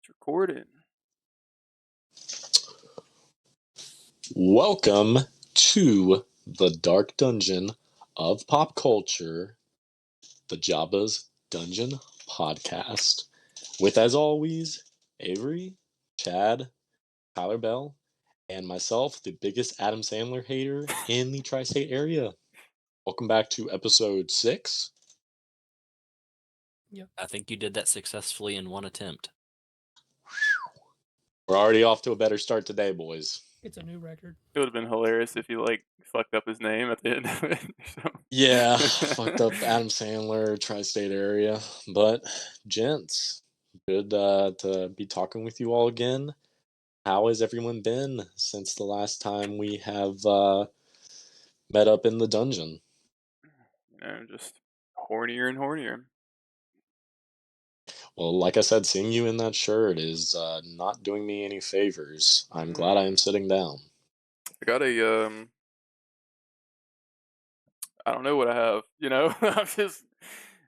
It's recording. Welcome to the dark dungeon of pop culture, the Jabbas Dungeon Podcast. With, as always, Avery, Chad, Tyler Bell, and myself, the biggest Adam Sandler hater in the tri-state area. Welcome back to episode 6. Yep. I think you did that successfully in one attempt. We're already off to a better start today, boys. It's a new record. It would have been hilarious if you fucked up his name at the end of it. Yeah, fucked up Adam Sandler, tri-state area. But, gents, good to be talking with you all again. How has everyone been since the last time we have met up in the dungeon? Just hornier and hornier. Well, like I said, seeing you in that shirt is not doing me any favors. I'm glad I am sitting down. I got a I don't know what I have. I'm just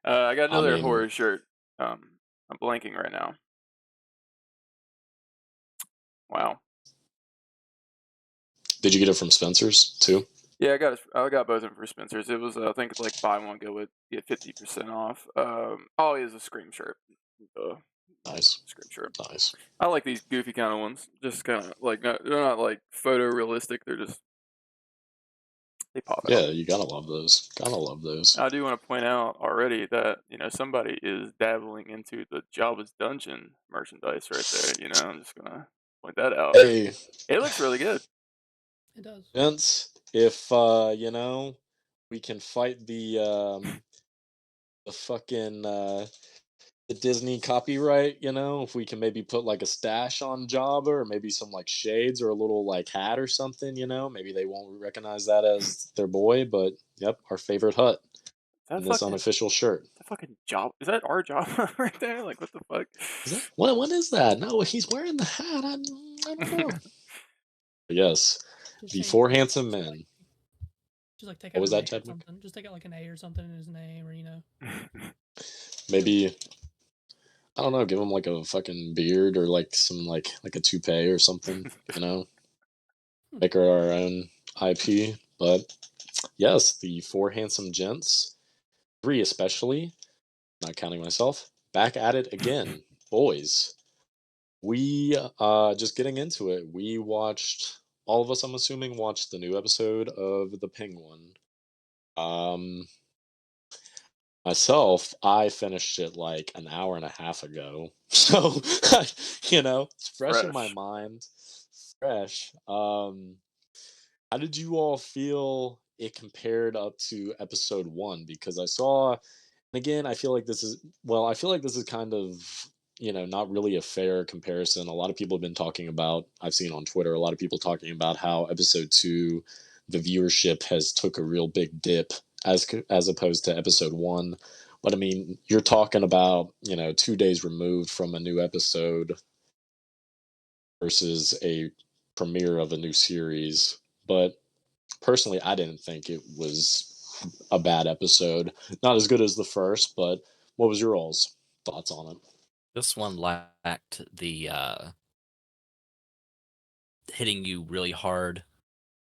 I got another horror shirt. I'm blanking right now. Wow. Did you get it from Spencer's too? Yeah, I got both of them for Spencer's. It was I think it's like buy one get 50% off. Always a Scream shirt. Nice. Scream shirt. Nice. I like these goofy kind of ones. Just kind of they're not like photorealistic. They're just they pop out. Yeah, you gotta love those. Gotta love those. I do want to point out already that somebody is dabbling into the Jabbas Dungeon merchandise right there. I'm just gonna point that out. Hey, it looks really good. It does. gents, if we can fight the fucking the Disney copyright, if we can maybe put like a stash on Jabba or maybe some like shades or a little like hat or something, maybe they won't recognize that as their boy, but yep, our favorite hut in this unofficial shirt. That fucking job, is that our job right there? Like, what the fuck? Is that, what is that? No, he's wearing the hat. I don't know. Yes, the four handsome men. Just like take what out was an that, A Chad? or something. Just take out like an A or something in his name, or maybe I don't know. Give him like a fucking beard or like some like a toupee or something. Make our own IP. But yes, the four handsome gents, 3 especially, not counting myself, back at it again, boys. We just getting into it. We watched, all of us, I'm assuming, watched the new episode of The Penguin. Myself, I finished it like an hour and a half ago. So, it's fresh in my mind. Fresh. How did you all feel it compared up to episode 1? Because I saw, and again, I feel like this is kind of, not really a fair comparison. A lot of people have been talking about, I've seen on Twitter, a lot of people talking about how episode 2, the viewership has took a real big dip as opposed to episode 1. But I mean, you're talking about, 2 days removed from a new episode versus a premiere of a new series. But personally, I didn't think it was a bad episode. Not as good as the first, but what was your all's thoughts on it? This one lacked the hitting you really hard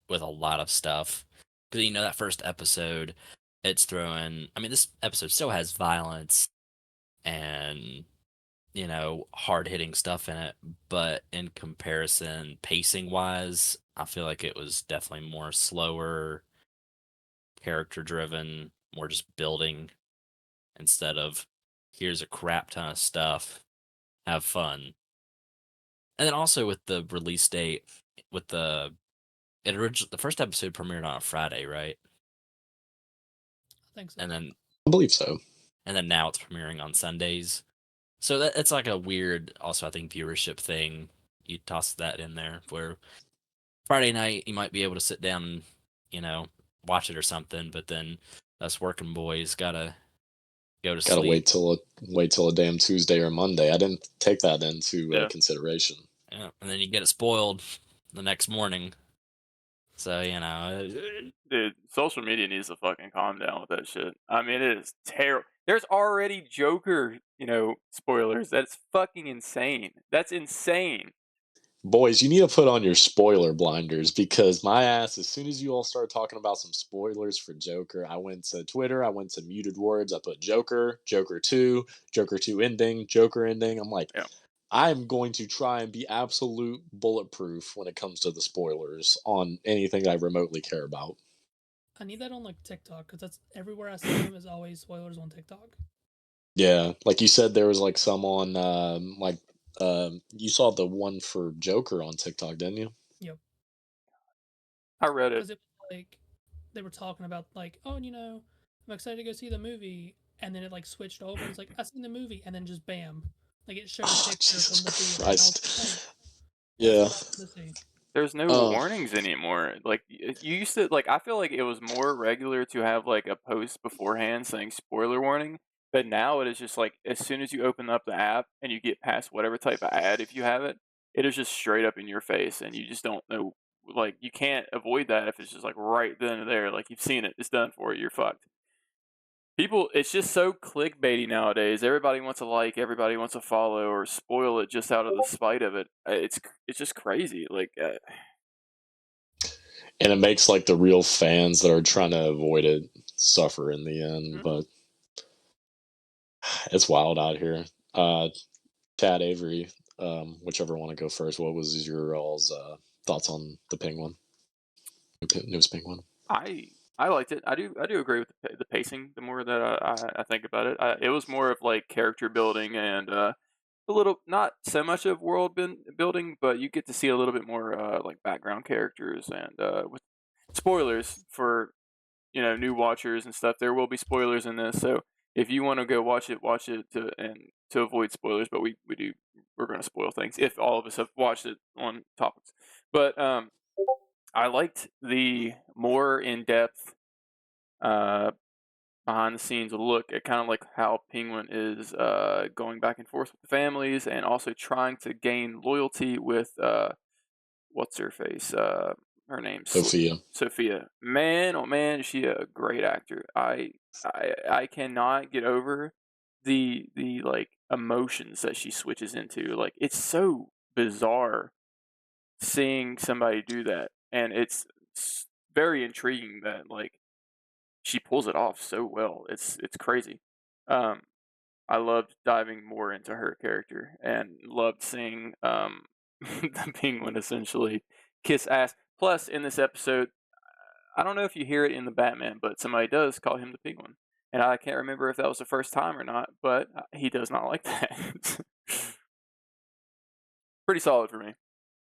with a lot of stuff. Because, that first episode, it's throwing... I mean, this episode still has violence and, hard-hitting stuff in it. But in comparison, pacing-wise, I feel like it was definitely more slower, character-driven, more just building instead of, here's a crap ton of stuff, have fun. And then also with the release date, with the first episode premiered on a Friday, right? I think so. And then I believe so. And then now it's premiering on Sundays. So it's like a weird, also I think, viewership thing. You toss that in there where Friday night you might be able to sit down and, watch it or something, but then us working boys gotta go to sleep. Gotta wait till a damn Tuesday or Monday. I didn't take that into consideration. Yeah, and then you get it spoiled the next morning. So, Dude, social media needs to fucking calm down with that shit. I mean, it is terrible. There's already Joker, spoilers. That's fucking insane. That's insane. Boys, you need to put on your spoiler blinders because my ass, as soon as you all started talking about some spoilers for Joker, I went to Twitter, I went to muted words, I put Joker, Joker 2, Joker 2 ending, Joker ending. I'm like, Yeah. I'm going to try and be absolute bulletproof when it comes to the spoilers on anything I remotely care about. I need that on like TikTok because that's everywhere I see them is always spoilers on TikTok. Yeah, like you said, there was like some on, you saw the one for Joker on TikTok, didn't you? Yep. I read it. Because it was like they were talking about like, oh, I'm excited to go see the movie, and then it like switched over and it's like I've seen the movie, and then just bam, like it showed a Oh, picture Jesus from the theater, and I was like, oh, Christ. that's Yeah. what I want to see. There's no Oh, warnings anymore. Like you used to like I feel like it was more regular to have like a post beforehand saying spoiler warning, but now it is just like as soon as you open up the app and you get past whatever type of ad if you have it, it is just straight up in your face and you just don't know like you can't avoid that if it's just like right then and there like you've seen it, it's done for you, you're fucked. People, it's just so clickbaity nowadays. Everybody wants to like, everybody wants to follow or spoil it just out of the spite of it. It's just crazy. Like and it makes like the real fans that are trying to avoid it suffer in the end, mhm. but it's wild out here. Chad Avery, whichever want to go first, what was your all's thoughts on the Penguin, newest Penguin? I liked it. I do agree with the pacing. The more that I think about it, it was more of like character building and a little not so much of world building, but you get to see a little bit more like background characters and with spoilers for new watchers and stuff. There will be spoilers in this, so if you want to go watch it to avoid spoilers. But we're going to spoil things if all of us have watched it on topics. But I liked the more in depth uh, behind the scenes look at kind of like how Penguin is going back and forth with the families and also trying to gain loyalty with what's her face? Her name's Sophia. Sophia. Man, oh man, is she a great actor. I cannot get over the like emotions that she switches into. Like it's so bizarre seeing somebody do that, and it's very intriguing that like she pulls it off so well. It's crazy. Um, I loved diving more into her character and loved seeing the penguin essentially kiss ass. Plus, in this episode, I don't know if you hear it in the Batman, but somebody does call him the penguin, and I can't remember if that was the first time or not. But he does not like that. Pretty solid for me.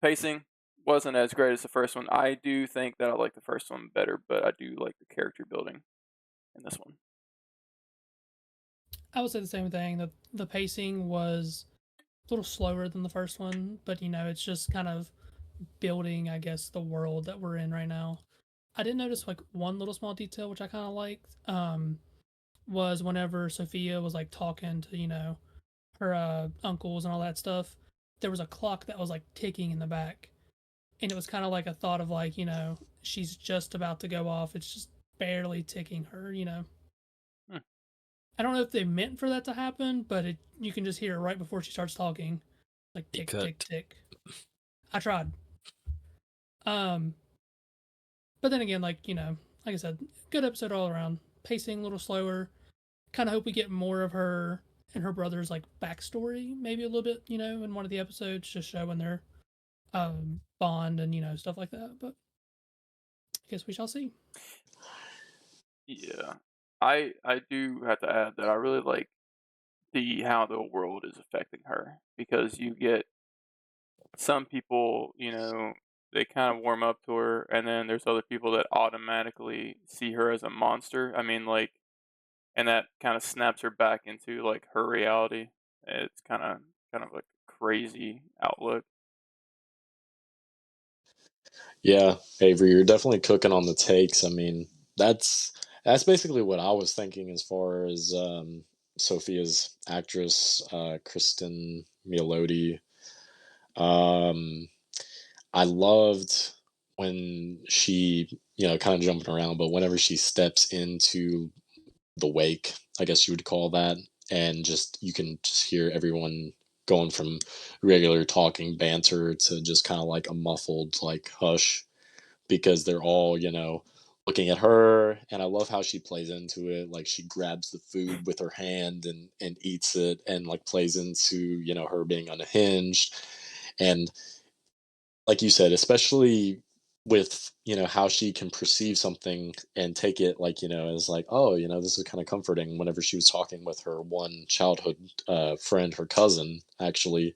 Pacing wasn't as great as the first one. I do think that I like the first one better, but I do like the character building in this one. I would say the same thing. That the pacing was a little slower than the first one, but it's just kind of building, I guess, the world that we're in right now. I did notice like one little small detail which I kind of liked. Was whenever Sophia was like talking to her uncles and all that stuff, there was a clock that was like ticking in the back, and it was kind of like a thought of like she's just about to go off. It's just barely ticking her. Hmm. I don't know if they meant for that to happen, but you can just hear it right before she starts talking, like You tick tick cooked. tick. I tried. Um, but then again, like like I said, good episode all around. Pacing a little slower. Kind of hope we get more of her and her brother's like backstory, maybe a little bit, in one of the episodes, just showing their bond and stuff like that. But I guess we shall see. Yeah, I do have to add that I really like the how the world is affecting her because you get some people, they kind of warm up to her, and then there's other people that automatically see her as a monster. I mean, like, and that kind of snaps her back into like her reality. It's kind of like crazy outlook. Yeah, Avery, you're definitely cooking on the takes. I mean, that's that's basically what I was thinking as far as Sophia's actress, Kristen Milotti. Um, I loved when she, kind of jumping around, but whenever she steps into the wake I guess you would call that, and just you can just hear everyone going from regular talking banter to just kind of like a muffled like hush because they're all, looking at her. And I love how she plays into it. Like she grabs the food with her hand and eats it and like plays into, her being unhinged. And like you said, especially with, how she can perceive something and take it like, as like, oh, this is kind of comforting whenever she was talking with her one childhood friend, her cousin, actually,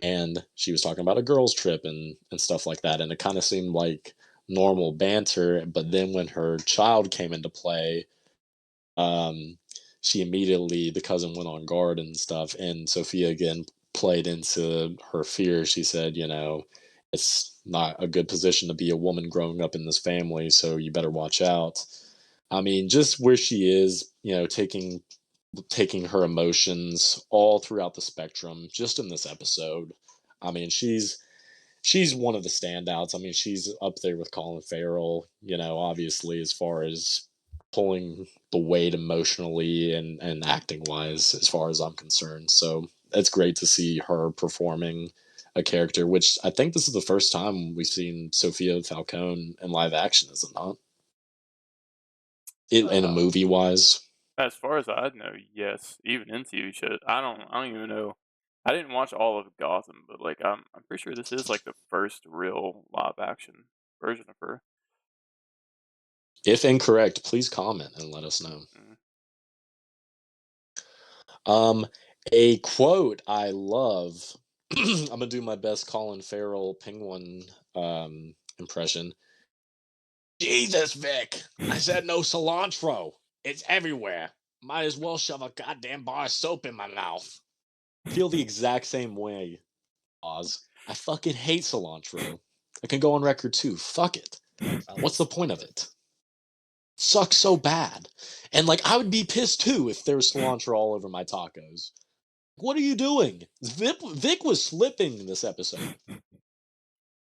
and she was talking about a girls trip and stuff like that, and it kind of seemed like normal banter. But then when her child came into play, um she immediately, the cousin went on guard and stuff, and Sophia again played into her fear. She said, it's not a good position to be a woman growing up in this family, so you better watch out. I mean, just where she is, taking her emotions all throughout the spectrum just in this episode. I mean, she's one of the standouts. I mean, she's up there with Colin Farrell, obviously, as far as pulling the weight emotionally and acting wise, as far as I'm concerned. So it's great to see her performing a character, which I think this is the first time we've seen Sophia Falcone in live action, is it not? In a Uh, movie wise. as far as I know, yes. Even in TV shows, I don't even know. I didn't watch all of Gotham, but like I'm pretty sure this is like the first real live action version of her. If incorrect, please comment and let us know. Mm. Um, a quote I love. I'm gonna do my best Colin Farrell penguin impression. Jesus, Vic! I said no cilantro. It's everywhere. Might as well shove a goddamn bar of soap in my mouth. Feel the exact same way, Oz. I fucking hate cilantro. I can go on record too. Fuck it. What's the point of it? Sucks so bad. And like I would be pissed too if there was cilantro all over my tacos. What are you doing? Vic was slipping this episode.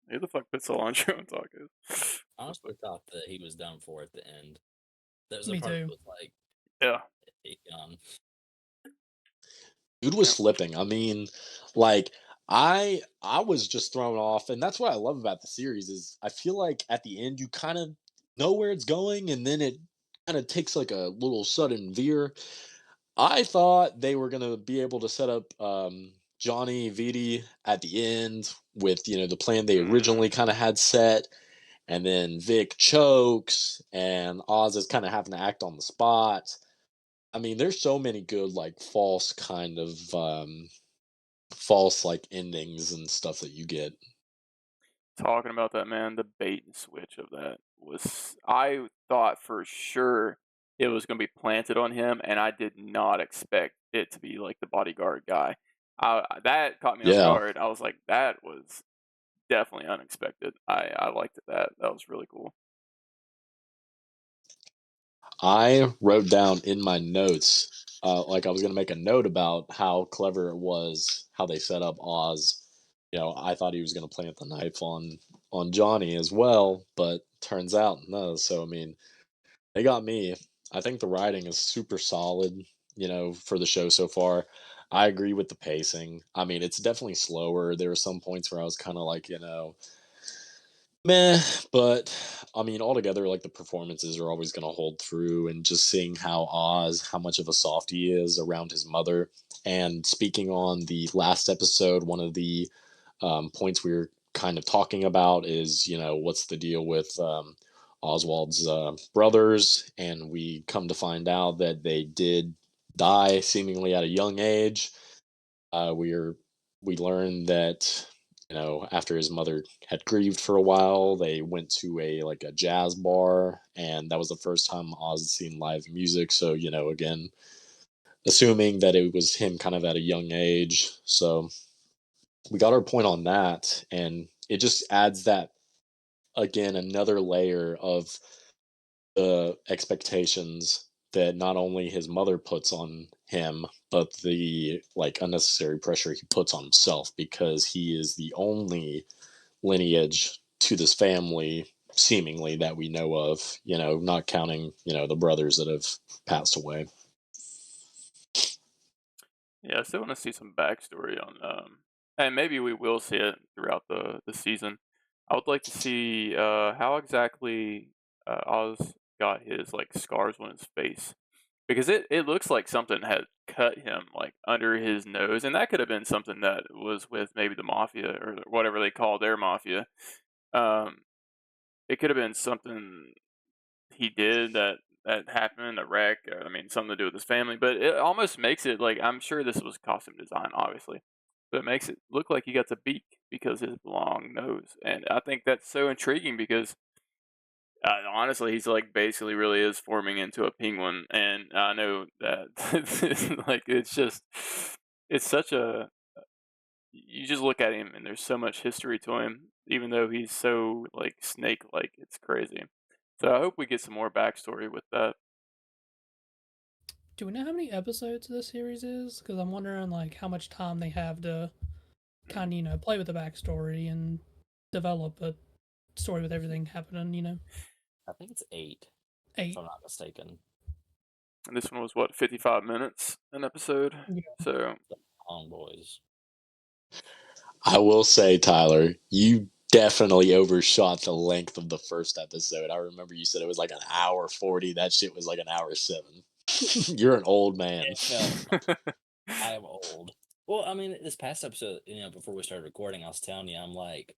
Who the fuck put cilantro on tacos? I honestly thought that he was done for at the end. There was a Me part that too. was like, Yeah. Dude was Yeah. slipping. I mean, like I was just thrown off, and that's what I love about the series is I feel like at the end you kind of know where it's going, and then it kind of takes like a little sudden veer. I thought they were gonna be able to set up Johnny Viti at the end with the plan they originally kind of had set, and then Vic chokes, and Oz is kind of having to act on the spot. I mean, there's so many good like false like endings and stuff that you get. Talking about that, man, the bait and switch of that was, I thought for sure it was going to be planted on him, and I did not expect it to be like the bodyguard guy. That caught me off Yeah. guard. I was like, that was definitely unexpected. I liked it. That was really cool. I wrote down in my notes, like I was gonna make a note about how clever it was how they set up Oz. I thought he was gonna plant the knife on Johnny as well, but turns out no. So I mean, they got me. I think the writing is super solid, for the show so far. I agree with the pacing. I mean, it's definitely slower. There were some points where I was kind of like, meh, but I mean, altogether, like the performances are always going to hold through, and just seeing how Oz, how much of a soft he is around his mother. And speaking on the last episode, one of the points we were kind of talking about is, what's the deal with Oswald's brothers? And we come to find out that they did die seemingly at a young age. We learned that after his mother had grieved for a while, they went to a jazz bar, and that was the first time Oz had seen live music. So again, assuming that it was him kind of at a young age. So we got our point on that, and it just adds that again another layer of the expectations that not only his mother puts on him, but the like unnecessary pressure he puts on himself because he is the only lineage to this family seemingly that we know of, not counting, the brothers that have passed away. Yeah, I still want to see some backstory on, and maybe we will see it throughout the season. I would like to see how exactly Oz got his like scars on his face because it looks like something had cut him like under his nose, and that could have been something that was with maybe the mafia or whatever they call their mafia. Um, it could have been something he did that happened, a wreck. I mean, something to do with his family, but it almost makes it like I'm sure this was costume design, obviously, but it makes it look like he got a beak because his long nose, and I think that's so intriguing because honestly, he's like basically really is forming into a penguin, and I know that like it's such a you just look at him and there's so much history to him, even though he's so like snake like. It's crazy. So I hope we get some more backstory with that. Do we know how many episodes this series is? Because I'm wondering like how much time they have to kind of play with the backstory and develop a story with everything happening. I think it's 8, if 8. I'm not mistaken. And this one was what 55 minutes an episode. Yeah. So Long boys. I will say, Tyler, you definitely overshot the length of the first episode. I remember you said it was like an hour 40. That shit was like an hour 7. You're an old man. It felt I am old. Well, I mean, this past episode, before we started recording, I was telling you, I'm like,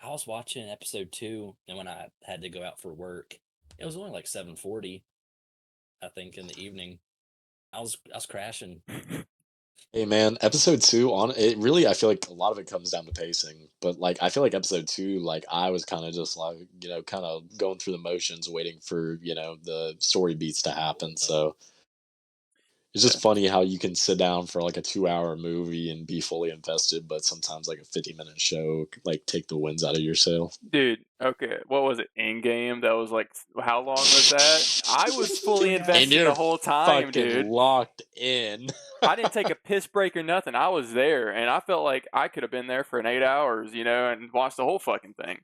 I was watching episode 2, and when I had to go out for work, it was only like 7:40, I think, in the evening. I was crashing. Hey man, episode 2 on it really I feel like a lot of it comes down to pacing. But like I feel like episode 2, like I was kind of just like, kind of going through the motions waiting for, the story beats to happen. So it's yeah, just funny how you can sit down for like a 2-hour movie and be fully invested, but sometimes like a 50-minute show like take the winds out of your sail. dude. Okay, what was it? In game. That was like how long was that? I was fully And invested you're the whole time, fucking dude. locked in. I didn't take a piss break or nothing. I was there, and I felt like I could have been there for an 8 hours, and watched the whole fucking thing.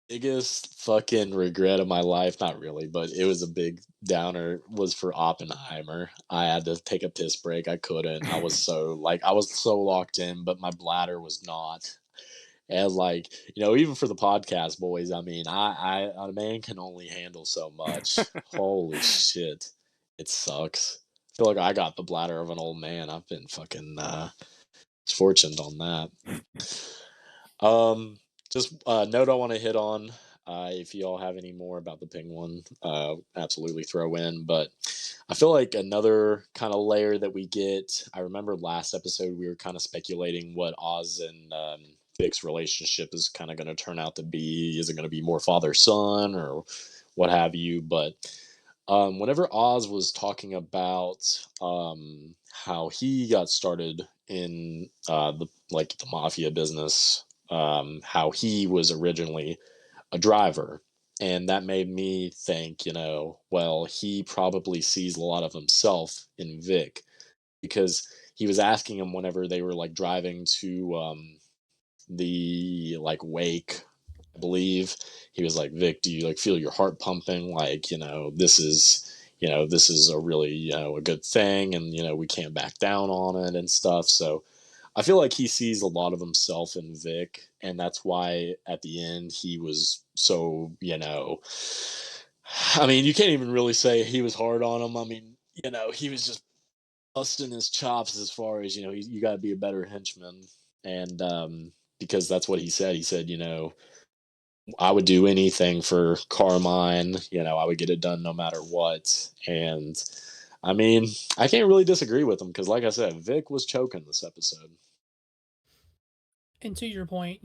Biggest fucking regret of my life, not really, but it was a big downer, was for Oppenheimer. I had to take a piss break. I couldn't. I was so locked in, but my bladder was not. And like, even for the podcast, boys, I mean, a man can only handle so much. Holy shit. It sucks. I feel like I got the bladder of an old man. I've been fucking fortunate on that. Just a note I want to hit on. If you all have any more about the penguin, absolutely throw in. But I feel like another kind of layer that we get. I remember last episode we were kind of speculating what Oz and Vic's relationship is kind of going to turn out to be. Is it going to be more father son or what have you? But whenever Oz was talking about how he got started in the mafia business, how he was originally a driver. And that made me think, well, he probably sees a lot of himself in Vic because he was asking him whenever they were like driving to the like wake, I believe. He was like, Vic, do you like feel your heart pumping? Like, this is a really, a good thing. And, we can't back down on it and stuff. So, I feel like he sees a lot of himself in Vic, and that's why at the end he was so, I mean, you can't even really say he was hard on him. I mean, he was just busting his chops as far as, you got to be a better henchman. And because that's what he said. He said, I would do anything for Carmine, I would get it done no matter what. And I mean, I can't really disagree with him because, like I said, Vic was choking this episode. And to your point,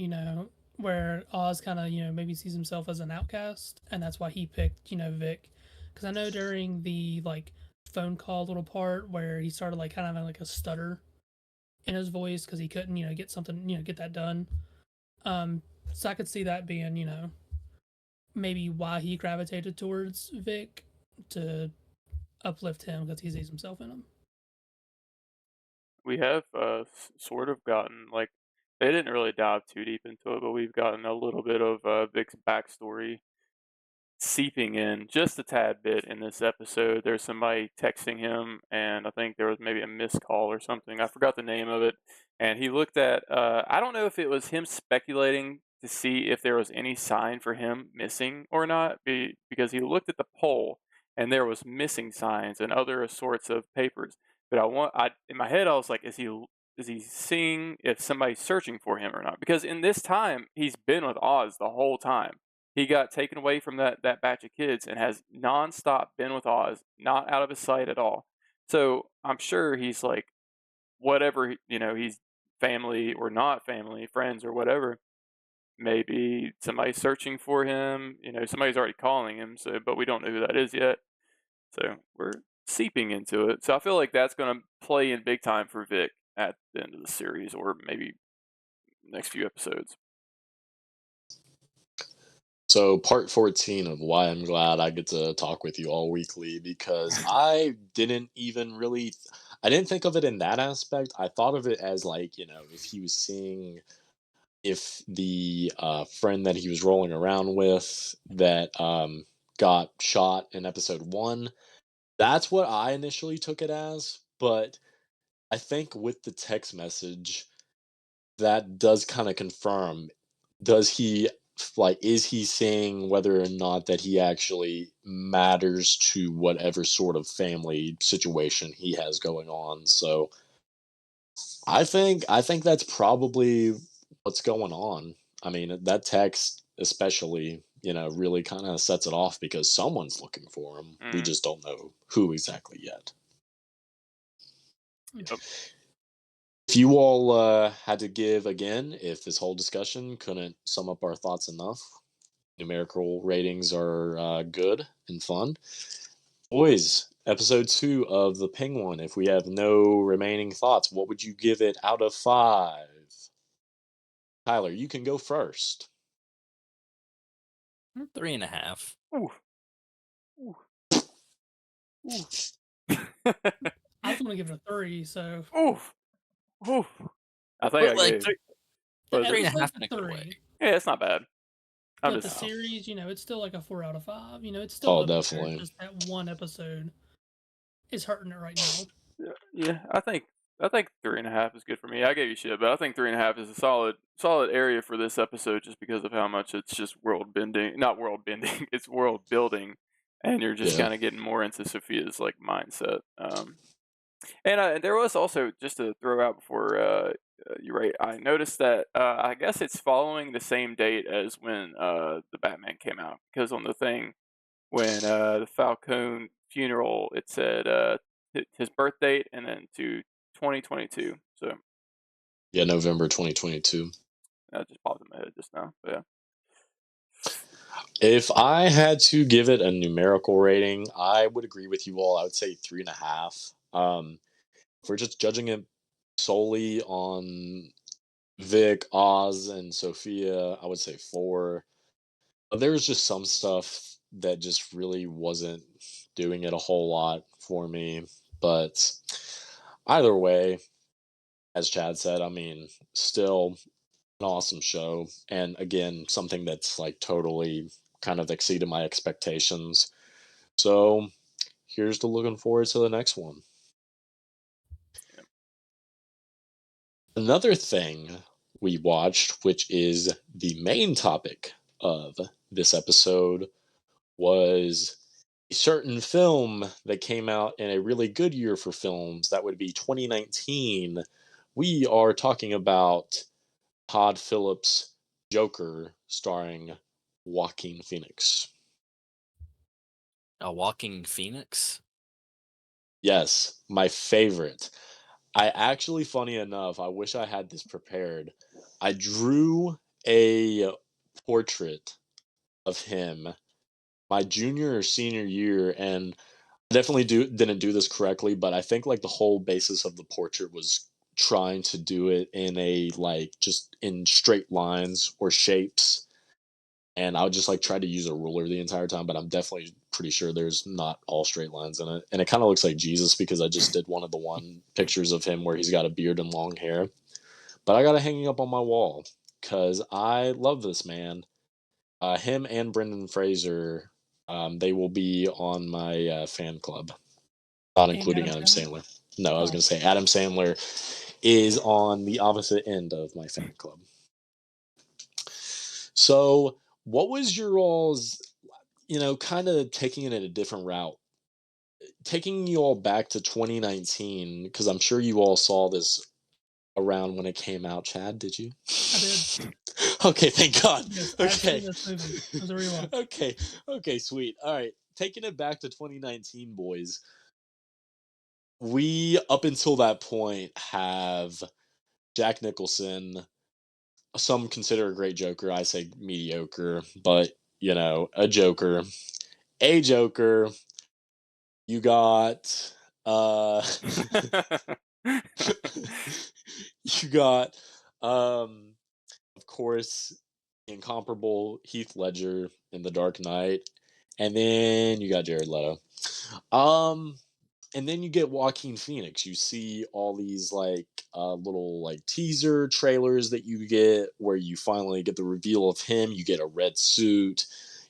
where Oz kind of, maybe sees himself as an outcast, and that's why he picked, Vic. Because I know during the like phone call little part where he started like kind of having like a stutter in his voice because he couldn't, get something, get that done. So I could see that being, maybe why he gravitated towards Vic to uplift him because he sees himself in him. We have sort of gotten like they didn't really dive too deep into it, but we've gotten a little bit of Vic's backstory seeping in just a tad bit in this episode. There's somebody texting him, and I think there was maybe a missed call or something. I forgot the name of it. And he looked at, I don't know if it was him speculating to see if there was any sign for him missing or not, because he looked at the poll and there was missing signs and other sorts of papers. But in my head, I was like, is he seeing if somebody's searching for him or not? Because in this time, he's been with Oz the whole time. He got taken away from that batch of kids and has nonstop been with Oz, not out of his sight at all. So I'm sure he's like, whatever, he's family or not family, friends or whatever. Maybe somebody's searching for him. Somebody's already calling him. So, but we don't know who that is yet. So we're seeping into it. So I feel like that's going to play in big time for Vic at the end of the series, or maybe next few episodes. So part 14 of why I'm glad I get to talk with you all weekly, because I didn't think of it in that aspect. I thought of it as like, if he was seeing if the friend that he was rolling around with that got shot in episode 1, that's what I initially took it as. But I think with the text message, that does kind of confirm, is he saying whether or not that he actually matters to whatever sort of family situation he has going on. So I think that's probably what's going on. I mean, that text especially, really kind of sets it off, because someone's looking for him. We just don't know who exactly yet. Yep. If you all had to give, again, if this whole discussion couldn't sum up our thoughts enough, numerical ratings are good and fun. Boys, episode 2 of The Penguin, if we have no remaining thoughts, what would you give it out of 5? Tyler, you can go first. 3.5. Ooh. Ooh. Ooh. I was going to give it a 3, so. Oof. Oof. I think I like gave. 3.5 in a good 3. way. Yeah, it's not bad. But the series, it's still like a 4 out of 5. It's still Oh, up there. definitely. Just that one episode is hurting it right now. Yeah, I think 3.5 is good for me. I gave you shit, but I think 3.5 is a solid area for this episode, just because of how much it's just world bending. Not world bending. It's world building, and you're just kind of getting more into Sophia's like mindset. And there was also, just to throw out before you're right, I noticed that I guess it's following the same date as when the Batman came out, because on the thing when the Falcone funeral, it said his birth date and then to 2022. So yeah, November 2022. that just popped in my head just now. But yeah. If I had to give it a numerical rating, I would agree with you all. I would say 3.5. If we're just judging it solely on Vic, Oz, and Sophia, I would say 4. There was just some stuff that just really wasn't doing it a whole lot for me. But either way, as Chad said, I mean, still an awesome show. And again, something that's like totally kind of exceeded my expectations. So here's to looking forward to the next one. Yep. Another thing we watched, which is the main topic of this episode, was a certain film that came out in a really good year for films. That would be 2019. We are talking about Todd Phillips' Joker, starring Joaquin Phoenix. A walking phoenix? Yes, my favorite. I actually, funny enough, I wish I had this prepared. I drew a portrait of him my junior or senior year, and I definitely didn't do this correctly, but I think like the whole basis of the portrait was trying to do it in a like just in straight lines or shapes. And I would just like try to use a ruler the entire time, but I'm definitely pretty sure there's not all straight lines in it. And it kind of looks like Jesus, because I just did one of the one pictures of him where he's got a beard and long hair. But I got it hanging up on my wall because I love this man. Him and Brendan Fraser They will be on my fan club, not And including Adam Adam Sandler? Sandler. No, I was Oh, going to say Adam Sandler is on the opposite end of my fan club. So, what was your all's, kind of taking it a different route, taking you all back to 2019, because I'm sure you all saw this around when it came out. Chad, did you? I did. Okay, thank God. Yes, I have seen Okay. this movie. It was a rewatch. Okay, sweet. All right, taking it back to 2019, boys. We, up until that point, have Jack Nicholson. Some consider a great Joker. I say mediocre, but a Joker. A Joker. You got you got of course incomparable Heath Ledger in The Dark Knight, and then you got Jared Leto. Um and then you get Joaquin Phoenix. You see all these little teaser trailers that you get where you finally get the reveal of him. You get a red suit,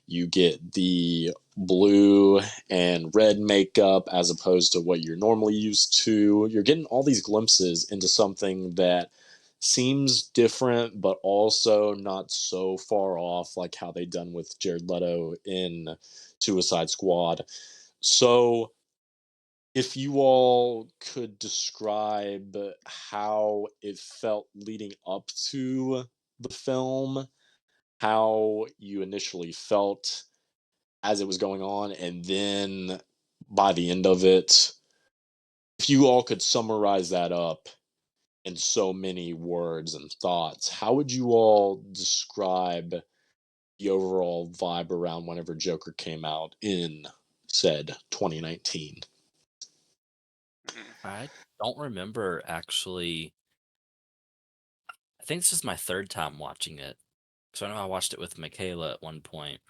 you get the blue and red makeup as opposed to what you're normally used to. You're getting all these glimpses into something that seems different but also not so far off like how they done with Jared Leto in Suicide Squad. So if you all could describe how it felt leading up to the film, how you initially felt as it was going on, and then by the end of it, if you all could summarize that up in so many words and thoughts, how would you all describe the overall vibe around whenever Joker came out in said 2019? I don't remember actually. I think this is my third time watching it. So I know I watched it with Michaela at one point,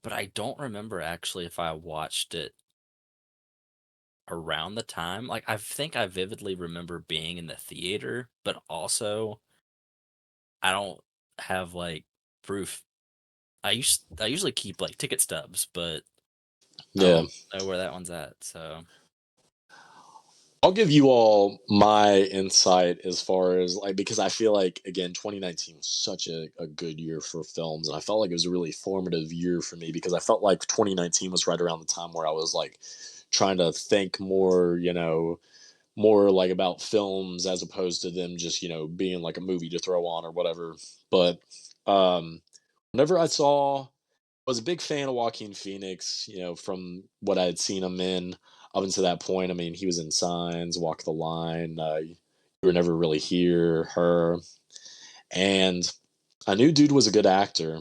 but I don't remember actually if I watched it around the time. Like I think I vividly remember being in the theater, but also I don't have proof. I usually keep ticket stubs, but I Yeah. don't know where that one's at. So I'll give you all my insight as far as because I feel like again 2019 was such a good year for films, and I felt like it was a really formative year for me because I felt like 2019 was right around the time where I was trying to think more, more about films as opposed to them just, being like a movie to throw on or whatever. But whenever I was a big fan of Joaquin Phoenix, from what I had seen him in up until that point. I mean, he was in Signs, Walk the Line, You Were Never Really Here, Her, and I knew dude was a good actor,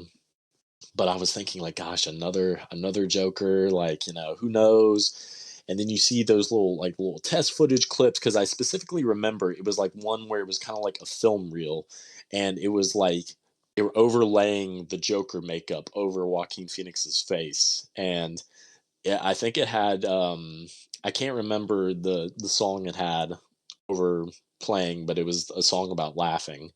but I was thinking gosh, another Joker, who knows? And then you see those little test footage clips because I specifically remember it was one where it was kind of like a film reel, and it was they were overlaying the Joker makeup over Joaquin Phoenix's face, and yeah, I think it had I can't remember the song it had over playing, but it was a song about laughing.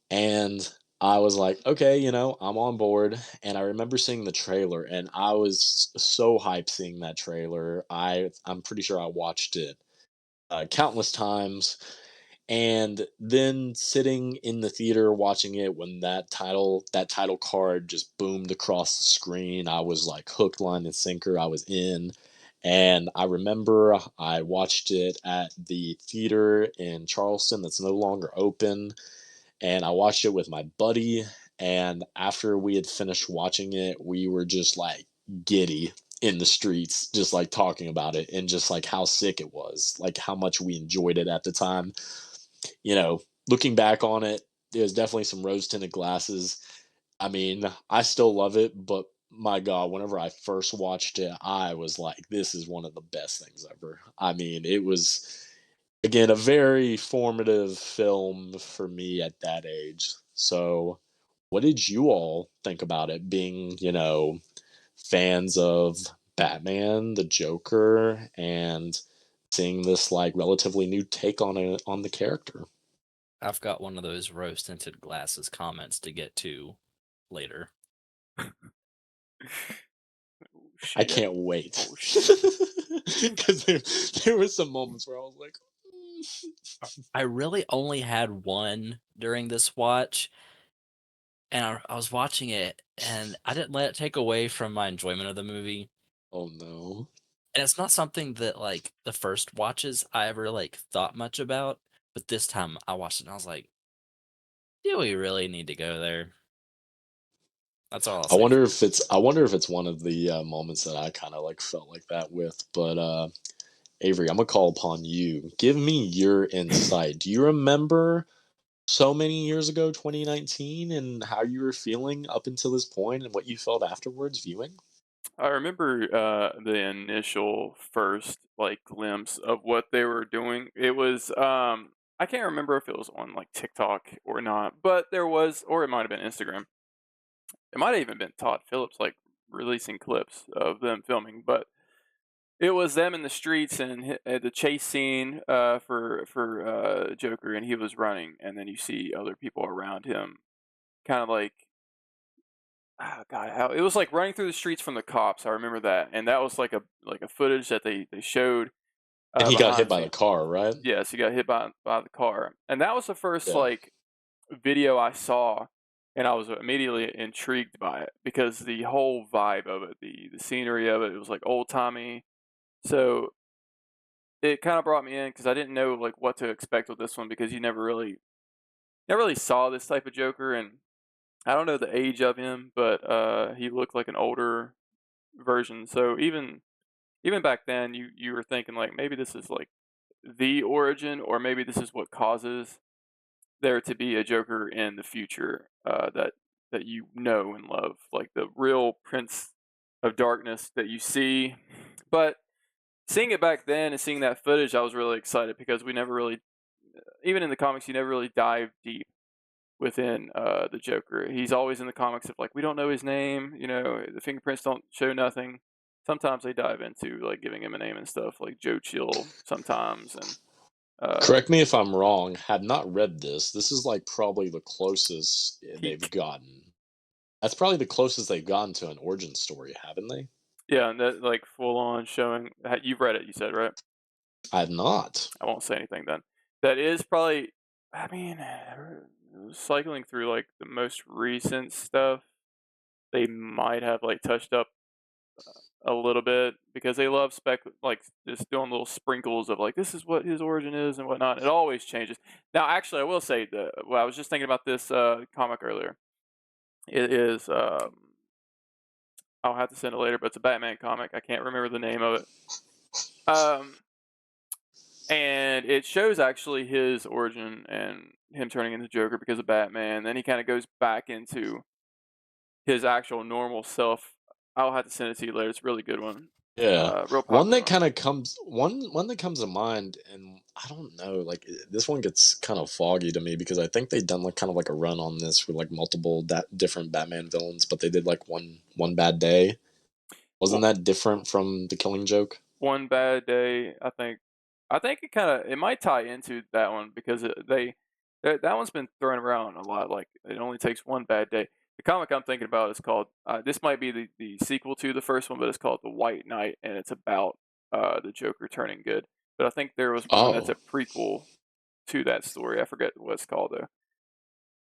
And I was like, okay, I'm on board. And I remember seeing the trailer and I was so hyped seeing that trailer. I'm pretty sure I watched it countless times. And then sitting in the theater watching it when that title card just boomed across the screen, I was hook, line, and sinker. I was in. And I remember I watched it at the theater in Charleston that's no longer open, and I watched it with my buddy. And after we had finished watching it, we were just giddy in the streets, just talking about it and just how sick it was, how much we enjoyed it at the time. Looking back on it, there's definitely some rose tinted glasses. I mean, I still love it, but my God, whenever I first watched it, I was like, this is one of the best things ever. I mean, it was again a very formative film for me at that age. So what did you all think about it, being fans of Batman, the Joker, and seeing this relatively new take on the character? I've got one of those rose tinted glasses comments to get to later. I shit. can't wait. Oh shit. Because there were some moments where I was like, I really only had one during this watch, and I was watching it, and I didn't let it take away from my enjoyment of the movie. oh no. And it's not something that like the first watches I ever like thought much about, but this time I watched it and I was like, do we really need to go there? That's all I'll I say for wonder it. if it's one of the moments that I kind of like felt like that with. But Avery, I'm gonna call upon you. Give me your insight. Do you remember so many years ago, 2019, and how you were feeling up until this point and what you felt afterwards viewing? I remember the initial first like glimpse of what they were doing. It was I can't remember if it was on like TikTok or not, but there was, or it might have been Instagram. It might have even been Todd Phillips like releasing clips of them filming, but it was them in the streets and the chase scene for Joker, and he was running, and then you see other people around him, kind of like, oh god, how it was like running through the streets from the cops. I remember that, and that was like a footage that they showed And he got hit behind the by the scenes. car, right? Yes, he got hit by the car, and that was the first Yeah. like video I saw, and I was immediately intrigued by it because the whole vibe of it, the scenery of it, it was like old timey. So it kind of brought me in because I didn't know like what to expect with this one because you never really saw this type of Joker, and I don't know the age of him, but he looked like an older version. So even back then, you were thinking like maybe this is like the origin, or maybe this is what causes there to be a Joker in the future that you know and love, like the real Prince of Darkness that you see. But seeing it back then and seeing that footage, I was really excited because we never really, even in the comics, you never really dive deep within the Joker. He's always in the comics of like we don't know his name, the fingerprints don't show nothing. Sometimes they dive into like giving him a name and stuff, like Joe Chill sometimes, and Correct me if I'm wrong. Had not read this. This is like probably the closest they've Peak. gotten. That's probably the closest they've gotten to an origin story, haven't they? Yeah, and that like full on showing. You've read it, you said, right? I have not. I won't say anything then. That is probably. I mean, cycling through like the most recent stuff, they might have like touched up a little bit because they love like just doing little sprinkles of like this is what his origin is and whatnot. It always changes. Now, actually, I will say I was just thinking about this comic earlier. It is I'll have to send it later, but it's a Batman comic. I can't remember the name of it. Um, and it shows actually his origin and him turning into Joker because of Batman. Then he kind of goes back into his actual normal self. I'll have to send it to you later. It's a really good one. Yeah. Real One popular that one. kind of comes one that comes to mind, and I don't know, like this one gets kind of foggy to me because I think they've done like kind of like a run on this with like multiple different Batman villains, but they did like one bad day. Wasn't that different from the Killing Joke? One Bad Day. I think it might tie into that one because that one's been thrown around a lot. Like it only takes one bad day. The comic I'm thinking about is called. This might be the sequel to the first one, but it's called The White Knight, and it's about the Joker turning good. But I think there was one that's Oh, a prequel to that story. I forget what it's called though.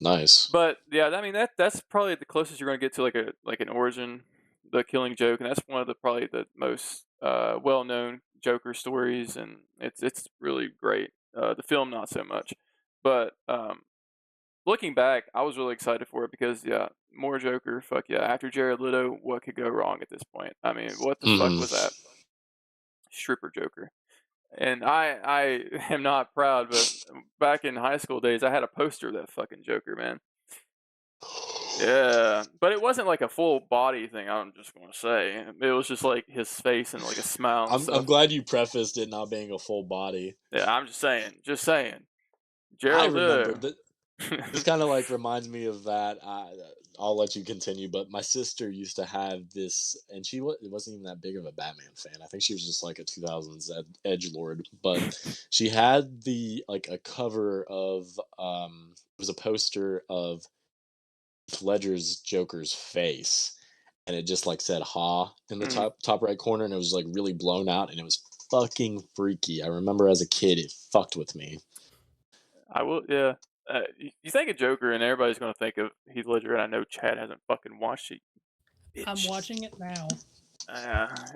nice. But yeah, I mean that's probably the closest you're going to get to like an origin, the Killing Joke, and that's one of the probably the most well-known Joker stories, and it's really great. The film not so much, but looking back, I was really excited for it because yeah, more Joker. Fuck yeah! After Jared Leto, what could go wrong at this point? I mean, what the fuck Hmm. was that? Stripper Joker. And I am not proud, but back in high school days, I had a poster of that fucking Joker, man. Yeah, but it wasn't like a full body thing. I'm just gonna say it was just like his face and like a smile and I'm stuff. glad you prefaced it not being a full body. Yeah, I'm just saying. I Gerald, remember that. This kind of like reminds me of that. I'll let you continue, but my sister used to have this, and wasn't even that big of a Batman fan. I think she was just like a 2000s edge lord, but she had the like a cover of it was a poster of Heath Ledger's Joker's face, and it just like said "ha" in the top right corner, and it was like really blown out, and it was fucking freaky. I remember as a kid, it fucked with me. I will, yeah. You think of Joker, and everybody's gonna think of Heath Ledger, and I know Chad hasn't fucking watched it. I'm watching it now.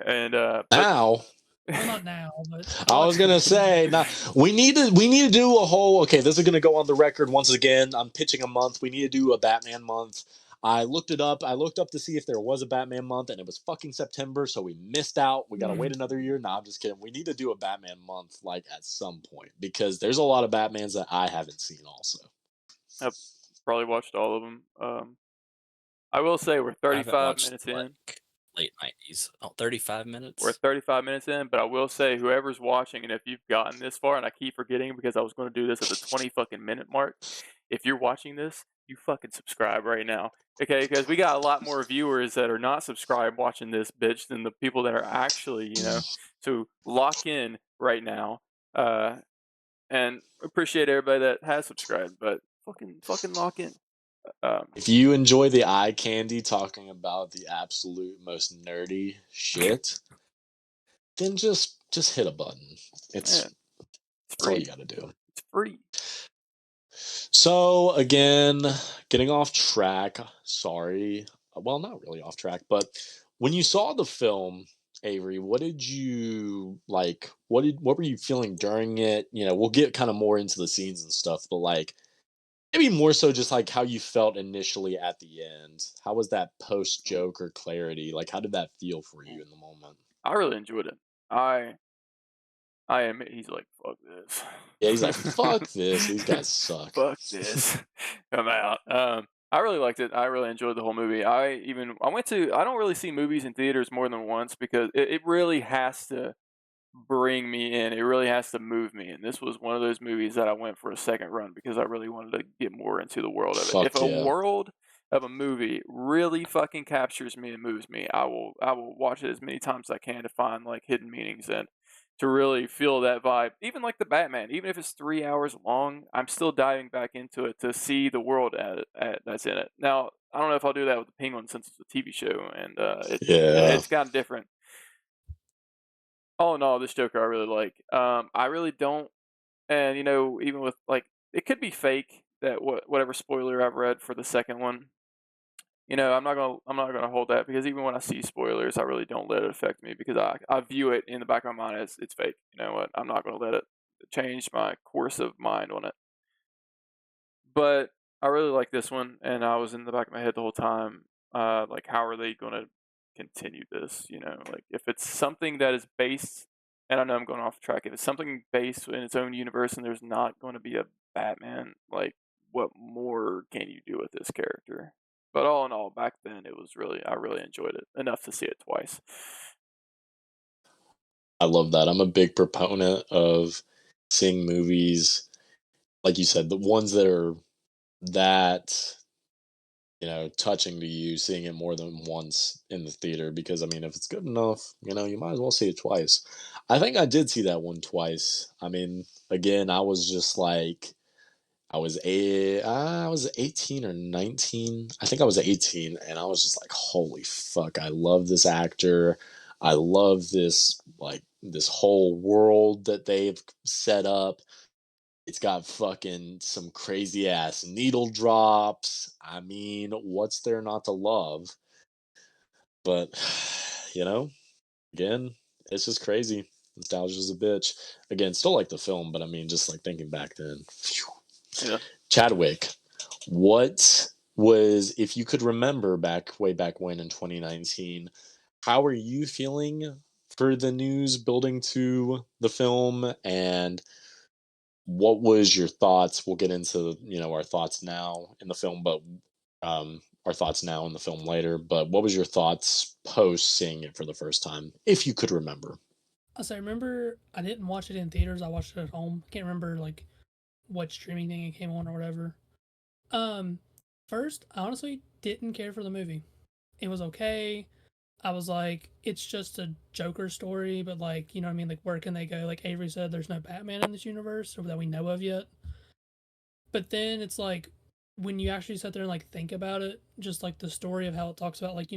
And Now, well, not now, but I was gonna say, now we need to do a whole. Okay, this is gonna go on the record once again. I'm pitching a month. We need to do a Batman month. I looked it up. I looked up to see if there was a Batman month, and it was fucking September, so we missed out. We gotta wait another year. Nah, I'm just kidding. We need to do a Batman month like at some point because there's a lot of Batmans that I haven't seen. Also, I've probably watched all of them. I will say we're 35 minutes in. Late 90s. Oh, 35 minutes? We're 35 minutes in, but I will say whoever's watching, and if you've gotten this far, and I keep forgetting because I was going to do this at the 20 fucking minute mark, if you're watching this, you fucking subscribe right now. Okay, because we got a lot more viewers that are not subscribed watching this bitch than the people that are actually, so lock in right now. And appreciate everybody that has subscribed, but fucking lock in. If you enjoy the eye candy talking about the absolute most nerdy shit, then just hit a button. It's free. All you gotta do. It's free. So again, getting off track. Sorry. Well, not really off track, but when you saw the film, Avery, what did you like? What were you feeling during it? We'll get kind of more into the scenes and stuff, but like maybe more so just like how you felt initially at the end. How was that post Joker clarity? Like, how did that feel for you in the moment? I really enjoyed it. I admit he's like, fuck this. Yeah, he's like, fuck this. These guys suck. Fuck this. Come out. I really liked it. I really enjoyed the whole movie. I don't really see movies in theaters more than once because it really has to bring me in. It really has to move me. And this was one of those movies that I went for a second run because I really wanted to get more into the world of it. If a world of a movie really fucking captures me and moves me, I will watch it as many times as I can to find like hidden meanings and to really feel that vibe. Even like the Batman, even if it's 3 hours long, I'm still diving back into it to see the world that's in it. Now, I don't know if I'll do that with the Penguin since it's a TV show and it's kind of different. All in all, this Joker I really like. I really don't, and even with like, it could be fake that whatever spoiler I've read for the second one. I'm not gonna hold that because even when I see spoilers, I really don't let it affect me because I view it in the back of my mind as it's fake. You know what? I'm not gonna let it change my course of mind on it. But I really like this one, and I was in the back of my head the whole time. Like, how are they gonna continue this? Like if it's something that is based, and I know I'm going off track. If it's something based in its own universe, and there's not going to be a Batman, like what more can you do with this character? But all in all, back then I really enjoyed it enough to see it twice. I love that. I'm a big proponent of seeing movies, like you said, the ones that are that touching to you, seeing it more than once in the theater. Because I mean, if it's good enough, you might as well see it twice. I think I did see that one twice. I mean, again, I was just like, I was 18 or 19. I think I was 18, and I was just like, holy fuck, I love this actor. I love this whole world that they've set up. It's got fucking some crazy ass needle drops. I mean, what's there not to love? But again, it's just crazy. Nostalgia's a bitch. Again, still like the film, but I mean, just like thinking back then. Phew. Yeah. Chadwick, what was, if you could remember way back when in 2019, how are you feeling for the news building to the film, and what was your thoughts? We'll get into our thoughts now in the film, but our thoughts now in the film later. But what was your thoughts post seeing it for the first time, if you could remember? So I remember I didn't watch it in theaters. I watched it at home. I can't remember like what streaming thing it came on or whatever. First, I honestly didn't care for the movie. It was okay. I was like, it's just a Joker story, but like, you know what I mean? Like, where can they go? Like Avery said, there's no Batman in this universe, or that we know of yet. But then it's like, when you actually sit there and like think about it, just like the story of how it talks about like,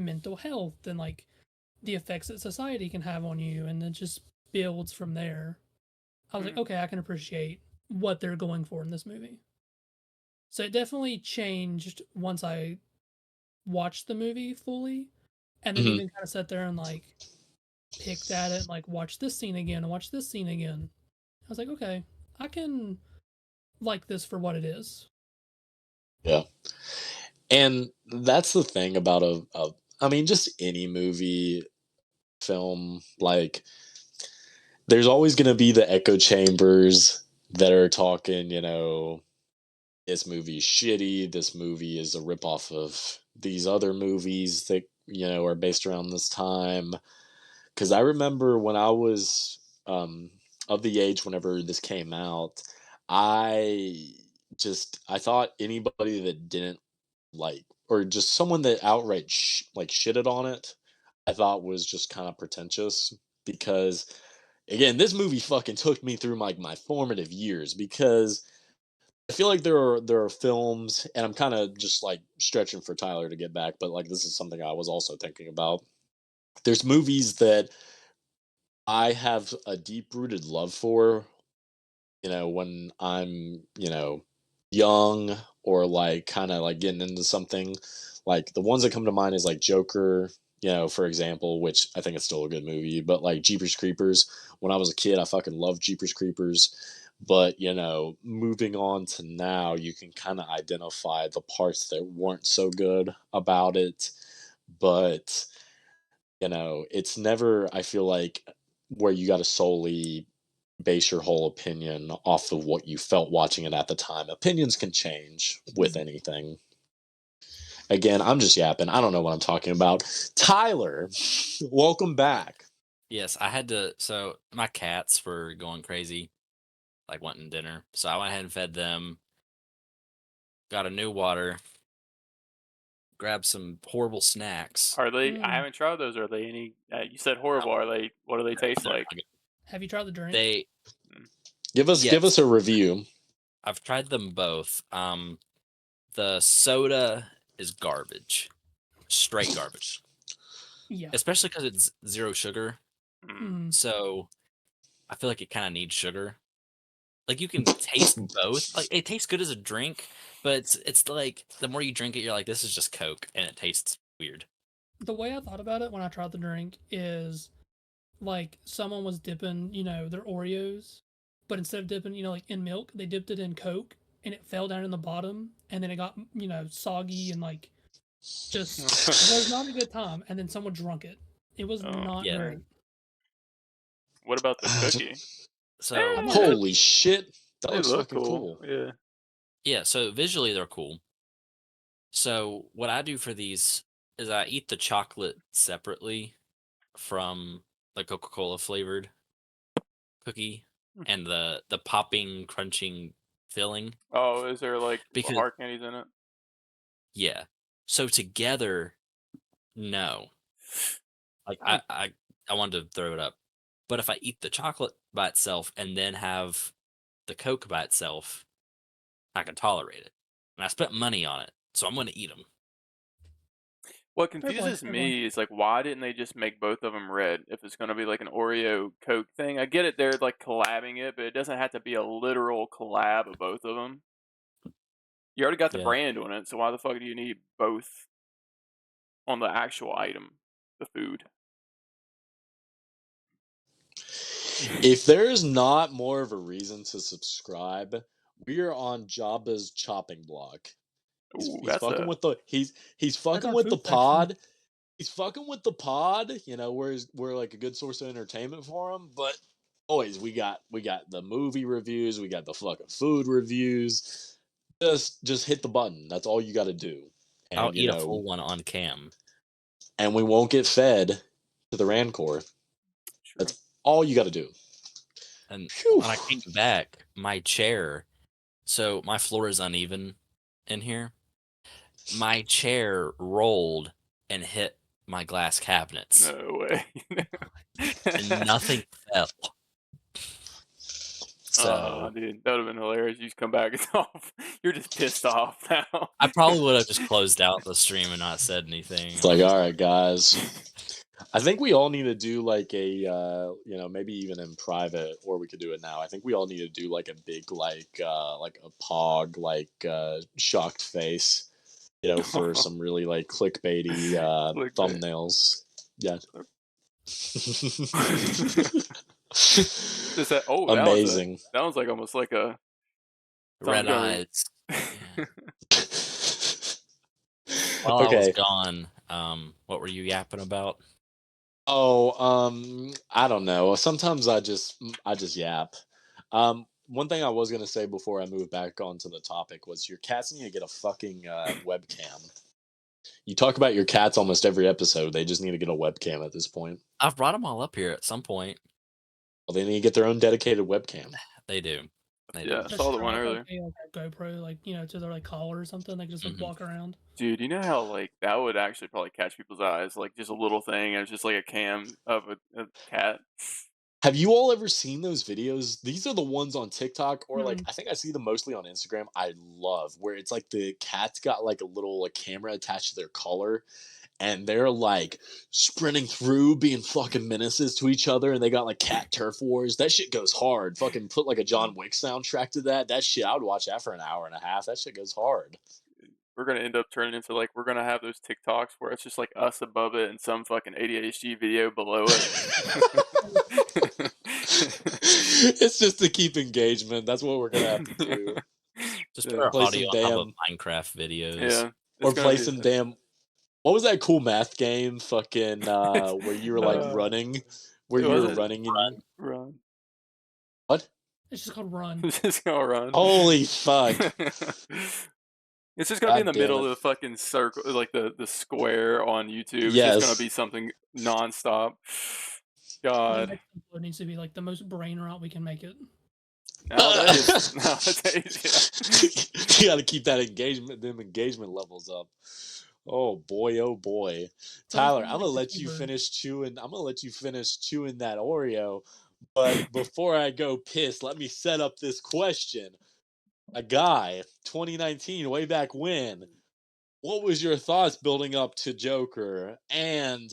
mental health and like the effects that society can have on you, and it just builds from there. I was like, okay, I can appreciate what they're going for in this movie. So it definitely changed once I watched the movie fully, and then even kind of sat there and like picked at it, like watch this scene again and watch this scene again. I was like, okay, I can like this for what it is. Yeah. And that's the thing about I mean, just any movie, film, like, there's always going to be the echo chambers that are talking, this movie's shitty, this movie is a ripoff of these other movies that, are based around this time. Because I remember when I was of the age whenever this came out, I I thought anybody that didn't like, or just someone that outright shitted on it, I thought was just kind of pretentious. Because again, this movie fucking took me through my formative years, because I feel like there are films, and I'm kind of just like stretching for Tyler to get back, but like this is something I was also thinking about. There's movies that I have a deep rooted love for, when I'm, young, or like kind of like getting into something. Like the ones that come to mind is like Joker, for example, which I think it's still a good movie, but like Jeepers Creepers. When I was a kid, I fucking loved Jeepers Creepers. But, moving on to now, you can kind of identify the parts that weren't so good about it. But, it's never, I feel like, where you got to solely base your whole opinion off of what you felt watching it at the time. Opinions can change with anything. Again, I'm just yapping. I don't know what I'm talking about. Tyler, welcome back. Yes, I had to. So my cats were going crazy, like wanting dinner. So I went ahead and fed them. Got a new water. Grabbed some horrible snacks. Are they? I haven't tried those. Are they any? You said horrible. Are they? What do they taste like? Have you tried the drink? They give us a review. I've tried them both. The soda is garbage, straight garbage. Yeah, especially because it's zero sugar. Mm. So I feel like it kind of needs sugar. Like you can taste both. Like it tastes good as a drink, but it's like the more you drink it, you're like, this is just Coke, and it tastes weird. The way I thought about it when I tried the drink is like someone was dipping, their Oreos, but instead of dipping, like in milk, they dipped it in Coke, and it fell down in the bottom, and then it got, soggy and like just was not a good time. And then someone drunk it. It was not great. What about the cookie? So Holy shit, that looks look fucking cool. Yeah. Yeah. So visually, they're cool. So what I do for these is I eat the chocolate separately from the Coca-Cola flavored cookie and the popping, crunching filling. Oh, is there like because hard candies in it? Yeah. So together, no. Like I wanted to throw it up. But if I eat the chocolate by itself and then have the Coke by itself, I can tolerate it. And I spent money on it, so I'm going to eat them. What confuses me is like, why didn't they just make both of them red? If it's going to be like an Oreo Coke thing, I get it. They're like collabing it, but it doesn't have to be a literal collab of both of them. You already got the brand on it, so why the fuck do you need both on the actual item, the food? If there's not more of a reason to subscribe, we are on Jabbas chopping block. He's fucking with the he's fucking with the pod. He's fucking with the pod. We're like a good source of entertainment for him. But always we got the movie reviews. We got the fucking food reviews. Just hit the button. That's all you got to do. And, I'll eat a full one on cam. And we won't get fed to the Rancor. Sure. That's all you got to do. And when I came back, my chair, so my floor is uneven in here. My chair rolled and hit my glass cabinets. No way. And nothing fell. So dude, that would have been hilarious. You just come back and off. You're just pissed off now. I probably would have just closed out the stream and not said anything. It's like, all right, guys. I think we all need to do like a, maybe even in private, or we could do it now. I think we all need to do like a big, like a pog, shocked face, for some really like clickbaity Clickbait. thumbnails. Yeah. Just that, amazing. That was like almost like a red eyes. Yeah. While I was gone, what were you yapping about? Oh, I don't know. Sometimes I just yap. One thing I was gonna say before I move back onto the topic was your cats need to get a fucking webcam. You talk about your cats almost every episode. They just need to get a webcam at this point. I've brought them all up here at some point. Well, they need to get their own dedicated webcam. They do. Yeah, I saw the one earlier. Like a GoPro, to their collar or something. They can just walk around. Dude, you know how that would actually probably catch people's eyes, like just a little thing, and it's just like a cam of a cat. Have you all ever seen those videos? These are the ones on TikTok, or I think I see them mostly on Instagram. I love where it's like the cat's got like a little camera attached to their collar, and they're like sprinting through, being fucking menaces to each other, and they got like cat turf wars. That shit goes hard. Fucking put like a John Wick soundtrack to that. That shit, I would watch that for an hour and a half. That shit goes hard. We're gonna end up turning into we're gonna have those TikToks where it's just like us above it and some fucking ADHD video below it. It's just to keep engagement. That's what we're gonna have to do. Just put our audio on top of Minecraft videos. Yeah. Or play some damn. What was that cool math game? Fucking where you were running, where you were running and Run. What? It's just called Run. It's just gonna run. Holy fuck! It's just gonna be in the middle of the fucking circle, like the square on YouTube. Yes. It's just gonna be something nonstop. God. It needs to be like the most brain rot we can make it. Nowadays, you got to keep that engagement levels up. Oh boy, Tyler, I'm gonna let you finish chewing. I'm gonna let you finish chewing that Oreo, but before I go piss, let me set up this question. A guy, 2019, way back when. What was your thoughts building up to Joker? And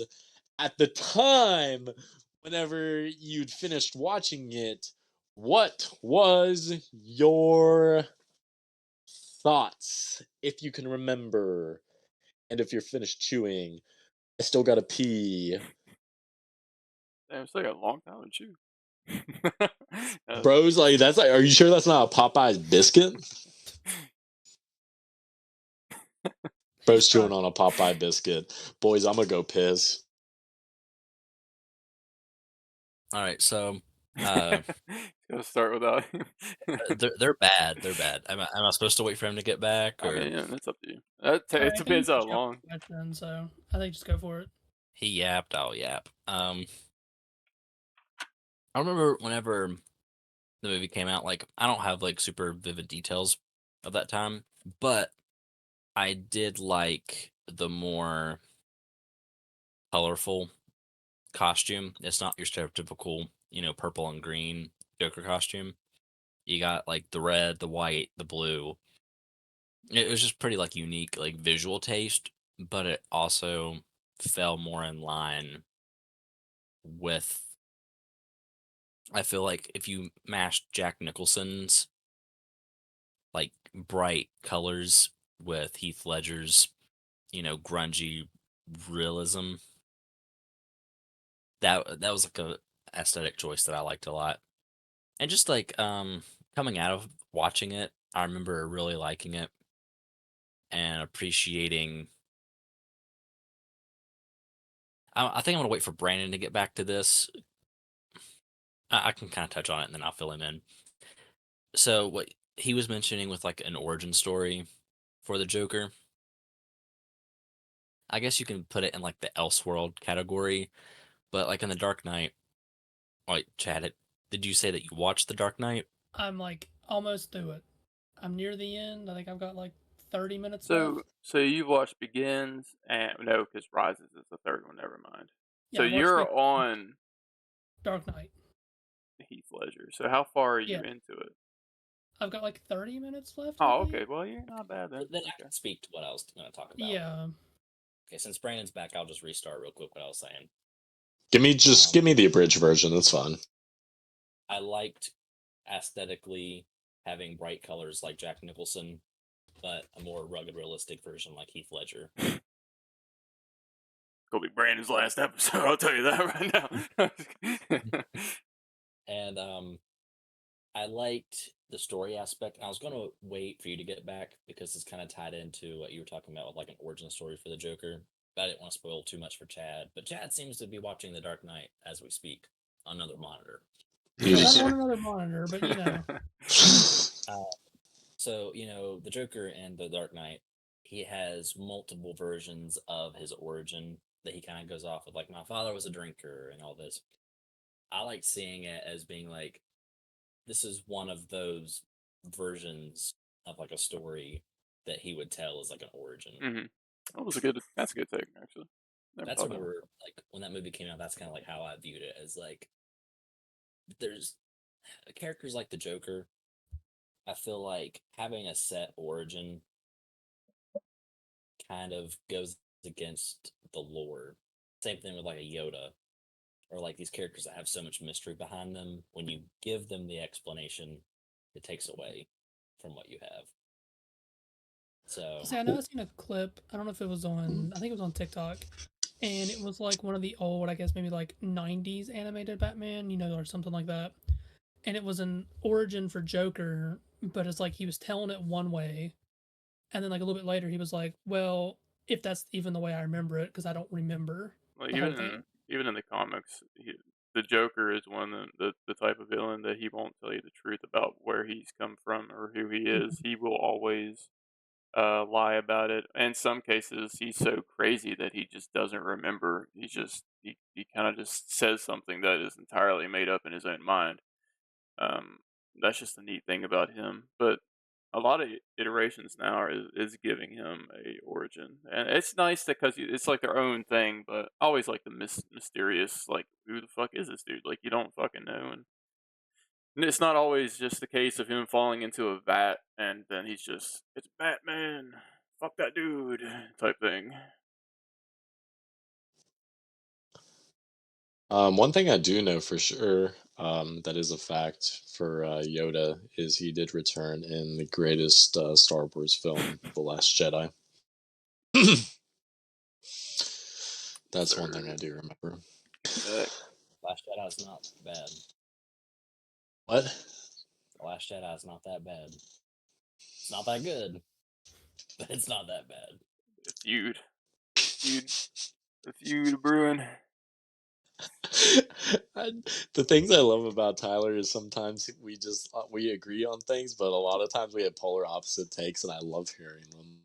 at the time, whenever you'd finished watching it, what was your thoughts, if you can remember? And if you're finished chewing, I still gotta pee. Damn, it's like a long time to chew. Bro's like, that's like, are you sure that's not a Popeye's biscuit? Bro's chewing on a Popeye biscuit. Boys, I'm gonna go piss. All right, so Gotta start without. they're bad. They're bad. Am I supposed to wait for him to get back? Or? I mean, yeah, that's up to you. It depends how long. So I think just go for it. He yapped. I'll yap. I remember whenever the movie came out. I don't have super vivid details of that time, but I did like the more colorful costume. It's not your stereotypical, purple and green Joker costume. You got the red, the white, the blue. It was just pretty unique, visual taste, but it also fell more in line with. I feel like if you mashed Jack Nicholson's bright colors with Heath Ledger's, grungy realism, that was a aesthetic choice that I liked a lot. And just coming out of watching it, I remember really liking it and appreciating. I think I'm gonna wait for Brandon to get back to this. I can kind of touch on it and then I'll fill him in. So what he was mentioning with an origin story for the Joker, I guess you can put it in the Elseworld category, but in the Dark Knight, Chad, did you say that you watched the Dark Knight? I'm almost through it. I'm near the end. I think I've got 30 minutes left. So you've watched Begins and no, because Rises is the third one. Never mind. Yeah, so you're on Dark Knight. Heath Ledger. So how far are you Yeah. into it? I've got like 30 minutes left. Oh, okay. Well, you're not bad then. Then I can speak to what I was going to talk about. Yeah. Okay, since Brandon's back, I'll just restart real quick what I was saying. Give me the abridged version. That's fine. I liked aesthetically having bright colors like Jack Nicholson, but a more rugged, realistic version like Heath Ledger. Gonna be Brandon's last episode. I'll tell you that right now. And I liked the story aspect. I was going to wait for you to get back because it's kind of tied into what you were talking about with like an origin story for the Joker. But I didn't want to spoil too much for Chad. But Chad seems to be watching The Dark Knight as we speak on another monitor. Not on another monitor, but you know. So, you know, the Joker and The Dark Knight, he has multiple versions of his origin that he kind of goes off with, like, my father was a drinker and all this. I like seeing it as being like, this is one of those versions of like a story that he would tell as like an origin. Mm-hmm. That's a good take, actually. That's where, like, when that movie came out, that's kind of like how I viewed it, as like, there's characters like the Joker. I feel like having a set origin kind of goes against the lore. Same thing with like a Yoda, or like these characters that have so much mystery behind them. When you give them the explanation, it takes away from what you have. So, See, I know I've seen a clip. I don't know if it was on, I think it was on TikTok. And it was like one of the old, I guess maybe like 90s animated Batman, you know, or something like that. And it was an origin for Joker, but it's like he was telling it one way. And then like a little bit later, he was like, well, if that's even the way I remember it, because I don't remember Well, the whole thing. even in the comics, the Joker is one of the type of villain that he won't tell you the truth about where he's come from or who he is. He will always lie about it. In some cases, he's so crazy that he just doesn't remember. He kind of just says something that is entirely made up in his own mind. Um, that's just the neat thing about him. But a lot of iterations now is giving him a origin, and it's nice because it's like their own thing. But I always like the mysterious, like, who the fuck is this dude? Like, you don't fucking know, and it's not always just the case of him falling into a vat and then he's just, it's Batman, fuck that dude, type thing. One thing I do know for sure, that is a fact for Yoda, is he did return in the greatest Star Wars film, The Last Jedi. That's one thing I do remember. Last Jedi is not bad. What? The Last Jedi is not that bad. It's not that good, but it's not that bad. The feud brewing. The things I love about Tyler is sometimes we agree on things, but a lot of times we have polar opposite takes, and I love hearing them.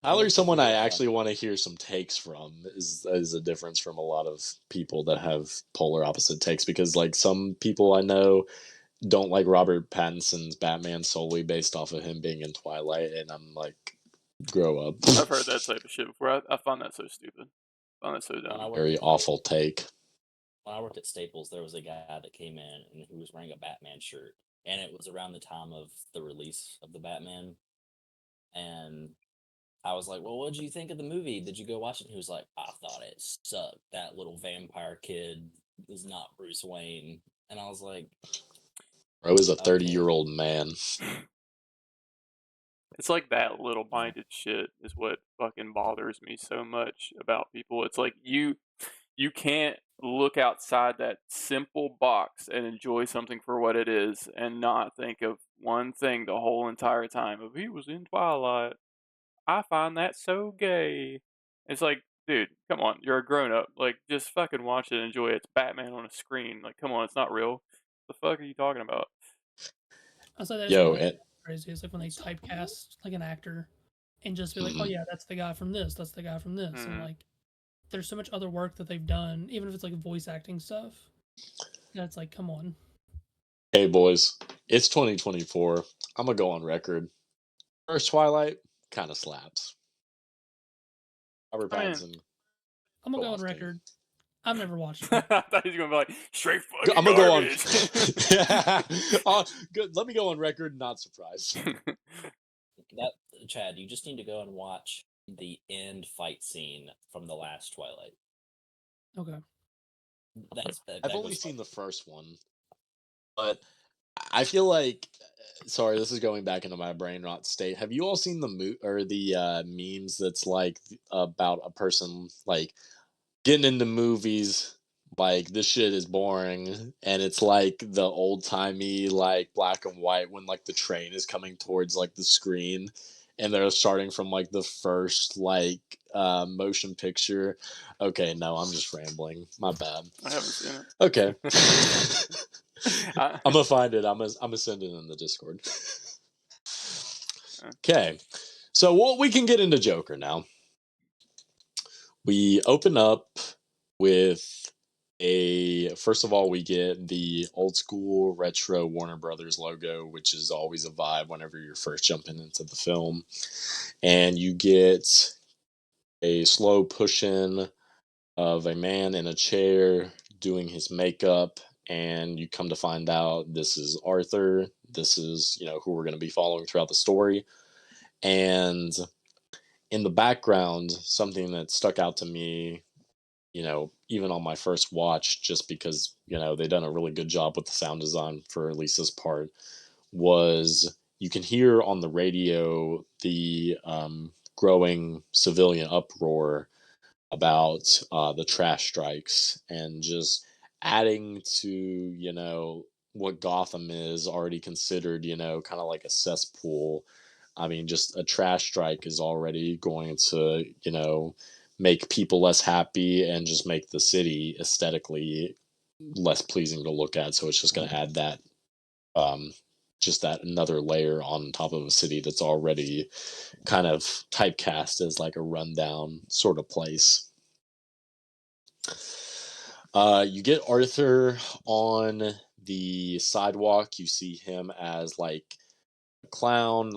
Tyler's someone I actually want to hear some takes from. Is a difference from a lot of people that have polar opposite takes, because like some people I know don't like Robert Pattinson's Batman solely based off of him being in Twilight, and I'm like, grow up. I've heard that type of shit before. I find that so stupid. I find that so dumb. Very awful take. When I worked at Staples, there was a guy that came in and he was wearing a Batman shirt, and it was around the time of the release of the Batman, and I was like, well, what did you think of the movie? Did you go watch it? And he was like, I thought it sucked. That little vampire kid is not Bruce Wayne. And I was like, Bro is a 30-year-old man. It's like that little minded shit is what fucking bothers me so much about people. It's like you can't look outside that simple box and enjoy something for what it is and not think of one thing the whole entire time of, he was in Twilight. I find that so gay. It's like, dude, come on, you're a grown up. Like, just fucking watch it and enjoy it. It's Batman on a screen. Like, come on, it's not real. What the fuck are you talking about? I said Yo, crazy. It's like when they typecast like an actor and just be like, oh yeah, that's the guy from this. That's the guy from this. And like, there's so much other work that they've done, even if it's like voice acting stuff. That's like, come on. Hey boys, it's 2024. I'm gonna go on record. First Twilight kind of slaps. Robert Pattinson. I'm gonna go on record. I've never watched I it. thought he was gonna be like straight fucking I'm gonna go on. garbage. Yeah. Good. Let me go on record. Not surprised. That Chad, you just need to go and watch the end fight scene from the last Twilight. Okay. I've only seen the first one, but I feel like. Sorry, this is going back into my brain rot state. Have you all seen the memes that's like about a person like getting into movies? Like this shit is boring, and it's like the old timey like black and white when like the train is coming towards like the screen, and they're starting from like the first like motion picture. Okay, no, I'm just rambling. My bad. I haven't seen it. Okay. I, I'm gonna find it. I'm gonna send it in the Discord. Okay, so we can get into Joker now. We open up with first of all, we get the old school retro Warner Brothers logo, which is always a vibe whenever you're first jumping into the film, and you get a slow push in of a man in a chair doing his makeup, and you come to find out this is Arthur. This is, who we're going to be following throughout the story. And in the background, something that stuck out to me, even on my first watch, just because, they done a really good job with the sound design for at least this part, was you can hear on the radio the growing civilian uproar about the trash strikes, and just adding to what Gotham is already considered, kind of like a cesspool. I mean, just a trash strike is already going to make people less happy and just make the city aesthetically less pleasing to look at. So it's just going to add that just that another layer on top of a city that's already kind of typecast as like a rundown sort of place. You get Arthur on the sidewalk. You see him as like a clown,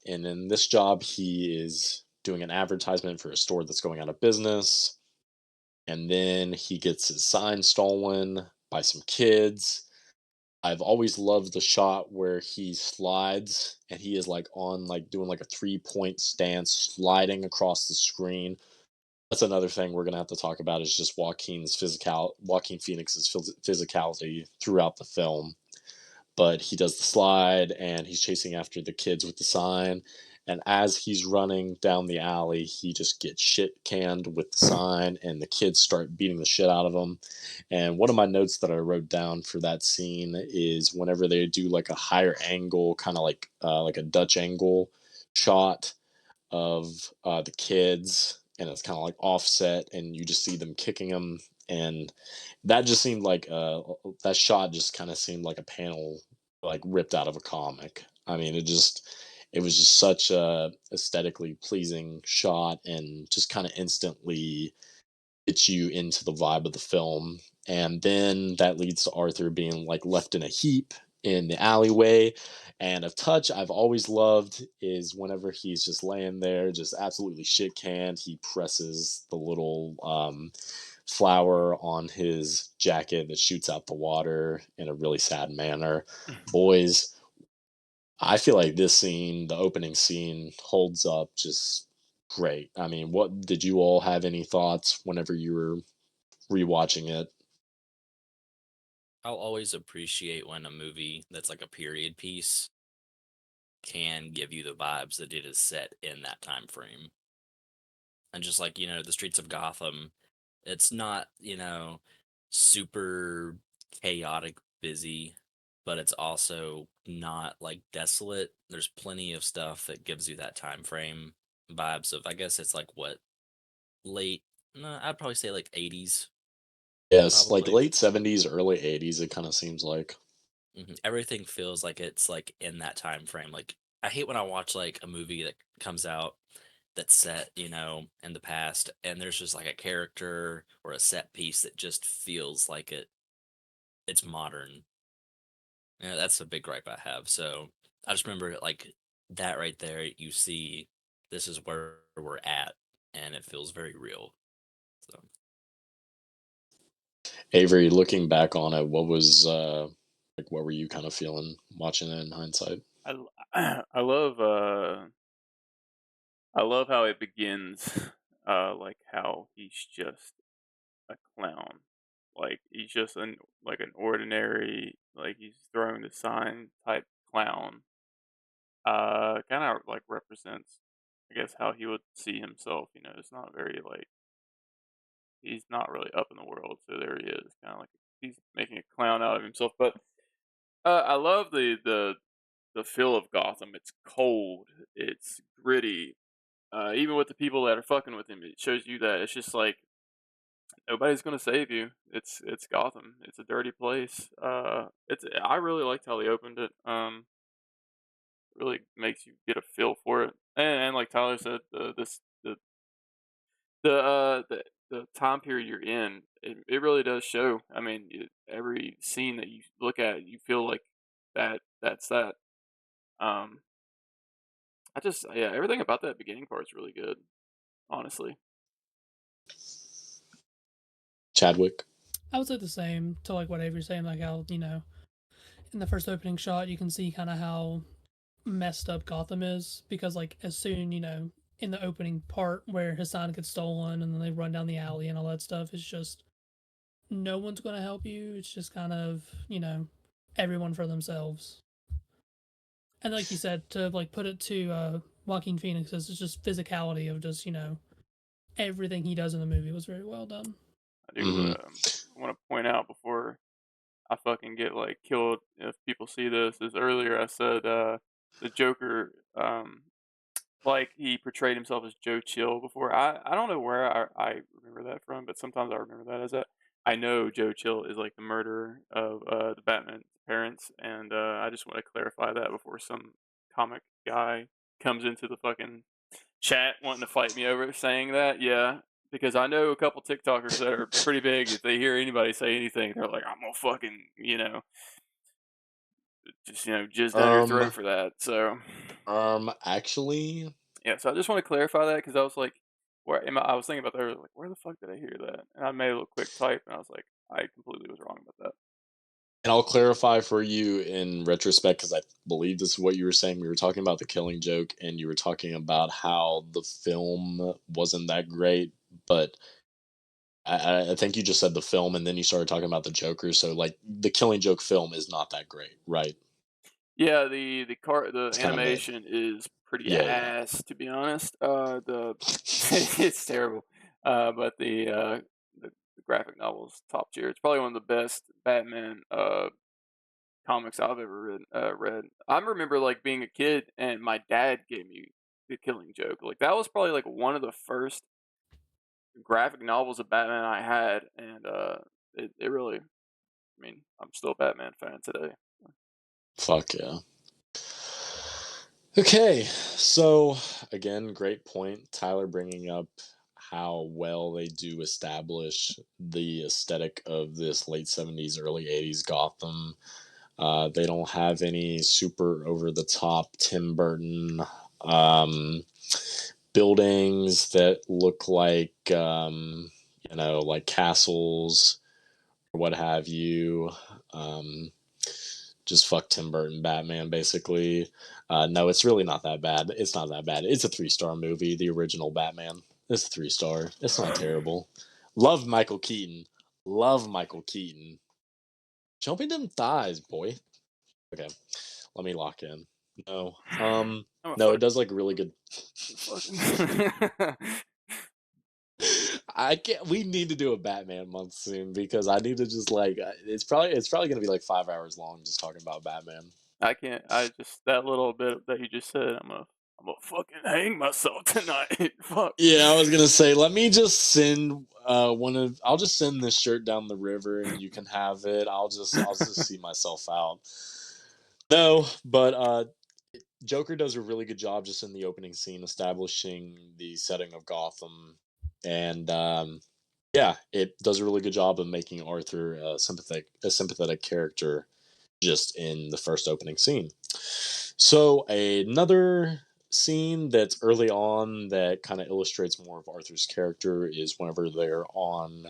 and in this job, he is doing an advertisement for a store that's going out of business. And then he gets his sign stolen by some kids. I've always loved the shot where he slides and he is like on like doing like a 3-point stance, sliding across the screen. That's another thing we're gonna have to talk about, is just Joaquin Phoenix's physicality throughout the film. But he does the slide and he's chasing after the kids with the sign. And as he's running down the alley, he just gets shit canned with the sign, and the kids start beating the shit out of him. And one of my notes that I wrote down for that scene is whenever they do like a higher angle, kind of like a Dutch angle shot of the kids, and it's kind of like offset, and you just see them kicking them, and that just seemed like that shot just kind of seemed like a panel like ripped out of a comic. I mean, it was just such a aesthetically pleasing shot, and just kind of instantly gets you into the vibe of the film. And then that leads to Arthur being like left in a heap in the alleyway. And a touch I've always loved is whenever he's just laying there, just absolutely shit canned, he presses the little flower on his jacket that shoots out the water in a really sad manner. Boys, I feel like this scene, the opening scene, holds up just great. I mean, what did you all have any thoughts whenever you were rewatching it? I'll always appreciate when a movie that's like a period piece can give you the vibes that it is set in that time frame. And just like, the streets of Gotham, it's not, super chaotic busy, but it's also not like desolate. There's plenty of stuff that gives you that time frame vibes of, I guess it's like what, late, no, I'd probably say like 80s, Yes, like probably. late 70s, early 80s, it kind of seems like. Everything feels like it's like in that time frame. Like I hate when I watch like a movie that comes out that's set, in the past, and there's just like a character or a set piece that just feels like it's modern. Yeah, that's a big gripe I have. So I just remember like that right there. You see, this is where we're at, and it feels very real. So Avery, looking back on it, what was like? What were you kind of feeling watching it in hindsight? I love how it begins. Like how he's just a clown. Like he's just an ordinary, like he's throwing the sign type clown. Kind of like represents, I guess, how he would see himself. It's not very like he's not really up in the world. So there he is, kind of like he's making a clown out of himself. But I love the feel of Gotham. It's cold. It's gritty. Even with the people that are fucking with him, it shows you that it's just like nobody's gonna save you. It's Gotham. It's a dirty place. I really liked how they opened it. Really makes you get a feel for it. And like Tyler said, the time period you're in, it really does show. I mean, every scene that you look at, you feel like that's that. Um, yeah, everything about that beginning part is really good. Honestly, Chadwick. I would say the same to like what Avery's saying, like how, in the first opening shot you can see kind of how messed up Gotham is, because like as soon, in the opening part where his sign gets stolen and then they run down the alley and all that stuff, it's just no one's gonna help you. It's just kind of, everyone for themselves. And like you said, to like put it to Joaquin Phoenix, it's just physicality of just, everything he does in the movie was very well done. I do want to point out before I fucking get like killed if people see this. Is earlier I said the Joker, like he portrayed himself as Joe Chill before. I don't know where I remember that from, but sometimes I remember that as that. I know Joe Chill is like the murderer of the Batman's parents, and I just want to clarify that before some comic guy comes into the fucking chat wanting to fight me over saying that. Yeah, because I know a couple TikTokers that are pretty big. If they hear anybody say anything, they're like, "I'm gonna fucking just jizz down your throat for that." So, actually, yeah. So I just want to clarify that because I was like, I was thinking about that. Like, where the fuck did I hear that? And I made a little quick type, and I was like, I completely was wrong about that. and I'll clarify for you in retrospect because I believe this is what you were saying. We were talking about the Killing Joke, and you were talking about how the film wasn't that great, but I think you just said the film, and then you started talking about the Joker. So, like, the Killing Joke film is not that great, right? Yeah, the It's kind of mid. animation is pretty Yeah, yeah. ass, to be honest. The it's terrible. But the graphic novel is top tier. It's probably one of the best Batman comics I've ever read. I remember like being a kid and my dad gave me The Killing Joke. Like that was probably like one of the first graphic novels of Batman I had, and it really. I mean, I'm still a Batman fan today. Fuck yeah. Okay, so again, great point. Tyler bringing up how well they do establish the aesthetic of this late 70s, early 80s Gotham. They don't have any super over the top Tim Burton um, buildings that look like, like castles or what have you. Just fuck Tim Burton Batman, basically. No, it's really not that bad. It's not that bad. It's a 3-star movie. The original Batman. It's 3-star. It's not terrible. Love Michael Keaton. Love Michael Keaton. Show me them thighs, boy. Okay, let me lock in. No, no, it does like really good. I can't. We need to do a Batman month soon because I need to just like. It's probably gonna be like 5 hours long just talking about Batman. I can't. I just that little bit that you just said. I'm gonna fucking hang myself tonight. Fuck. Yeah, I was gonna say, let me just send I'll just send this shirt down the river and you can have it. I'll just see myself out. No, but Joker does a really good job just in the opening scene establishing the setting of Gotham, and yeah, it does a really good job of making Arthur a sympathetic character just in the first opening scene. So another scene that's early on that kind of illustrates more of Arthur's character is whenever they're on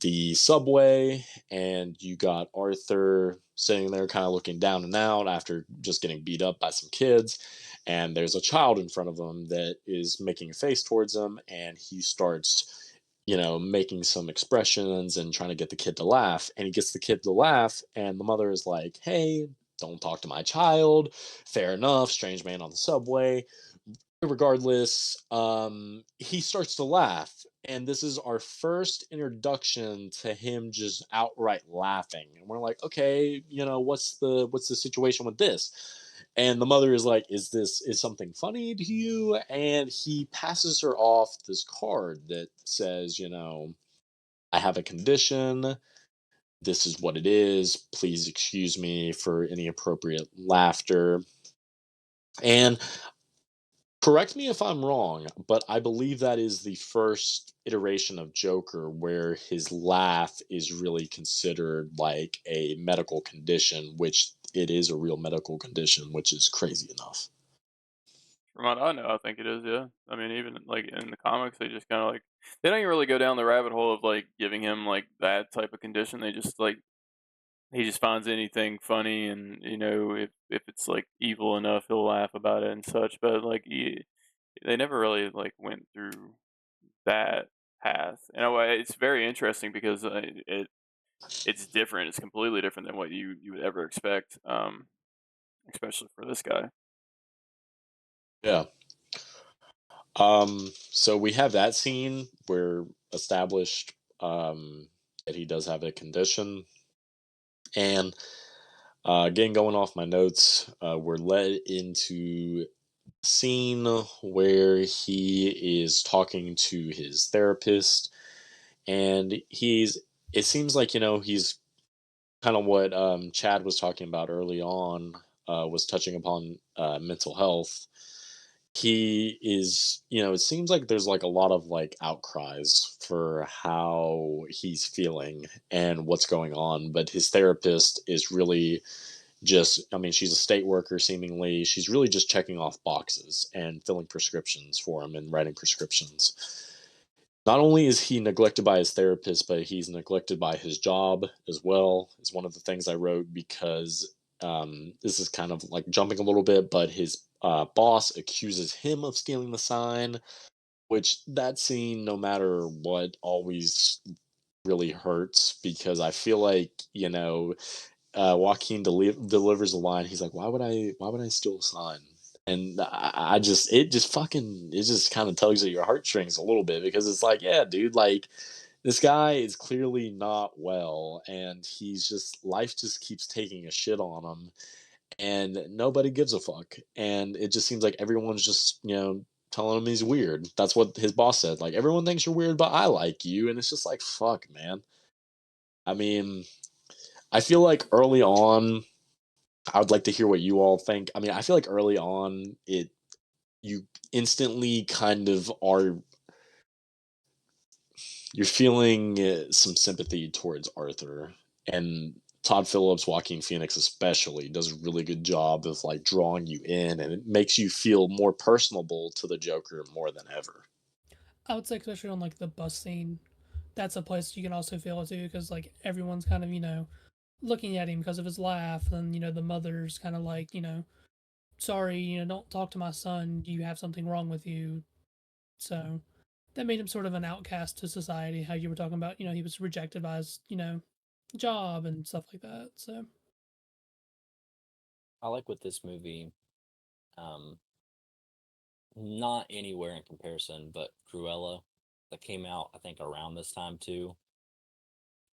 the subway, and you got Arthur sitting there kind of looking down and out after just getting beat up by some kids. And there's a child in front of him that is making a face towards him, and he starts, making some expressions and trying to get the kid to laugh. And he gets the kid to laugh, and the mother is like, "Hey, don't talk to my child." Fair enough, strange man on the subway. Regardless, he starts to laugh, and this is our first introduction to him just outright laughing. And we're like, okay, what's the situation with this? And the mother is like, is something funny to you? And he passes her off this card that says, I have a condition. This is what it is. Please excuse me for any appropriate laughter. And correct me if I'm wrong, but I believe that is the first iteration of Joker where his laugh is really considered like a medical condition, which it is a real medical condition, which is crazy enough. From what I know, I think it is, yeah. I mean, even like in the comics, they just kind of like they don't even really go down the rabbit hole of like giving him like that type of condition. They just like he just finds anything funny, and if it's like evil enough, he'll laugh about it and such. But like they never really like went through that path. In a way, it's very interesting because it's different. It's completely different than what you would ever expect, especially for this guy. Yeah. So we have that scene where established that he does have a condition. And again, going off my notes, we're led into scene where he is talking to his therapist, and it seems like he's kind of what Chad was talking about early on, was touching upon mental health. He is, it seems like there's like a lot of like outcries for how he's feeling and what's going on, but his therapist is really just, I mean, she's a state worker seemingly. She's really just checking off boxes and filling prescriptions for him and writing prescriptions. Not only is he neglected by his therapist, but he's neglected by his job as well, is one of the things I wrote, because this is kind of like jumping a little bit, but his boss accuses him of stealing the sign, which that scene, no matter what, always really hurts, because I feel like, Joaquin delivers a line. He's like, "Why would I steal a sign?" And I just, it just kind of tugs at your heartstrings a little bit, because it's like, yeah, dude, like this guy is clearly not well, and he's just, life just keeps taking a shit on him, and nobody gives a fuck. And it just seems like everyone's just, telling him he's weird. That's what his boss said. Like, everyone thinks you're weird, but I like you. And it's just like, fuck, man. I mean, I feel like early on, I would like to hear what you all think. I mean, I feel like early on, you instantly kind of you're feeling some sympathy towards Arthur, and Todd Phillips, Joaquin Phoenix especially, does a really good job of like drawing you in, and it makes you feel more personable to the Joker more than ever. I would say, especially on like the bus scene, that's a place you can also feel it too, because like everyone's kind of looking at him because of his laugh, and the mother's kind of like sorry, don't talk to my son. You have something wrong with you. So that made him sort of an outcast to society. How you were talking about, he was rejected by his job and stuff like that. So I like with this movie, um, not anywhere in comparison, but Cruella that came out, I think, around this time too.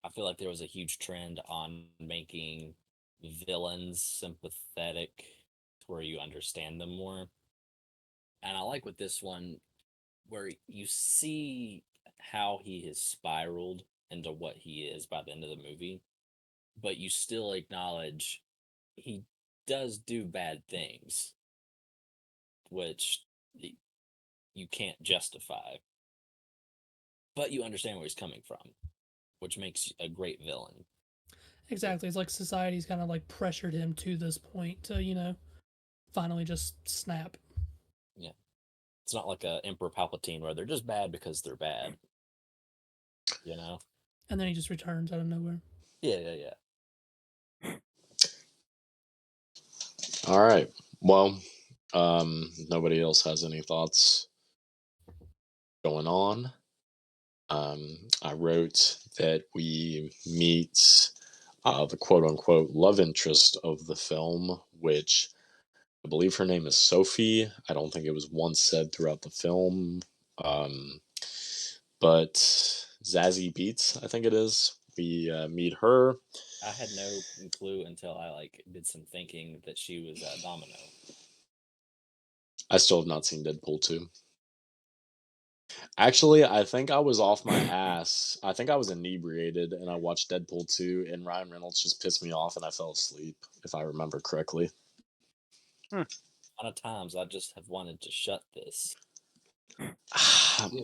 I feel like there was a huge trend on making villains sympathetic to where you understand them more. And I like with this one where you see how he has spiraled into what he is by the end of the movie, but you still acknowledge he does do bad things, which you can't justify, but you understand where he's coming from, which makes a great villain. exactly, it's like society's kind of like pressured him to this point to finally just snap. Yeah, it's not like a Emperor Palpatine where they're just bad because they're bad. and then he just returns out of nowhere. Yeah. All right. Well, nobody else has any thoughts going on. I wrote that we meet the quote unquote love interest of the film, which I believe her name is Sophie. I don't think it was once said throughout the film. But Zazie Beetz, I think it is. We meet her. I had no clue until I did some thinking that she was Domino. I still have not seen Deadpool 2. Actually, I think I was off my ass. I think I was inebriated and I watched Deadpool 2 and Ryan Reynolds just pissed me off and I fell asleep, if I remember correctly. A lot of times I just have wanted to shut this.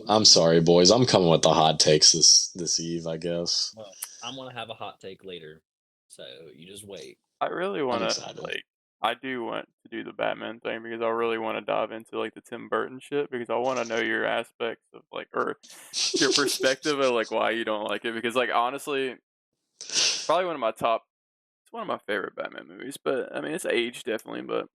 I'm sorry, boys. I'm coming with the hot takes this eve, I guess. Well, I'm going to have a hot take later, so you just wait. I really want to, excited. I do want to do the Batman thing because I really want to dive into the Tim Burton shit because I want to know your aspects of or your perspective of why you don't like it because honestly, probably it's one of my favorite Batman movies, but I mean it's aged definitely, but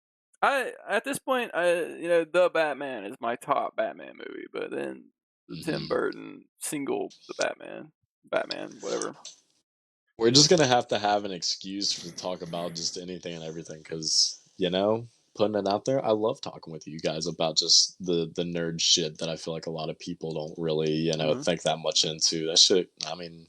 at this point The Batman is my top Batman movie, but then the Tim Burton the Batman whatever. We're just gonna have to have an excuse to talk about just anything and everything, because putting it out there, I love talking with you guys about just the nerd shit that I feel like a lot of people don't really think that much into. That shit, I mean,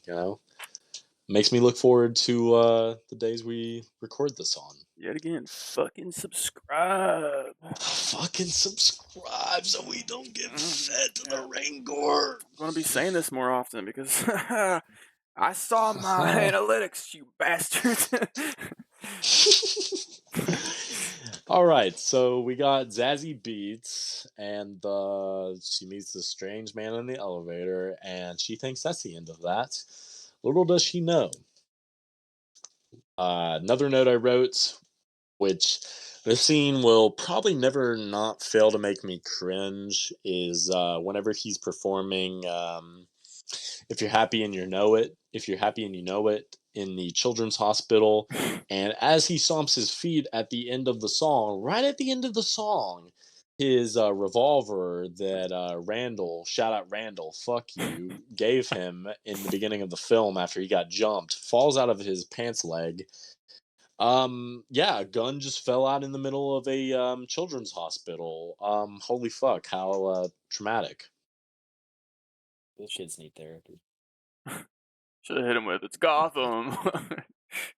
makes me look forward to the days we record this on. Yet again, fucking subscribe. Fucking subscribe so we don't get fed to the Rancor. I'm gonna be saying this more often because I saw my analytics, you bastards. All right, so we got Zazie Beetz, and she meets this strange man in the elevator, and she thinks that's the end of that. Little does she know. Another note I wrote, which this scene will probably never not fail to make me cringe, is whenever he's performing If You're Happy and You Know It, If You're Happy and You Know It in the children's hospital. And as he stomps his feet at the end of the song, right at the end of the song, his revolver that Randall, shout out Randall, fuck you, gave him in the beginning of the film after he got jumped, falls out of his pants leg. Yeah, a gun just fell out in the middle of a children's hospital. Holy fuck, how traumatic. Those kids need therapy. Should have hit him with it's Gotham.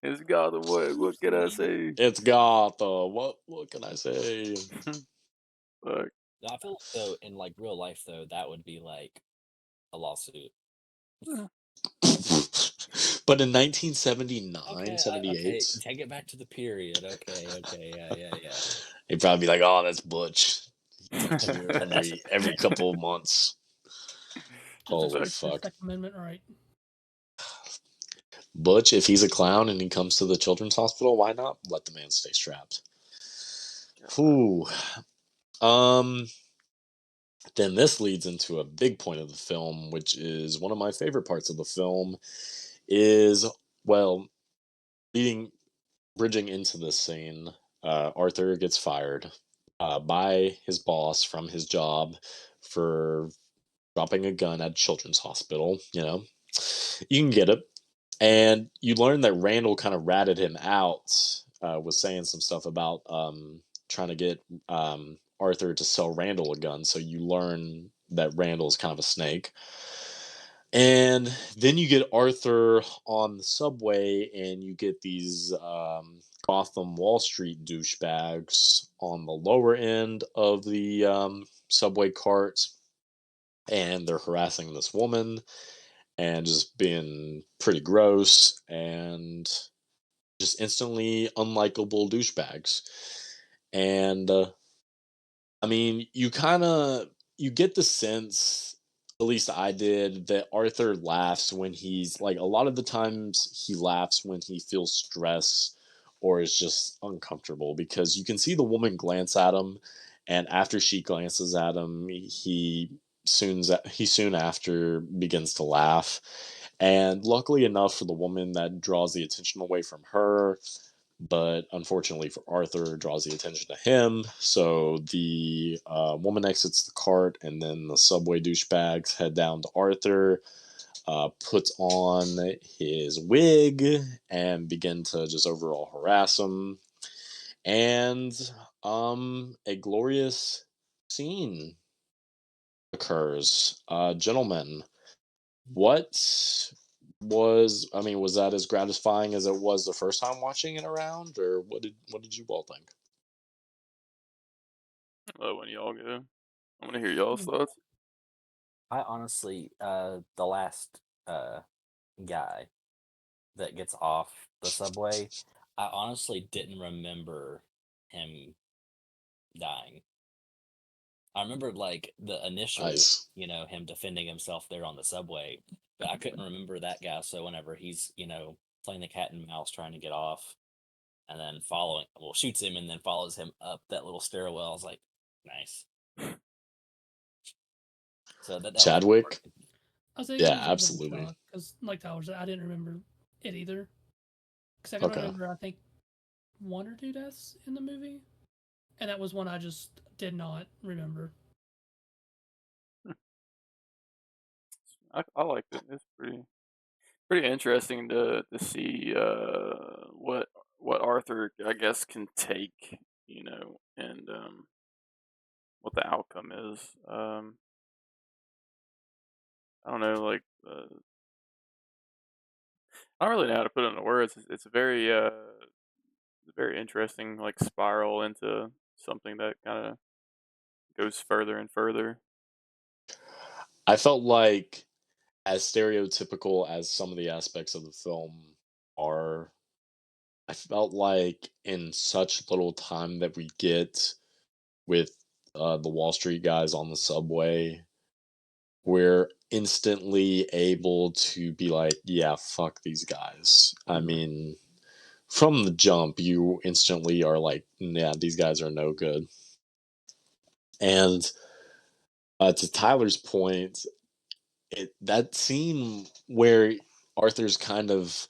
It's Gotham. What can I say? It's Gotham. What can I say? Fuck. I feel though in real life though that would be a lawsuit. But in 1979, okay, 78, okay, take it back to the period. Okay, yeah. He'd probably be like, "Oh, that's Butch." every couple of months. Holy fuck! Second Amendment, right? Butch, if he's a clown and he comes to the children's hospital, why not let the man stay strapped? Whew. Then this leads into a big point of the film, which is one of my favorite parts of the film. Is bridging into this scene, Arthur gets fired by his boss from his job for dropping a gun at a children's hospital. You can get it. And you learn that Randall kind of ratted him out, was saying some stuff about trying to get Arthur to sell Randall a gun. So you learn that Randall's kind of a snake. And then you get Arthur on the subway, and you get these Gotham Wall Street douchebags on the lower end of the subway cart, and they're harassing this woman and just being pretty gross and just instantly unlikable douchebags. And I mean, you get the sense, at least I did, that Arthur laughs when he's a lot of the times he laughs when he feels stress or is just uncomfortable, because you can see the woman glance at him, and after she glances at him, he soon after begins to laugh. And luckily enough for the woman, that draws the attention away from her, but unfortunately for Arthur, it draws the attention to him. So the woman exits the cart, and then the subway douchebags head down to Arthur, puts on his wig, and begin to just overall harass him. And a glorious scene occurs. Gentlemen, what was that as gratifying as it was the first time watching it around, or what did you all think? When y'all go, I want to hear y'all's thoughts. I honestly, the last guy that gets off the subway, I honestly didn't remember him dying. I remembered like the initial, Nice. him defending himself there on the subway, but I couldn't remember that guy. So whenever he's, playing the cat and mouse trying to get off, and then shoots him and then follows him up that little stairwell, I was like, nice. So that last part. Chadwick? I was saying it Yeah, was a bit of a absolutely. shock because, like Tyler said, I didn't remember it either. Because I can Okay. remember, I think, 1 or 2 deaths in the movie, and that was one I just did not remember. I liked it. It's pretty interesting to see what Arthur, I guess, can take, and what the outcome is. I don't know, like I don't really know how to put it into words. It's a very interesting like spiral into something that kind of goes further and further. I felt like, as stereotypical as some of the aspects of the film are, I felt like in such little time that we get with the Wall Street guys on the subway, we're instantly able to be like, yeah, fuck these guys. I mean, from the jump, you instantly are like, yeah, these guys are no good. And to Tyler's point, that scene where Arthur's kind of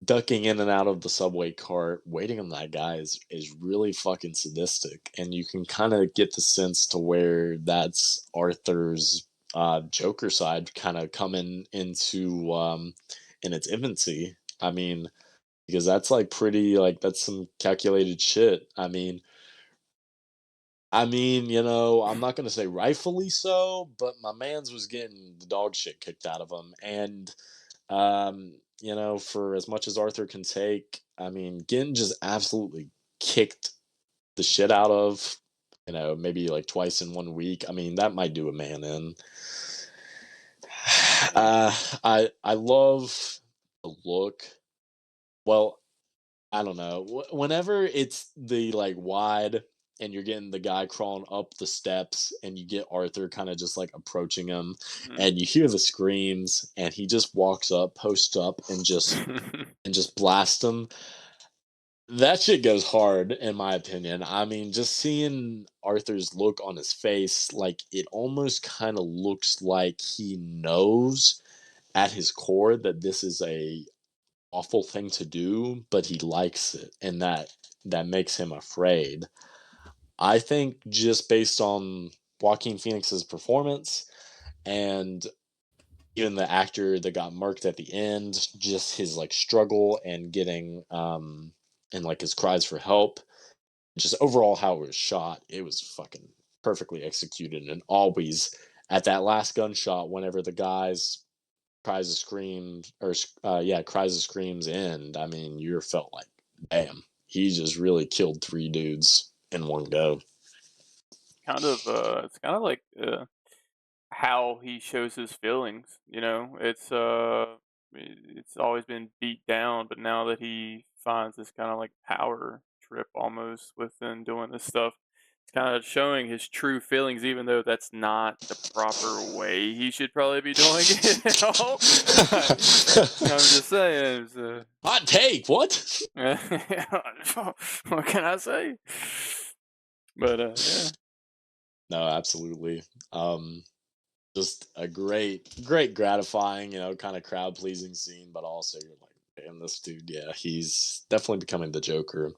ducking in and out of the subway cart, waiting on that guy is really fucking sadistic, and you can kind of get the sense to where that's Arthur's Joker side kind of coming into in its infancy. I mean, because that's like pretty like that's some calculated shit. I'm not gonna say rightfully so, but my man's was getting the dog shit kicked out of him, and for as much as Arthur can take, getting just absolutely kicked the shit out of, maybe like twice in 1 week. That might do a man in. I love the look. Well, I don't know. Whenever it's the like wide and you're getting the guy crawling up the steps and you get Arthur kind of just like approaching him and you hear the screams and he just walks up, posts up and just blasts him. That shit goes hard in my opinion. Just seeing Arthur's look on his face, like it almost kind of looks like he knows at his core that this is a awful thing to do, but he likes it, and that makes him afraid. I think just based on Joaquin Phoenix's performance and even the actor that got murked at the end, just his like struggle and getting and like his cries for help, just overall how it was shot, it was fucking perfectly executed. And always at that last gunshot, whenever the guys cries and screams or cries and screams end, you felt like, damn, he just really killed 3 dudes in one go. It's kind of like how he shows his feelings. It's always been beat down, but now that he finds this kind of like power trip almost within doing this stuff, it's kind of showing his true feelings, even though that's not the proper way he should probably be doing it. I'm just saying. Hot take, what? What can I say? But yeah. No, absolutely. just a great gratifying, kind of crowd pleasing scene, but also you're like, damn, this dude, yeah, he's definitely becoming the Joker.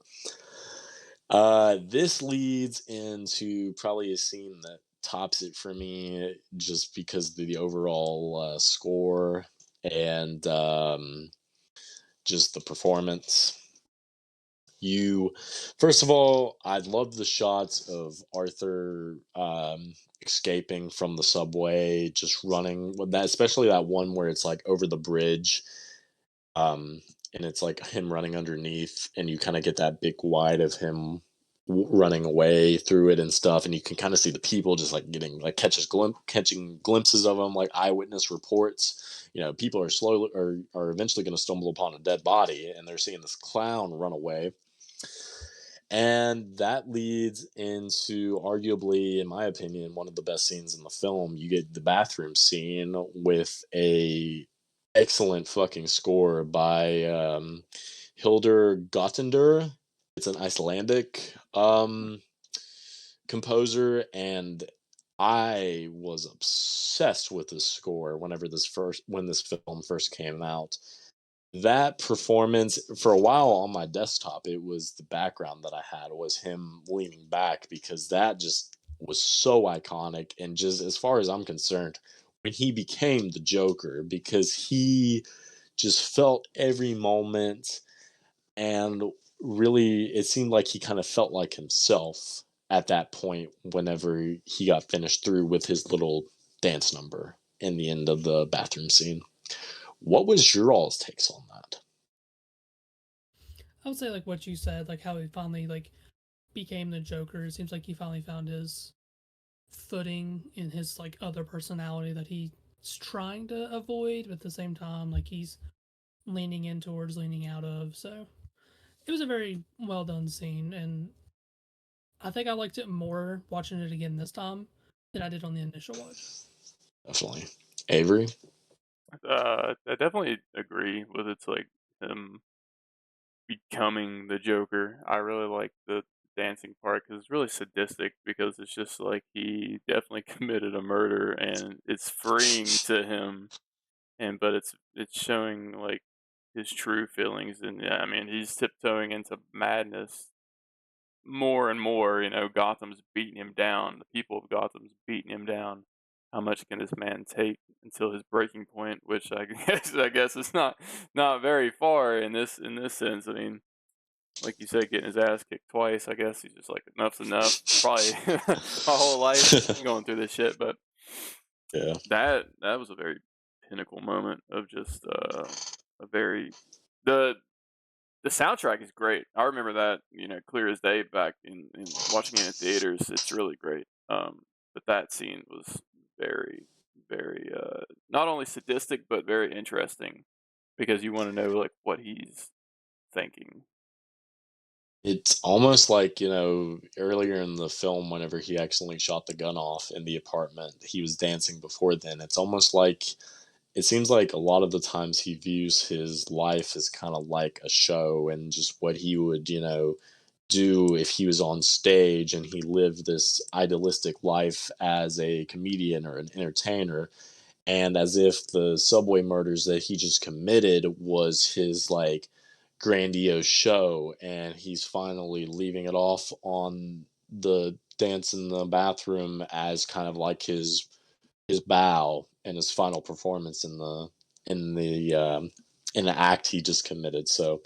This leads into probably a scene that tops it for me, just because of the overall score and just the performance. You, first of all, I love the shots of Arthur escaping from the subway, just running with that, especially that one where it's like over the bridge, and it's like him running underneath, and you kind of get that big wide of him running away through it and stuff, and you can kind of see the people just like getting like catching glimpses of him, like eyewitness reports. People are slowly or are eventually going to stumble upon a dead body, and they're seeing this clown run away. And that leads into arguably, in my opinion, one of the best scenes in the film. You get the bathroom scene with a excellent fucking score by Hildur Gottender. It's an Icelandic composer, and I was obsessed with this score when this film first came out. That performance, for a while on my desktop, it was the background that I had was him leaning back, because that just was so iconic. And just as far as I'm concerned, when he became the Joker, because he just felt every moment, and really it seemed like he kind of felt like himself at that point whenever he got finished through with his little dance number in the end of the bathroom scene. What was your all's takes on that? I would say like what you said, like how he finally like became the Joker. It seems like he finally found his footing in his like other personality that he's trying to avoid, but at the same time, like he's leaning in towards leaning out of. So it was a very well done scene, and I think I liked it more watching it again this time than I did on the initial watch. Definitely. Avery? I definitely agree with it's like him becoming the Joker. I really like the dancing part because it's really sadistic, because it's just like he definitely committed a murder, and it's freeing to him, but it's showing like his true feelings. And yeah, I mean, he's tiptoeing into madness more and more. Gotham's beating him down. The people of Gotham's beating him down. How much can this man take until his breaking point? Which I guess is not very far in this sense. I mean, like you said, getting his ass kicked twice. I guess he's just like, enough's enough. Probably my whole life going through this shit. But Yeah. that was a very pinnacle moment of just a very the the soundtrack is great. I remember that, clear as day back in watching it in theaters. It's really great. But that scene was very, very not only sadistic but very interesting, because you want to know like what he's thinking. It's almost like, earlier in the film, whenever he accidentally shot the gun off in the apartment, he was dancing before then. It's almost like it seems like a lot of the times he views his life as kind of like a show, and just what he would, do if he was on stage and he lived this idealistic life as a comedian or an entertainer, and as if the subway murders that he just committed was his like grandiose show, and he's finally leaving it off on the dance in the bathroom as kind of like his bow and his final performance in the in the act he just committed. So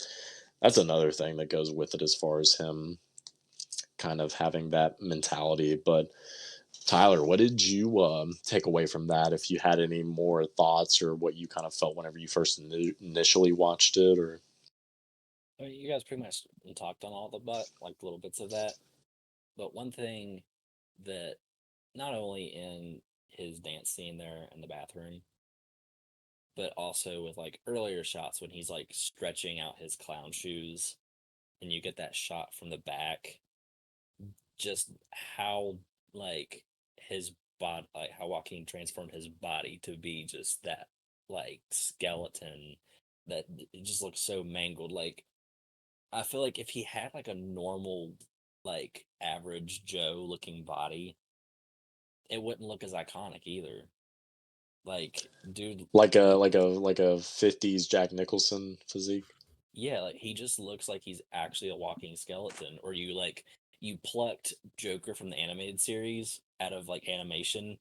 that's another thing that goes with it, as far as him kind of having that mentality. But Tyler, what did you take away from that? If you had any more thoughts, or what you kind of felt whenever you first initially watched it, or I mean, you guys pretty much talked on all the like little bits of that. But one thing that not only in his dance scene there in the bathroom, but also with like earlier shots when he's like stretching out his clown shoes, and you get that shot from the back, just how like his body, like how Joaquin transformed his body to be just that like skeleton that it just looks so mangled. Like I feel like if he had like a normal, like average Joe looking body, it wouldn't look as iconic either. Like, dude, like a 50s Jack Nicholson physique. yeah, like he just looks like he's actually a walking skeleton. Or you plucked Joker from the animated series out of like animation,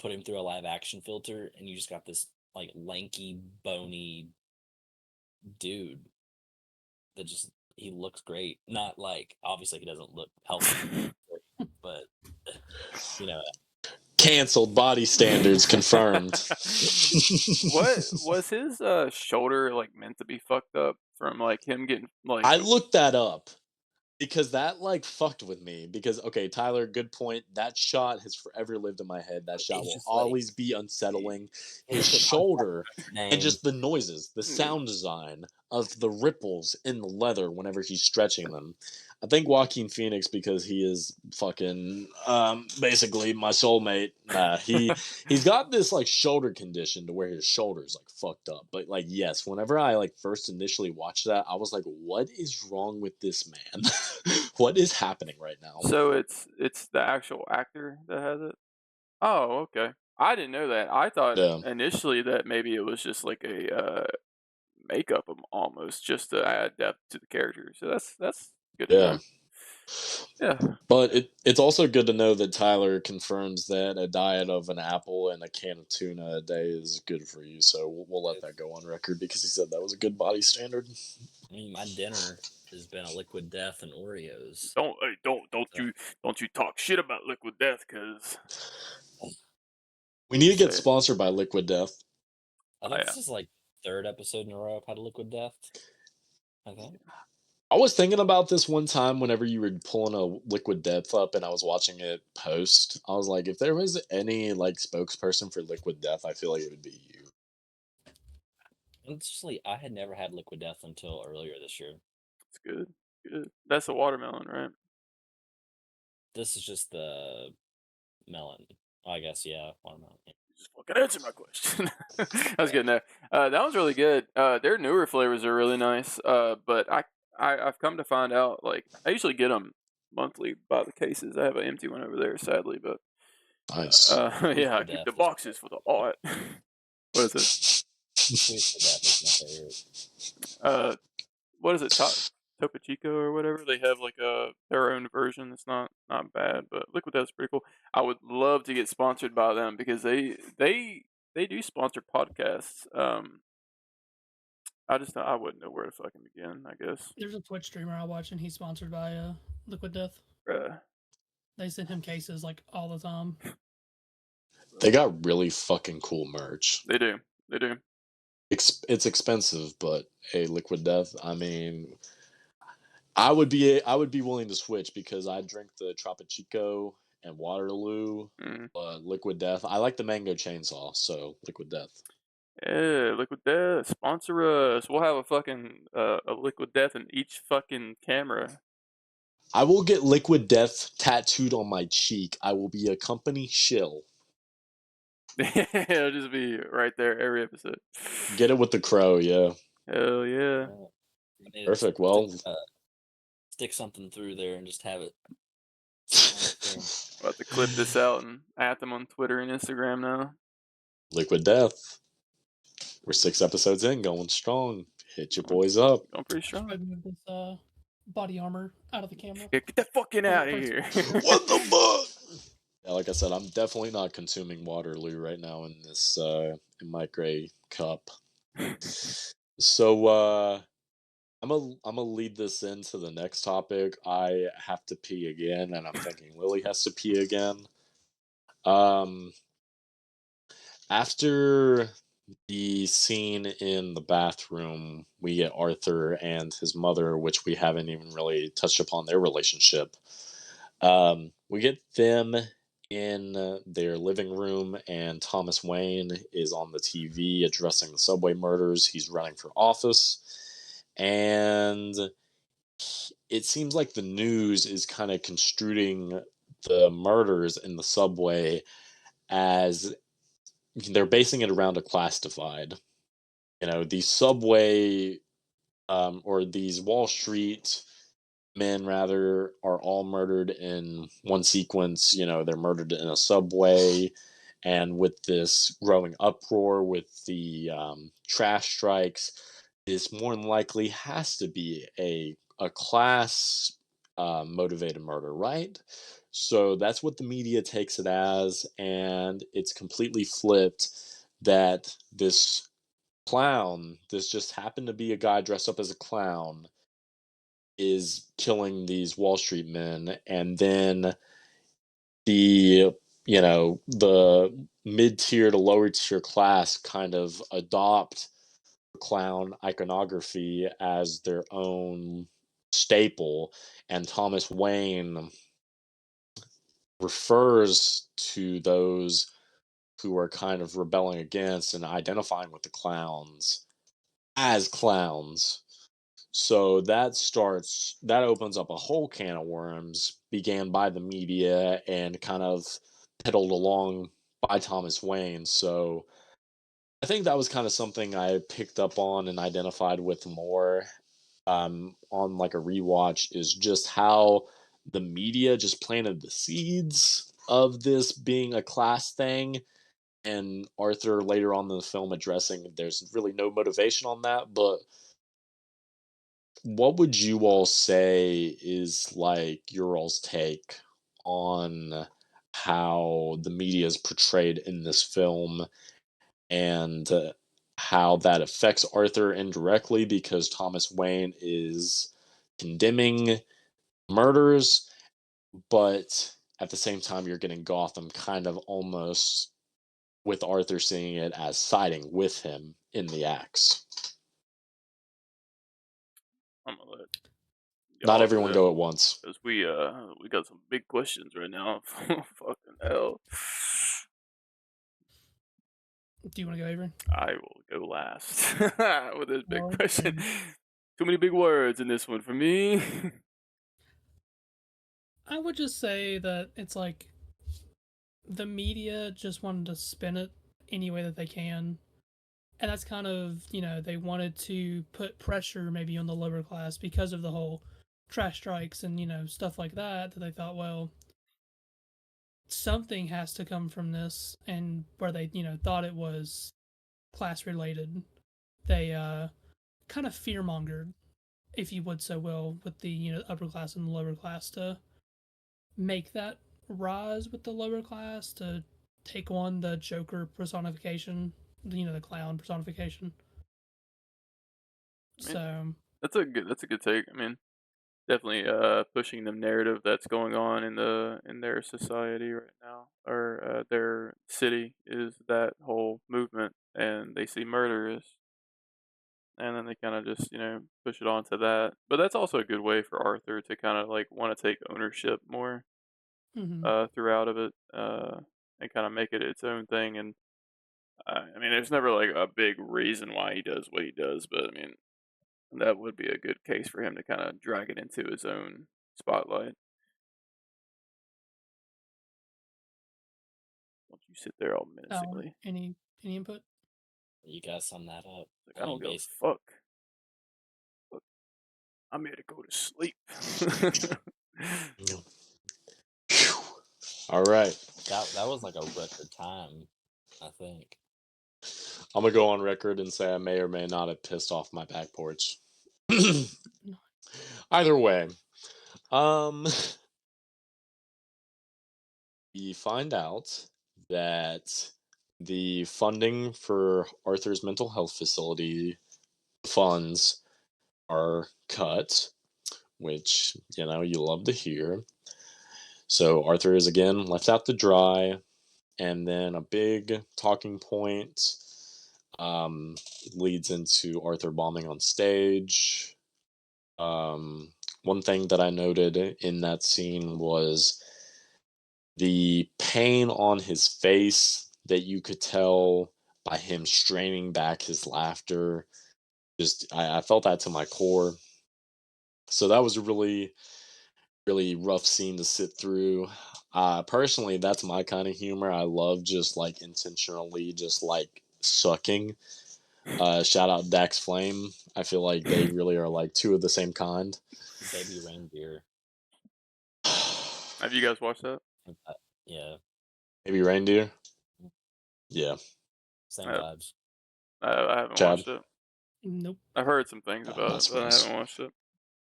put him through a live action filter, and you just got this like lanky, bony dude that just he looks great. Not like obviously he doesn't look healthy, but you know. Canceled, body standards confirmed. What was his shoulder like meant to be fucked up from like him getting like? I looked that up because that like fucked with me. Because okay, Tyler, good point. That shot has forever lived in my head. That shot It's will just like always be unsettling. His put shoulder and name. just the noises, the sound design of the ripples in the leather whenever he's stretching them. I think Joaquin Phoenix, because he is fucking basically my soulmate. Nah, he's got this like shoulder condition to where his shoulders like fucked up. But like yes, whenever I like first initially watched that, I was like, what is wrong with this man? What is happening right now? So it's the actual actor that has it. Oh, okay. I didn't know that. I thought Yeah. initially that maybe it was just like a makeup almost just to add depth to the character. So that's good to Yeah. know. Yeah. But it's also good to know that Tyler confirms that a diet of an apple and a can of tuna a day is good for you. So we'll let that go on record because he said that was a good body standard. I mean, my dinner has been a Liquid Death and Oreos. Don't you talk shit about Liquid Death, cause We need to get say it. sponsored by Liquid Death. I think this is like third episode in a row I've had a Liquid Death. I think. I was thinking about this one time whenever you were pulling a Liquid Death up and I was watching it post. I was like, if there was any like spokesperson for Liquid Death, I feel like it would be you. Honestly, I had never had Liquid Death until earlier this year. It's good. Good. That's a watermelon, right? This is just the melon. I guess, yeah, watermelon. Yeah. Just fucking answer my question. That was good. No, that was really good. Their newer flavors are really nice. But I've come to find out like I usually get them monthly by the cases. I have an empty one over there, sadly, but Nice. yeah, I keep the boxes for the art. What is it? Twisted Death is my favorite. What is it? Topo Chico or whatever. They have like their own version that's not bad, but Liquid Death's pretty cool. I would love to get sponsored by them because they do sponsor podcasts. I wouldn't know where to fucking begin. I guess. There's a Twitch streamer I watch, and he's sponsored by Liquid Death. They send him cases like all the time. They got really fucking cool merch. They do. They do. It's expensive, but hey, Liquid Death. I mean, I would be willing to switch because I drink the Tropichico and Waterloo. Liquid Death. I like the mango chainsaw, so Liquid Death. Yeah, Liquid Death, sponsor us. We'll have a fucking a Liquid Death in each fucking camera. I will get Liquid Death tattooed on my cheek. I will be a company shill. It'll just be right there every episode. Get it with the crow, yeah. Hell yeah. Perfect. Well, stick something through there and just have it. We'll have to clip this out and at them on Twitter and Instagram now. Liquid Death. We're 6 episodes in, going strong. Hit your boys up. Going pretty strong. Try to move this body armor out of the camera. Yeah, get that fucking out of here. What the fuck? Yeah, like I said, I'm definitely not consuming Waterloo right now in this in my gray cup. So I'm gonna lead this into the next topic. I have to pee again, and I'm thinking Lily has to pee again. After the scene in the bathroom, we get Arthur and his mother, which we haven't even really touched upon their relationship. We get them in their living room, and Thomas Wayne is on the TV addressing the subway murders. He's running for office, and it seems like the news is kind of construing the murders in the subway as they're basing it around a class divide. You know, the subway or these Wall Street men, rather, are all murdered in one sequence. You know, they're murdered in a subway, And with this growing uproar with the trash strikes, this more than likely has to be a class motivated murder, right? So that's what the media takes it as, and it's completely flipped that this clown, this just happened to be a guy dressed up as a clown, is killing these Wall Street men, and then the the mid-tier to lower tier class kind of adopt clown iconography as their own staple, and Thomas Wayne refers to those who are kind of rebelling against and identifying with the clowns as clowns. So that opens up a whole can of worms, began by the media and kind of peddled along by Thomas Wayne. So I think that was kind of something I picked up on and identified with more on like a rewatch, is just how the media just planted the seeds of this being a class thing, and Arthur later on in the film addressing there's really no motivation on that. But what would you all say is like your all's take on how the media is portrayed in this film, and how that affects Arthur indirectly because Thomas Wayne is condemning murders, but at the same time, you're getting Gotham kind of almost with Arthur seeing it as siding with him in the acts. I'm gonna let Not y'all do everyone that go at once. because we got some big questions right now. Fucking hell. Do you want to go, Avery? I will go last with this big Well, question. then Too many big words in this one for me. I would just say that it's like the media just wanted to spin it any way that they can. And that's kind of, they wanted to put pressure maybe on the lower class because of the whole trash strikes and, stuff like that they thought, well, something has to come from this. And where they, thought it was class related, they kind of fearmongered, if you would so will, with the, upper class and the lower class to make that rise with the lower class to take on the Joker personification, the clown personification. I mean, So that's a good take. I mean, definitely pushing the narrative that's going on in their society right now, or their city, is that whole movement, and they see murder as, and then they kind of just push it onto that. But that's also a good way for Arthur to kind of like want to take ownership more mm-hmm. throughout of it, and kind of make it its own thing. And I mean, there's never like a big reason why he does what he does, but I mean, that would be a good case for him to kind of drag it into his own spotlight. Don't you sit there all menacingly. Any input? You gotta sum that up. Like, I don't give a fuck. Look, I'm here to go to sleep. All right. That was like a record time, I think. I'm going to go on record and say I may or may not have pissed off my back porch. Either way, we find out that the funding for Arthur's mental health facility funds are cut, which, you love to hear. So Arthur is again left out to dry, and then a big talking point um, leads into Arthur bombing on stage. One thing that I noted in that scene was the pain on his face that you could tell by him straining back his laughter. Just I felt that to my core. So that was a really, really rough scene to sit through. Personally, that's my kind of humor. I love just like intentionally just like sucking. Shout out Dax Flame. I feel like they really are like two of the same kind. Baby Reindeer. Have you guys watched that? Yeah. Maybe Reindeer. Yeah. Same Uh, vibes. I haven't Chad? watched it. Nope. I've heard some things Oh, about it, that's but I nice. haven't watched it.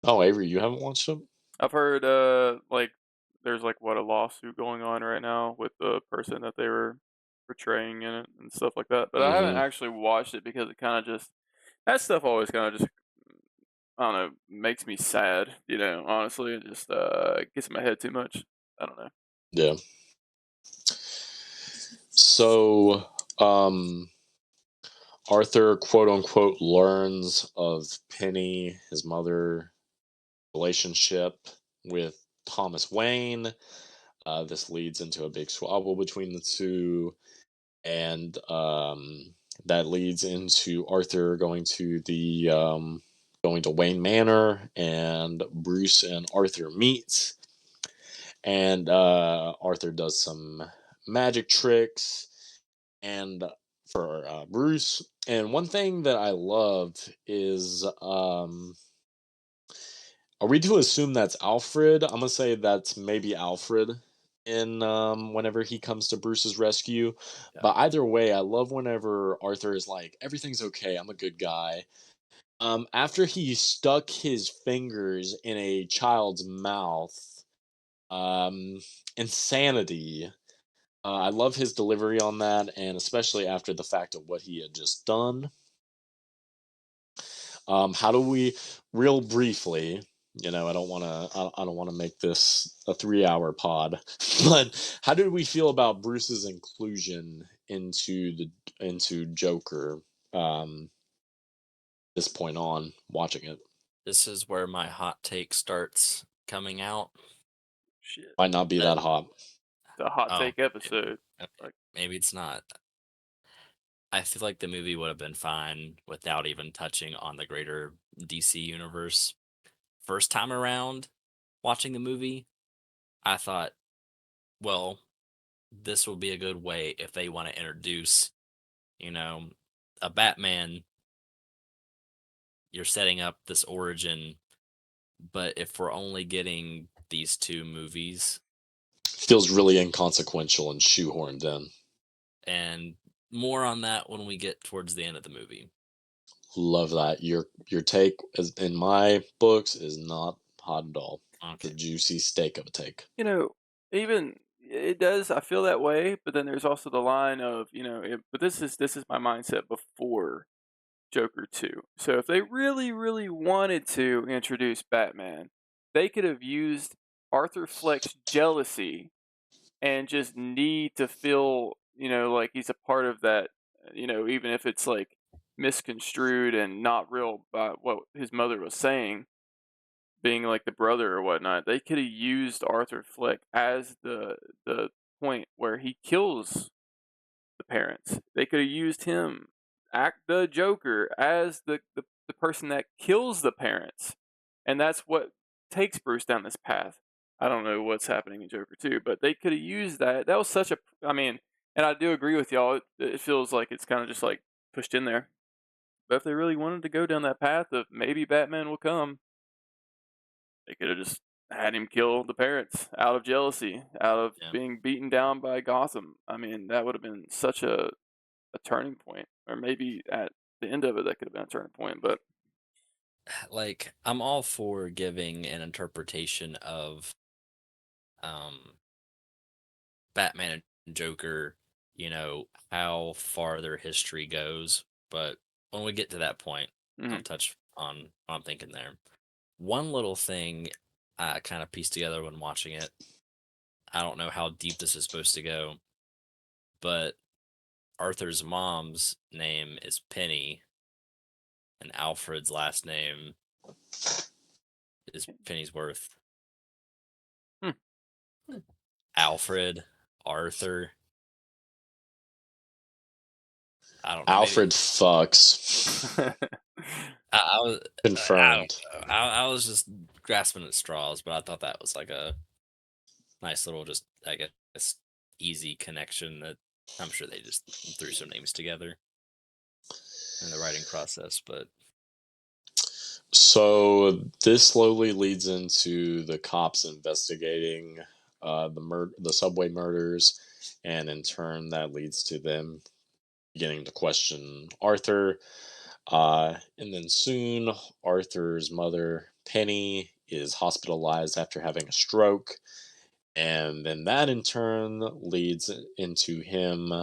Oh, Avery, you haven't watched it? I've heard like there's like a lawsuit going on right now with the person that they were portraying in it and stuff like that. But I haven't Mm-hmm. actually watched it because it kind of just that stuff always kind of just I don't know makes me sad. Honestly, it just gets in my head too much. I don't know. Yeah. So, Arthur, quote unquote, learns of Penny, his mother, relationship with Thomas Wayne. This leads into a big squabble between the two, and that leads into Arthur going to Wayne Manor, and Bruce and Arthur meet, and Arthur does some magic tricks, and for Bruce. And one thing that I loved is, are we to assume that's Alfred? I'm gonna say that's maybe Alfred in whenever he comes to Bruce's rescue. Yeah. But either way, I love whenever Arthur is like, everything's okay, I'm a good guy. After he stuck his fingers in a child's mouth, um, insanity. I love his delivery on that, and especially after the fact of what he had just done. How do we, real briefly, I don't want to, I don't want to make this a 3-hour pod, but how did we feel about Bruce's inclusion into Joker? This point on watching it This is where my hot take starts coming out. Shit, might not be that hot. the hot Oh, take episode. okay. Like, Maybe it's not. I feel like the movie would have been fine without even touching on the greater DC universe. First time around watching the movie, I thought, well, this will be a good way if they want to introduce, you know, a Batman. You're setting up this origin, but if we're only getting these two movies, Feels really inconsequential and shoehorned in. and more on that when we get towards the end of the movie. Love that. Your take is, in my books, is not hot at all. It's Okay. a juicy steak of a take. Even it does. I feel that way, but then there's also the line of but this is my mindset before Joker 2. So if they really, really wanted to introduce Batman, they could have used Arthur Fleck's jealousy and just need to feel, like he's a part of that, even if it's like misconstrued and not real by what his mother was saying, being like the brother or whatnot. They could have used Arthur Fleck as the point where he kills the parents. They could have used him, act the Joker, as the person that kills the parents. And that's what takes Bruce down this path. I don't know what's happening in Joker 2, but they could have used that. That was such a. I mean, and I do agree with y'all. It feels like it's kind of just like pushed in there. But if they really wanted to go down that path of maybe Batman will come, they could have just had him kill the parents out of jealousy, out of Yeah. being beaten down by Gotham. I mean, that would have been such a turning point, or maybe at the end of it, that could have been a turning point. But Like, I'm all for giving an interpretation of Batman and Joker, how far their history goes. But when we get to that point, I'll touch on what I'm thinking there. One little thing I kind of pieced together when watching it. I don't know how deep this is supposed to go, but Arthur's mom's name is Penny, and Alfred's last name is Pennyworth. Hmm. Alfred, Arthur. I don't know. Alfred fucks. I was Confirmed. I was just grasping at straws, but I thought that was like a nice little, just I guess, easy connection that I'm sure they just threw some names together in the writing process. But So this slowly leads into the cops investigating the subway murders, and in turn that leads to them beginning to question Arthur. And then soon, Arthur's mother, Penny, is hospitalized after having a stroke. And then that in turn leads into him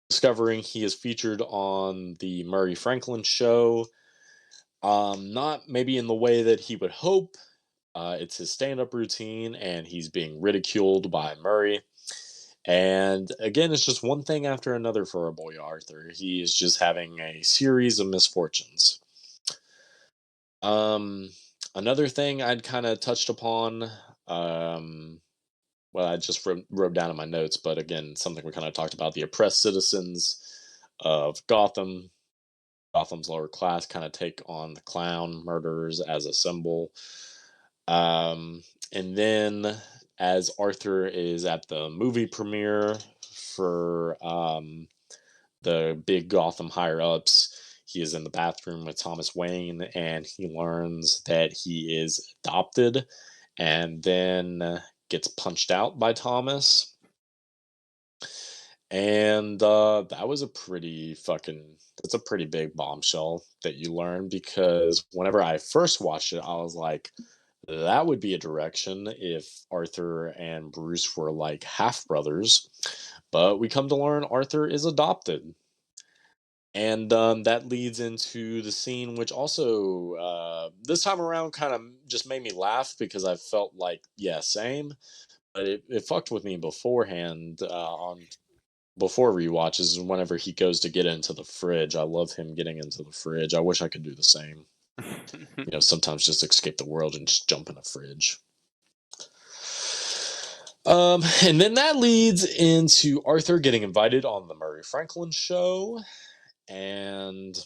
discovering he is featured on the Murray Franklin show. Not maybe in the way that he would hope. It's his stand up routine, and he's being ridiculed by Murray. And again, it's just one thing after another for our boy Arthur. He is just having a series of misfortunes. Another thing I'd kind of touched upon, well, I just wrote down in my notes, but again, something we kind of talked about, the oppressed citizens of Gotham. Gotham's lower class kind of take on the clown murderers as a symbol. And then as Arthur is at the movie premiere for the big Gotham higher ups, he is in the bathroom with Thomas Wayne, and he learns that he is adopted, and then gets punched out by Thomas. And that was that's a pretty big bombshell that you learn, because whenever I first watched it, I was like, that would be a direction if Arthur and Bruce were like half brothers. But we come to learn Arthur is adopted. And that leads into the scene, which also, this time around, kind of just made me laugh because I felt like, yeah, same. But it fucked with me beforehand on before rewatches. Whenever he goes to get into the fridge, I love him getting into the fridge. I wish I could do the same. Sometimes just escape the world and just jump in a fridge. And then that leads into Arthur getting invited on the Murray Franklin show. And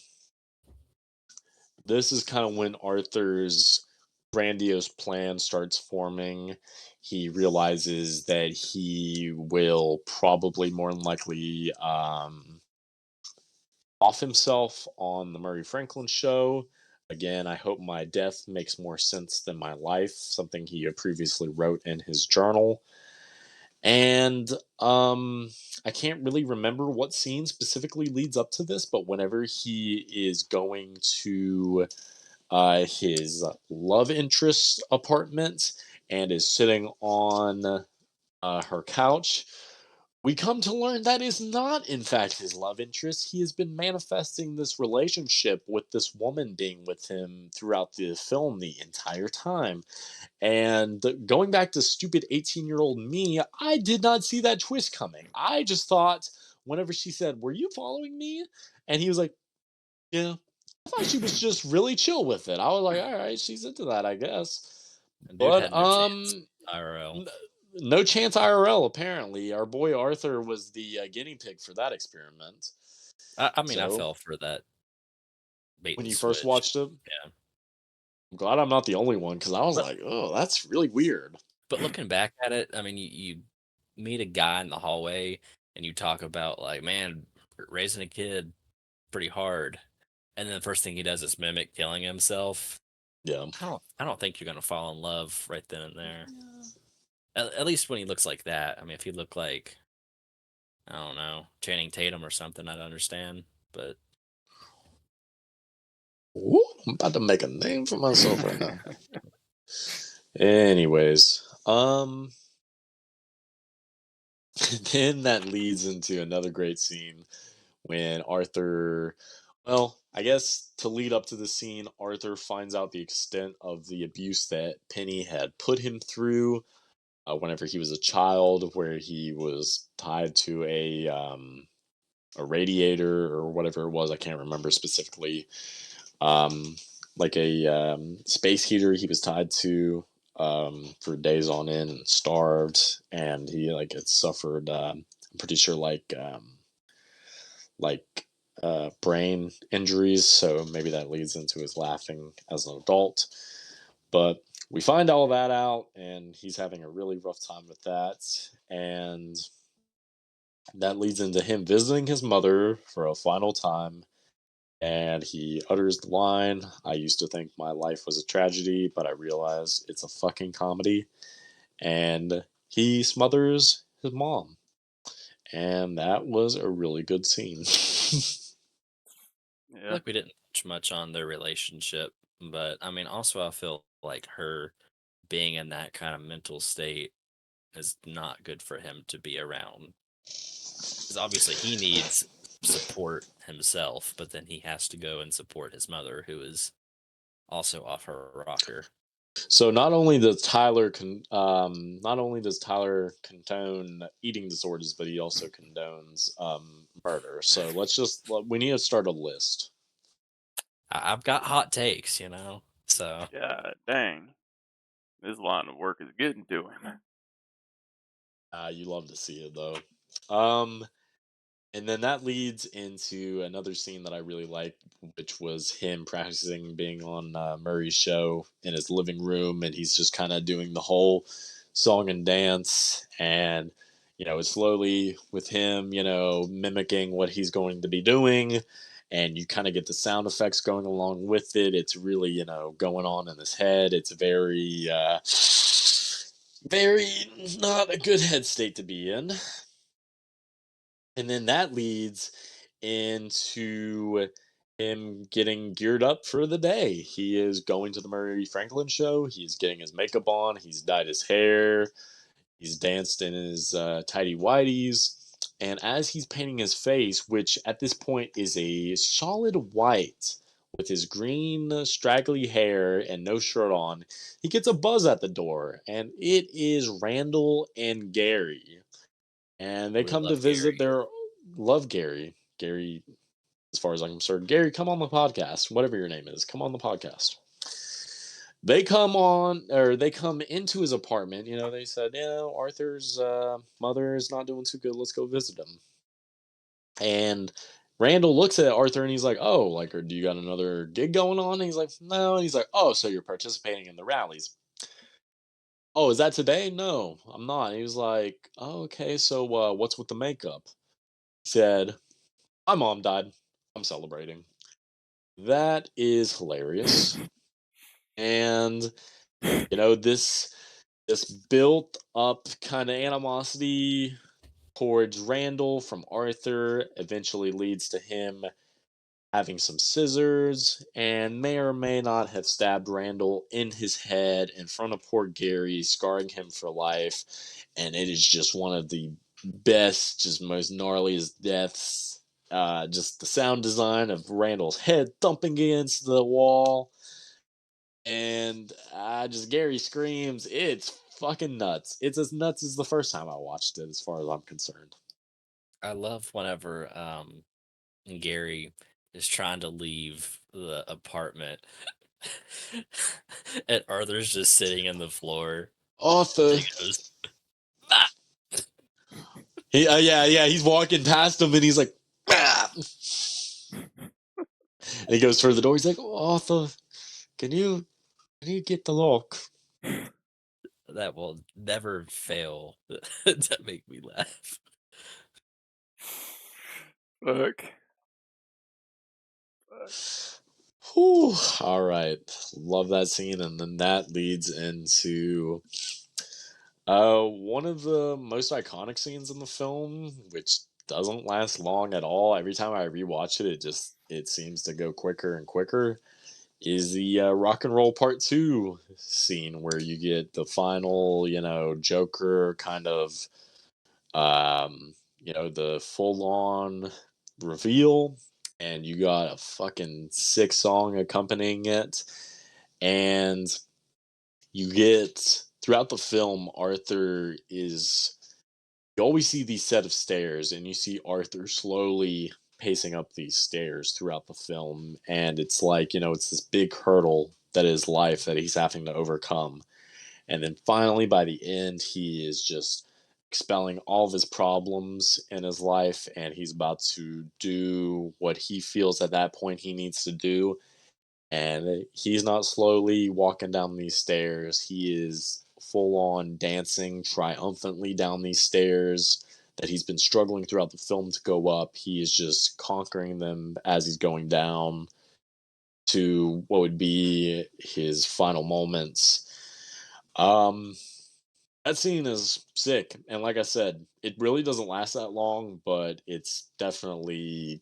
this is kind of when Arthur's grandiose plan starts forming. He realizes that he will probably more than likely off himself on the Murray Franklin show. Again, I hope my death makes more sense than my life, something he had previously wrote in his journal. And I can't really remember what scene specifically leads up to this, but whenever he is going to his love interest apartment and is sitting on her couch, we come to learn that is not, in fact, his love interest. He has been manifesting this relationship with this woman being with him throughout the film the entire time. And going back to stupid 18-year-old me, I did not see that twist coming. I just thought, whenever she said, "Were you following me?" And he was like, "Yeah." I thought she was just really chill with it. I was like, all right, she's into that, I guess. Dude But had no chance. IRL. no chance IRL, apparently. Our boy Arthur was the guinea pig for that experiment. I mean, I fell for that bait when and you first switch. watched it. Yeah. I'm glad I'm not the only one, because I was like, oh, that's really weird. But looking back at it, I mean, you meet a guy in the hallway and you talk about, like, man, raising a kid pretty hard, and then the first thing he does is mimic killing himself. Yeah. I don't think you're gonna fall in love right then and there. At least when he looks like that. I mean, if he looked like, I don't know, Channing Tatum or something, I'd understand. But Ooh, I'm about to make a name for myself right now. Anyways, then that leads into another great scene when Arthur, well, I guess to lead up to the scene, Arthur finds out the extent of the abuse that Penny had put him through whenever he was a child, where he was tied to a radiator or whatever it was. I can't remember specifically. Like a space heater he was tied to for days on end, and starved, and he like had suffered. I'm pretty sure brain injuries, so maybe that leads into his laughing as an adult. But we find all that out, and he's having a really rough time with that, and that leads into him visiting his mother for a final time. And he utters the line, "I used to think my life was a tragedy, but I realize it's a fucking comedy." And he smothers his mom. And that was a really good scene. Yeah. Like we didn't touch much on their relationship, but I mean, also I feel like her being in that kind of mental state is not good for him to be around. Because obviously he needs support himself, but then he has to go and support his mother, who is also off her rocker. So not only does Tyler condone eating disorders, but he also condones murder. So we need to start a list. I've got hot takes, you know. So God dang. This line of work is getting to him. You love to see it though. Um, and then that leads into another scene that I really liked, which was him practicing being on Murray's show in his living room, and he's just kind of doing the whole song and dance, and it's slowly with him, mimicking what he's going to be doing, and you kind of get the sound effects going along with it. It's really, going on in his head. It's very, very not a good head state to be in. And then that leads into him getting geared up for the day. He is going to the Murray Franklin show. He's getting his makeup on. He's dyed his hair. He's danced in his tidy whities. And as he's painting his face, which at this point is a solid white with his green straggly hair and no shirt on, he gets a buzz at the door. And it is Randall and Gary. And they we come to love visit Gary. their love Gary. Gary, as far as I'm concerned, Gary, come on the podcast. Whatever your name is, come on the podcast. They come into his apartment. They said, Arthur's mother is not doing too good. Let's go visit him. And Randall looks at Arthur and he's like, "Oh, like, or do you got another gig going on?" And he's like, "No." And he's like, "Oh, so you're participating in the rallies?" "Oh, is that today?" "No, I'm not." And he was like, "Oh, okay. So, what's with the makeup?" He said, "My mom died. I'm celebrating." That is hilarious. And this built up kind of animosity towards Randall from Arthur eventually leads to him having some scissors and may or may not have stabbed Randall in his head in front of poor Gary, scarring him for life. And it is just one of the best, just most gnarliest deaths. Just the sound design of Randall's head thumping against the wall. And just Gary screams. It's fucking nuts. It's as nuts as the first time I watched it, as far as I'm concerned. I love whenever Gary is trying to leave the apartment and Arthur's just sitting on the floor. Arthur. He goes, "Ah!" Yeah, he's walking past him and he's like, "Ah!" And he goes for the door. He's like, "Arthur, can you get the lock?" That will never fail to make me laugh. Fuck. Whew. All right, love that scene, and then that leads into one of the most iconic scenes in the film, which doesn't last long at all. Every time I rewatch it, it seems to go quicker and quicker. Is the Rock and Roll Part 2 scene where you get the final, Joker kind of, the full on reveal, and you got a fucking sick song accompanying it. And you get throughout the film, you always see these set of stairs, and you see Arthur slowly pacing up these stairs throughout the film, and it's like, it's this big hurdle that is life that he's having to overcome. And then finally by the end, he is just expelling all of his problems in his life, and he's about to do what he feels at that point he needs to do. And he's not slowly walking down these stairs. He is full on dancing triumphantly down these stairs that he's been struggling throughout the film to go up. He is just conquering them as he's going down to what would be his final moments. Um, That scene is sick, and like I said, it really doesn't last that long, but it's definitely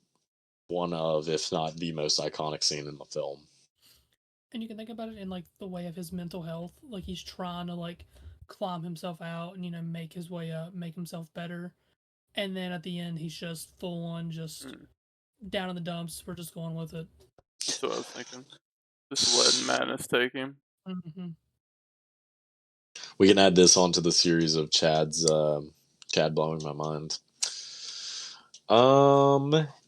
one of, if not the most iconic scene in the film. And you can think about it in like the way of his mental health. Like he's trying to like climb himself out and make his way up, make himself better. And then at the end he's just full on just Mm, down in the dumps. We're just going with it. that's what I was thinking. Just letting madness take him. Hmm. We can add this onto the series of Chad blowing my mind.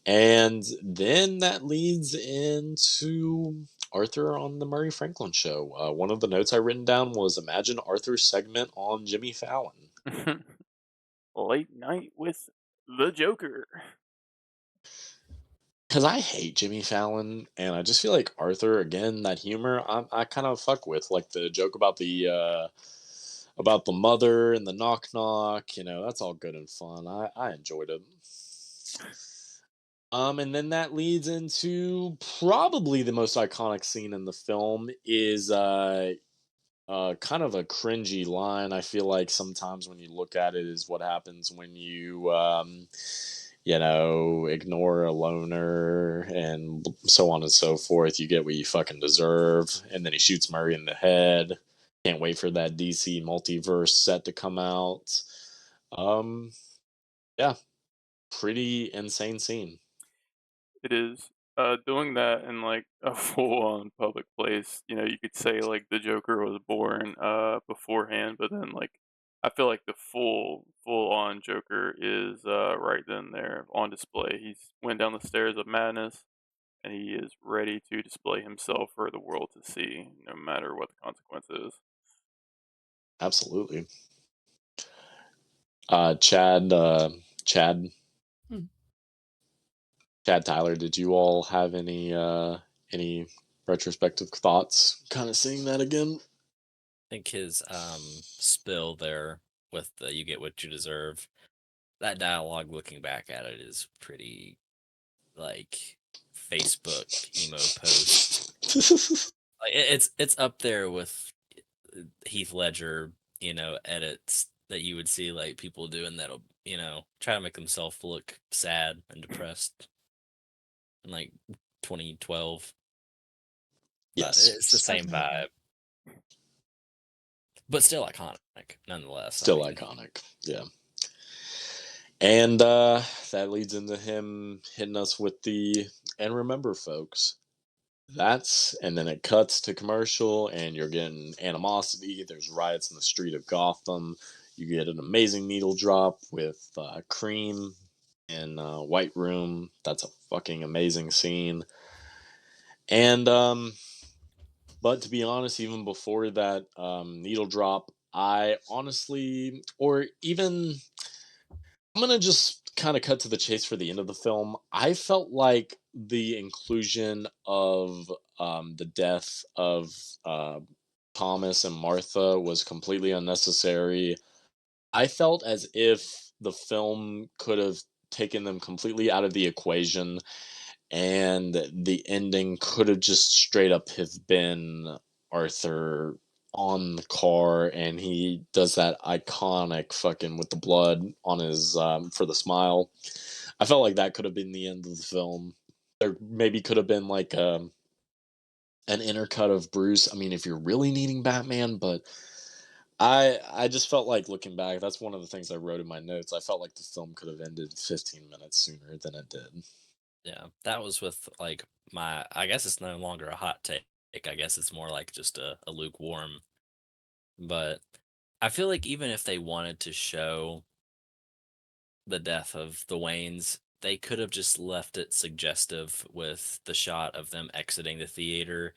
And then that leads into Arthur on the Murray Franklin show. One of the notes I written down was imagine Arthur's segment on Jimmy Fallon. Late night with the Joker. Because I hate Jimmy Fallon, and I just feel like Arthur, again, that humor I kind of fuck with, like the joke about the mother and the knock knock. That's all good and fun. I enjoyed it. And then that leads into probably the most iconic scene in the film is kind of a cringy line. I feel like sometimes when you look at it, is what happens when you ignore a loner and so on and so forth. You get what you fucking deserve. And then he shoots Murray in the head. Can't wait for that DC multiverse set to come out. Um, yeah, pretty insane scene. It is. Doing that in like a full-on public place, you could say like the Joker was born beforehand, but then like I feel like the full-on Joker is right then there on display. He's went down the stairs of madness, and he is ready to display himself for the world to see, no matter what the consequences. Absolutely. Chad Hmm. Chad Tyler, did you all have any retrospective thoughts kind of seeing that again? I think his spill there with the "you get what you deserve." That dialogue, looking back at it, is pretty like Facebook emo post. Like it's up there with Heath Ledger, edits that you would see like people doing that'll, try to make themselves look sad and depressed in like 2012. But Yes, it's the same Definitely. vibe, but still iconic nonetheless. I still mean, iconic. Yeah. And that leads into him hitting us with the and remember folks. And then it cuts to commercial, and you're getting animosity. There's riots in the street of Gotham. You get an amazing needle drop with Cream in White Room. That's a fucking amazing scene. And but to be honest, even before that needle drop, I honestly, or even I'm gonna just kind of cut to the chase for the end of the film. I felt like the inclusion of the death of uh, Thomas and Martha was completely unnecessary. I felt as if the film could have taken them completely out of the equation, and the ending could have just straight up have been Arthur on the car, and he does that iconic fucking with the blood on his for the smile. I felt like that could have been the end of the film. There maybe could have been like an intercut of Bruce. I mean, if you're really needing Batman, but I just felt like looking back, that's one of the things I wrote in my notes. I felt like the film could have ended 15 minutes sooner than it did. yeah, that was with like my. I guess it's no longer a hot take. I guess it's more like just a lukewarm. But I feel like even if they wanted to show the death of the Waynes, they could have just left it suggestive with the shot of them exiting the theater,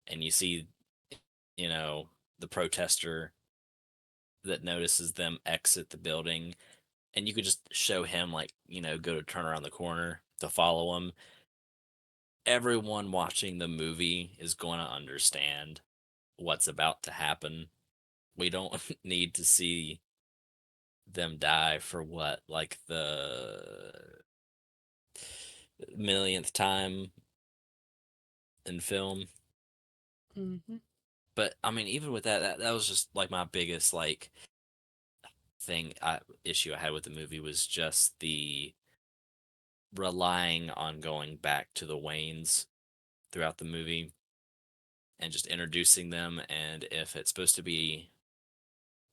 and you see, the protester that notices them exit the building, and you could just show him like, go to turn around the corner to follow him. Everyone watching the movie is going to understand what's about to happen. We don't need to see them die for what, like the millionth time in film. Hmm. But I mean, even with that was just like my biggest like issue I had with the movie was just the relying on going back to the Waynes throughout the movie and just introducing them. And if it's supposed to be,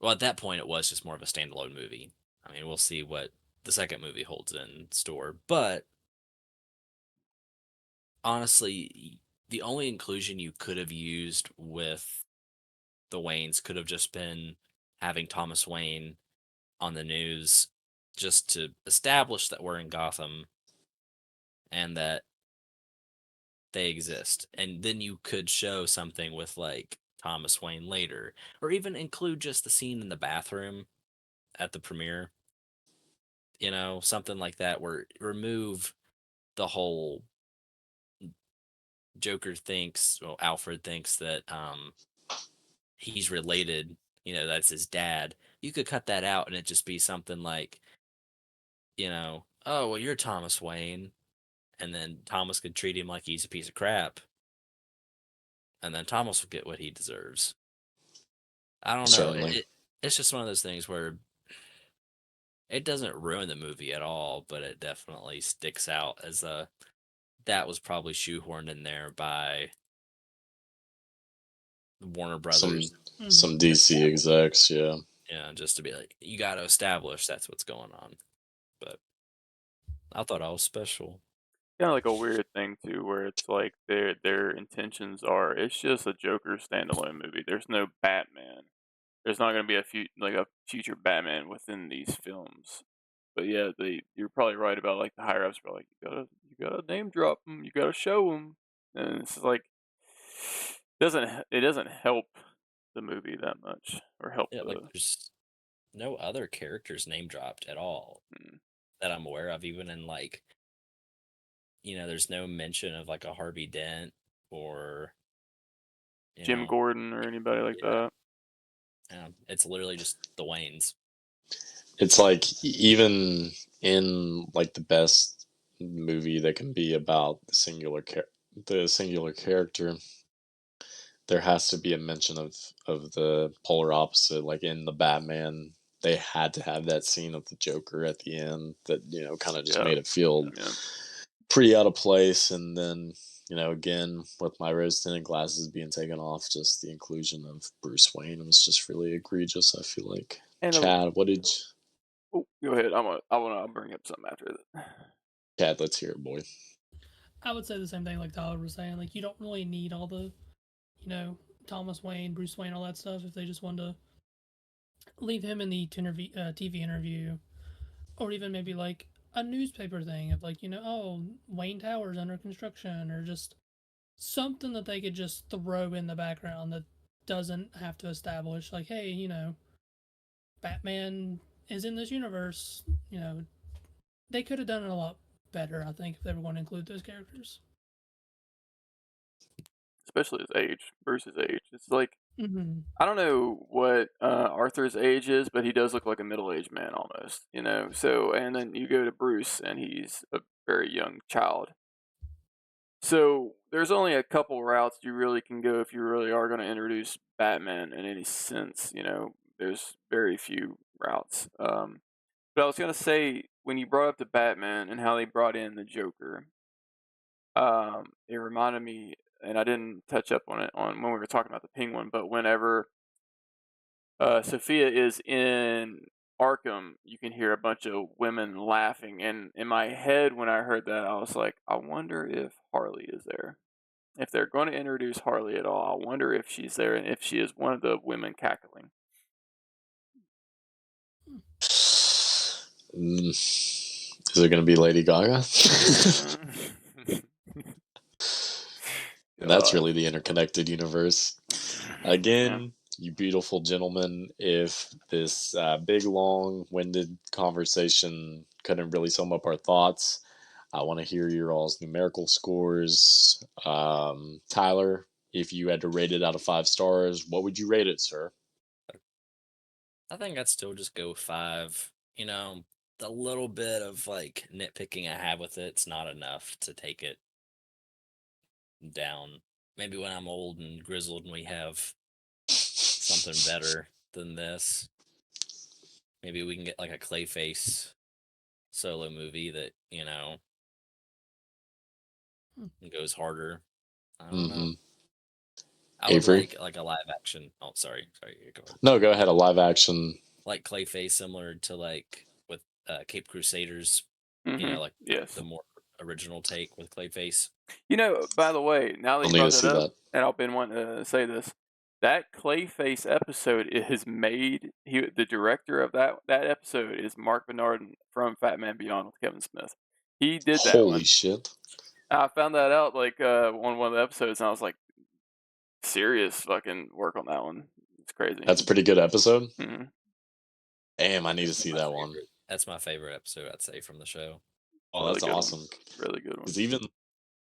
well, at that point, it was just more of a standalone movie. I mean, we'll see what the second movie holds in store. But honestly, the only inclusion you could have used with the Waynes could have just been having Thomas Wayne on the news just to establish that we're in Gotham and that they exist. And then you could show something with like Thomas Wayne later, or even include just the scene in the bathroom at the premiere, something like that, where remove the whole Alfred thinks that he's related, that's his dad. You could cut that out and it just be something like, oh, well, you're Thomas Wayne. And then Thomas could treat him like he's a piece of crap. And then Thomas will get what he deserves. I don't know. Certainly. It's just one of those things where it doesn't ruin the movie at all, but it definitely sticks out as that was probably shoehorned in there by Warner Brothers. Some DC execs, yeah. Yeah, just to be like, you got to establish that's what's going on. But I thought I was special. Kind of like a weird thing too, where it's like their intentions are it's just a Joker standalone movie. There's no Batman. There's not going to be a future Batman within these films. But yeah, you're probably right about like the higher ups are like you gotta name drop them, you gotta show them, and it's like it doesn't help the movie that much or help Yeah, the. like there's no other characters name dropped at all that I'm aware of, even in like, there's no mention of like a Harvey Dent or Jim Gordon or anybody like that. Yeah, it's literally just the Waynes. It's like even in like the best movie that can be about the singular character, there has to be a mention of the polar opposite. Like in the Batman, they had to have that scene of the Joker at the end that kind of just made it feel pretty out of place. And then again with my rose-tinted glasses being taken off, just the inclusion of Bruce Wayne was just really egregious. I feel like. And Chad, what did? Oh, go ahead. I'll bring up something after that. Chad, let's hear it, boy. I would say the same thing like Tyler was saying. Like, you don't really need all the, Thomas Wayne, Bruce Wayne, all that stuff if they just wanted to leave him in the TV interview, or even maybe like a newspaper thing of like, oh, Wayne Tower's under construction, or just something that they could just throw in the background that doesn't have to establish like, hey, Batman is in this universe. They could have done it a lot better, I think, if they were going to include those characters. Especially his age, Bruce's age. It's like I don't know what Arthur's age is, but he does look like a middle-aged man almost. So and then you go to Bruce, and he's a very young child. So there's only a couple routes you really can go if you really are going to introduce Batman in any sense. There's very few routes. But I was going to say when you brought up the Batman and how they brought in the Joker, it reminded me, and I didn't touch up on it when we were talking about the Penguin, but whenever Sophia is in Arkham, you can hear a bunch of women laughing, and in my head when I heard that, I was like, I wonder if Harley is there. If they're going to introduce Harley at all, I wonder if she's there and if she is one of the women cackling. Is it going to be Lady Gaga? And that's really the interconnected universe. Again, you beautiful gentlemen, if this big, long-winded conversation couldn't really sum up our thoughts, I want to hear your all's numerical scores. Tyler, if you had to rate it out of 5 stars, what would you rate it, sir? I think I'd still just go 5. The little bit of like nitpicking I have with it's not enough to take it down. Maybe when I'm old and grizzled and we have something better than this, maybe we can get like a Clayface solo movie that goes harder. I don't know. Mm-hmm. I would Avery? like a live action. Oh, sorry, go ahead. No, go ahead. A live action. Like Clayface, similar to like with Cape Crusaders. Like Yes. the more original take with Clayface. By the way, now that I'll you need to brought see that up, that. and I've been wanting to say this, that Clayface episode is made. The director of that episode is Mark Bernard from Fat Man Beyond with Kevin Smith. He did that Holy one. shit! I found that out like on one of the episodes, and I was like, serious fucking work on that one. It's crazy. That's a pretty good episode. Mm-hmm. Damn, I need to see that one. That's my favorite episode, I'd say, from the show. Oh, that's awesome. Really good one. Because even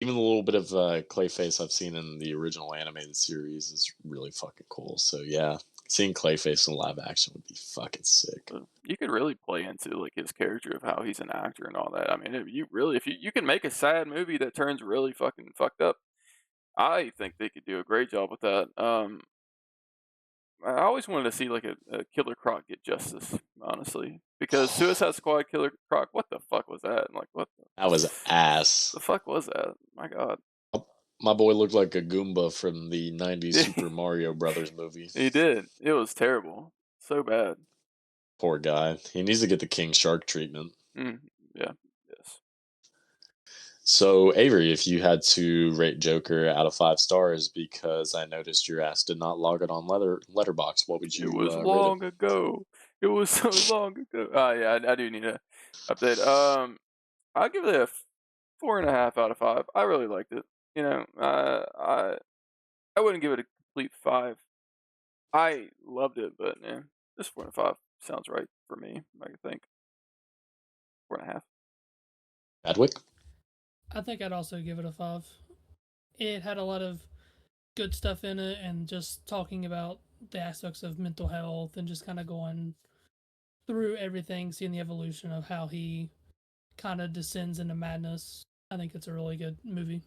the little bit of Clayface I've seen in the original animated series is really fucking cool. So yeah, seeing Clayface in live action would be fucking sick. You could really play into like his character of how he's an actor and all that. I mean, if you can make a sad movie that turns really fucking fucked up, I think they could do a great job with that. I always wanted to see like a Killer Croc get justice, honestly, because Suicide Squad Killer Croc, what the fuck was that? Like what? That was ass. The fuck was that? My God. My boy looked like a Goomba from the '90s Super Mario Brothers movie. He did. It was terrible. So bad. Poor guy. He needs to get the King Shark treatment. Yeah. Yes. So, Avery, if you had to rate Joker out of 5 stars, because I noticed your ass did not log it on Letterboxd, what would you It was rate long it? ago. It was so long ago. Yeah, I do need to update. I'll give it a 4.5 out of 5. I really liked it. I wouldn't give it a complete 5. I loved it, but yeah, just 4.5 sounds right for me. I think 4.5. Adwick? I think I'd also give it a 5. It had a lot of good stuff in it, and just talking about the aspects of mental health and just kind of going through everything, seeing the evolution of how he kind of descends into madness. I think it's a really good movie.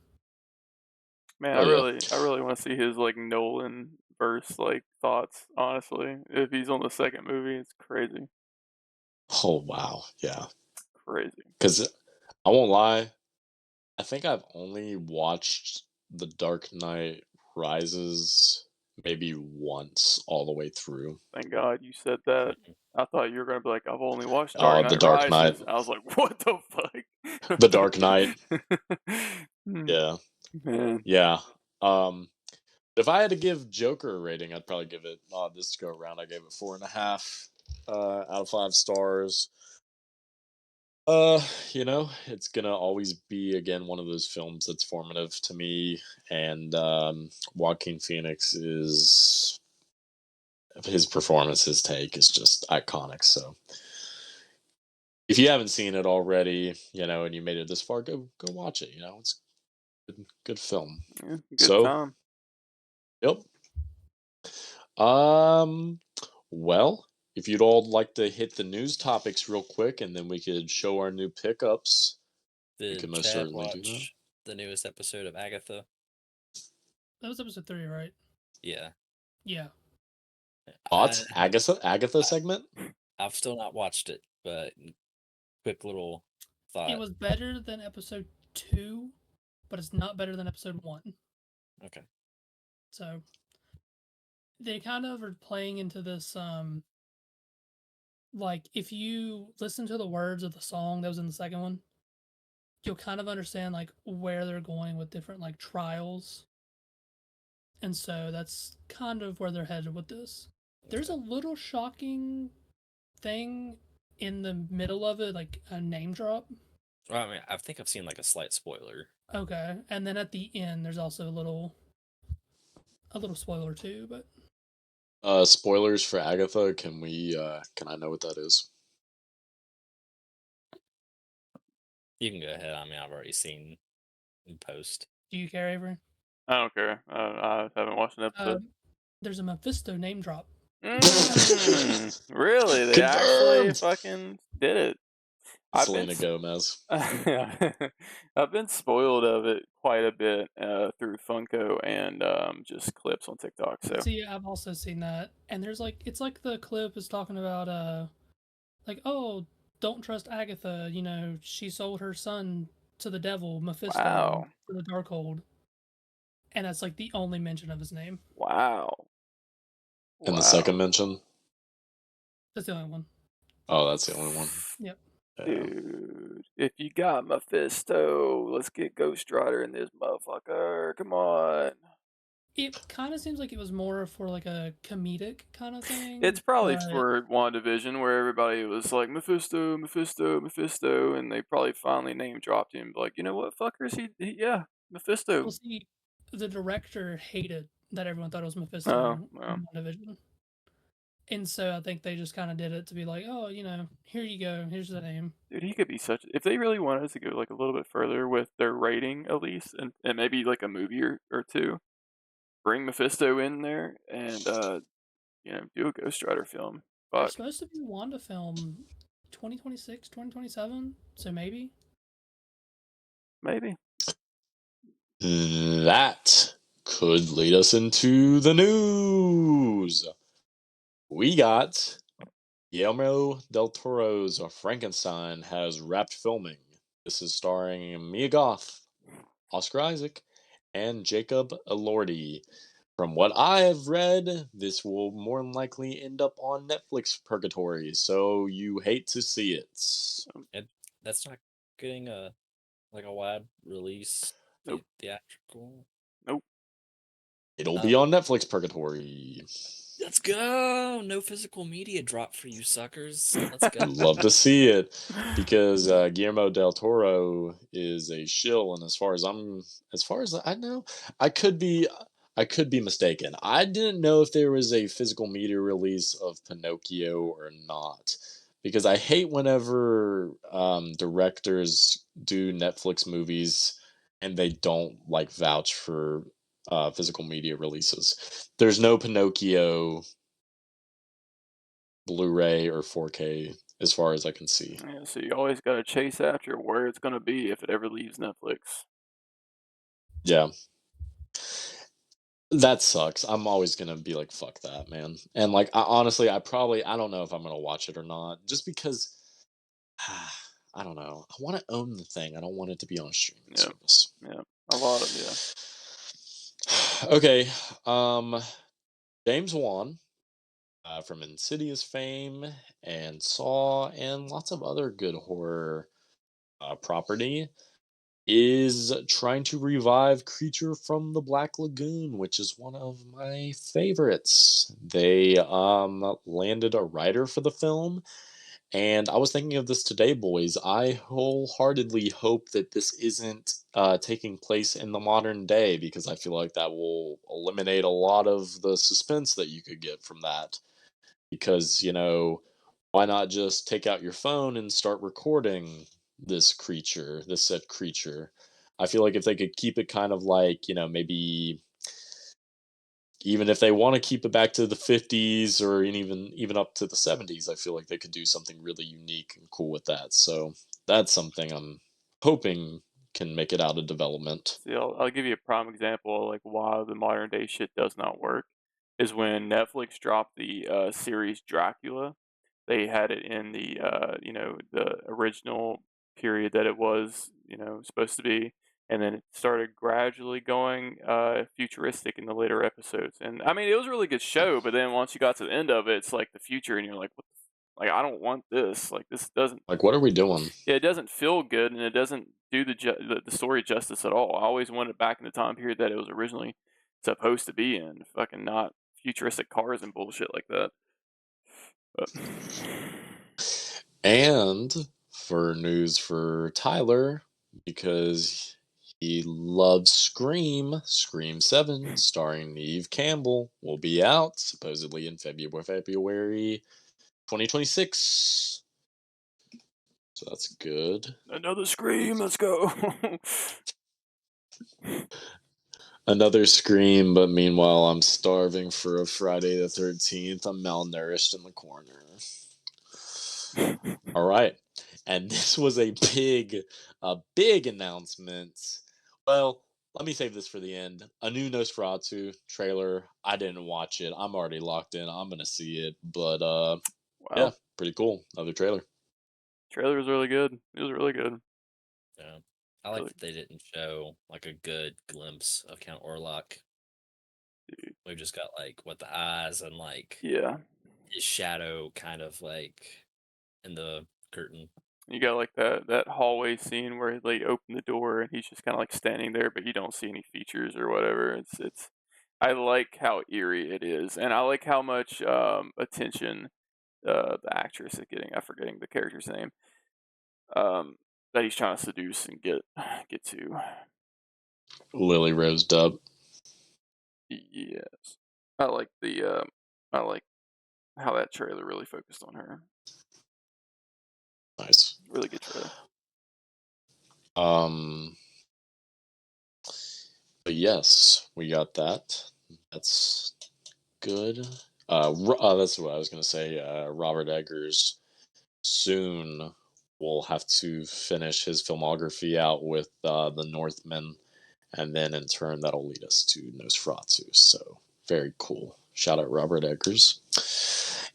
Man, Oh, I really want to see his like Nolan verse like thoughts. Honestly, if he's on the second movie, it's crazy. Oh, wow. Yeah. Crazy. Because I won't lie, I think I've only watched The Dark Knight Rises maybe once all the way through. Thank God you said that. I thought you were gonna be like, I've only watched Oh, Dark The Knight Dark Rises. Knight. I was like, what the fuck? The Dark Knight. Hmm, Yeah. Man. Yeah. If I had to give Joker a rating, I'd probably give it this go around. I gave it 4.5 out of 5 stars. It's gonna always be again one of those films that's formative to me, and Joaquin Phoenix is his performance, his take is just iconic. So if you haven't seen it already, and you made it this far, go watch it. It's good film. Yeah, good So, time. yep. Well, if you'd all like to hit the news topics real quick, and then we could show our new pickups. Did most Chad certainly do that. watch the newest episode of Agatha? That was episode 3, right? Yeah. Yeah. Thoughts? Agatha segment? I've still not watched it, but quick little thought. It was better than episode 2, but it's not better than episode 1. Okay. So they kind of are playing into this like if you listen to the words of the song that was in the second one, you'll kind of understand like where they're going with different like trials. And so that's kind of where they're headed with this. There's a little shocking thing in the middle of it, like a name drop. Well, I mean, I think I've seen like a slight spoiler. Okay, and then at the end, there's also a little spoiler too. But spoilers for Agatha. Can I know what that is? You can go ahead. I mean, I've already seen in post. Do you care, Avery? I don't care. I haven't watched an episode. There's a Mephisto name drop. Really? They actually fucking did it. Selena Gomez. I've been spoiled of it quite a bit through Funko and just clips on TikTok. So See, I've also seen that, and there's like it's like the clip is talking about like, oh, don't trust Agatha. You know, she sold her son to the devil, Mephisto, Wow. for the Darkhold. And that's like the only mention of his name. Wow. And the second mention? That's the only one. Oh, that's the only one. Yep. Yeah. Dude, if you got Mephisto, let's get Ghost Rider in this motherfucker. Come on. It kind of seems like it was more for like a comedic kind of thing. It's probably but for WandaVision where everybody was like, Mephisto, Mephisto, Mephisto, and they probably finally name dropped him. Like, you know what, fuckers? Yeah, Mephisto. Well, see, the director hated that everyone thought it was Mephisto Oh, well. in WandaVision. And so I think they just kind of did it to be like, oh, you know, here you go, here's the name. Dude, he could be such. If they really wanted us to go like a little bit further with their rating, at least, and maybe like a movie or two, bring Mephisto in there and you know, do a Ghost Rider film. There's Fuck, supposed to be a Wanda film 2026, 2027, so maybe. maybe. That could lead us into the news. We got Guillermo del Toro's Frankenstein has wrapped filming. This is starring Mia Goth, Oscar Isaac, and Jacob Elordi. From what I have read, this will more than likely end up on Netflix purgatory, so you hate to see it. That's not getting a wide release Nope. theatrical. Nope. It'll be on Netflix purgatory. Let's go! No physical media drop for you suckers. Let's go. Love to see it because Guillermo del Toro is a shill, and as far as I know, I could be mistaken. I didn't know if there was a physical media release of Pinocchio or not, because I hate whenever directors do Netflix movies and they don't like vouch for physical media releases. There's no Pinocchio Blu-ray or 4K as far as I can see. Yeah, so you always gotta chase after where it's gonna be if it ever leaves Netflix. Yeah. That sucks. I'm always gonna be like, fuck that, man. And like, honestly, I don't know if I'm gonna watch it or not, just because I don't know. I want to own the thing. I don't want it to be on a streaming Yeah, service. yeah, a lot of Okay, James Wan, from Insidious fame and Saw and lots of other good horror property, is trying to revive Creature from the Black Lagoon, which is one of my favorites. They landed a writer for the film, and I was thinking of this today, boys. I wholeheartedly hope that this isn't taking place in the modern day, because I feel like that will eliminate a lot of the suspense that you could get from that. Because, you know, why not just take out your phone and start recording this said creature? I feel like if they could keep it kind of like, you know, maybe even if they want to keep it back to the 50s or even up to the 70s, I feel like they could do something really unique and cool with that. So that's something I'm hoping can make it out of development. See, I'll give you a prime example of like why the modern day shit does not work. Is when Netflix dropped the series Dracula, they had it in the you know, the original period that it was, you know, supposed to be, and then it started gradually going futuristic in the later episodes. And I mean, it was a really good show, but then once you got to the end of it, it's like the future, and you're like, what? Like, I don't want this. Like, this doesn't. Like, what are we doing? Yeah, it doesn't feel good, and it doesn't do the story justice at all. I always wanted it back in the time period that it was originally supposed to be in. Fucking not futuristic cars and bullshit like that. But And for news for Tyler, because he loves Scream 7, starring Neve Campbell, will be out supposedly in February 2026. So that's good. another Scream, let's go. Another Scream, but meanwhile I'm starving for a Friday the 13th. I'm malnourished in the corner. All right. And this was a big announcement. Well, let me save this for the end. A new Nosferatu trailer. I didn't watch it. I'm already locked in. I'm gonna see it. But Wow. yeah. pretty cool. Another trailer. Trailer was really good. It was really good. Yeah. I like Really, that they didn't show like a good glimpse of Count Orlok. dude. We've just got like what the eyes and like Yeah. his shadow kind of like in the curtain. You got like that hallway scene where they open the door and he's just kind of like standing there, but you don't see any features or whatever. It's. I like how eerie it is, and I like how much attention the actress is getting. I'm forgetting the character's name. That he's trying to seduce and get to. Lily Rose Depp. Yes, I like the I like how that trailer really focused on her. Nice. Really good trailer. But yes, we got that. That's good. That's what I was gonna say. Robert Eggers soon will have to finish his filmography out with The Northman, and then in turn that'll lead us to Nosferatu. So very cool. Shout out Robert Eggers.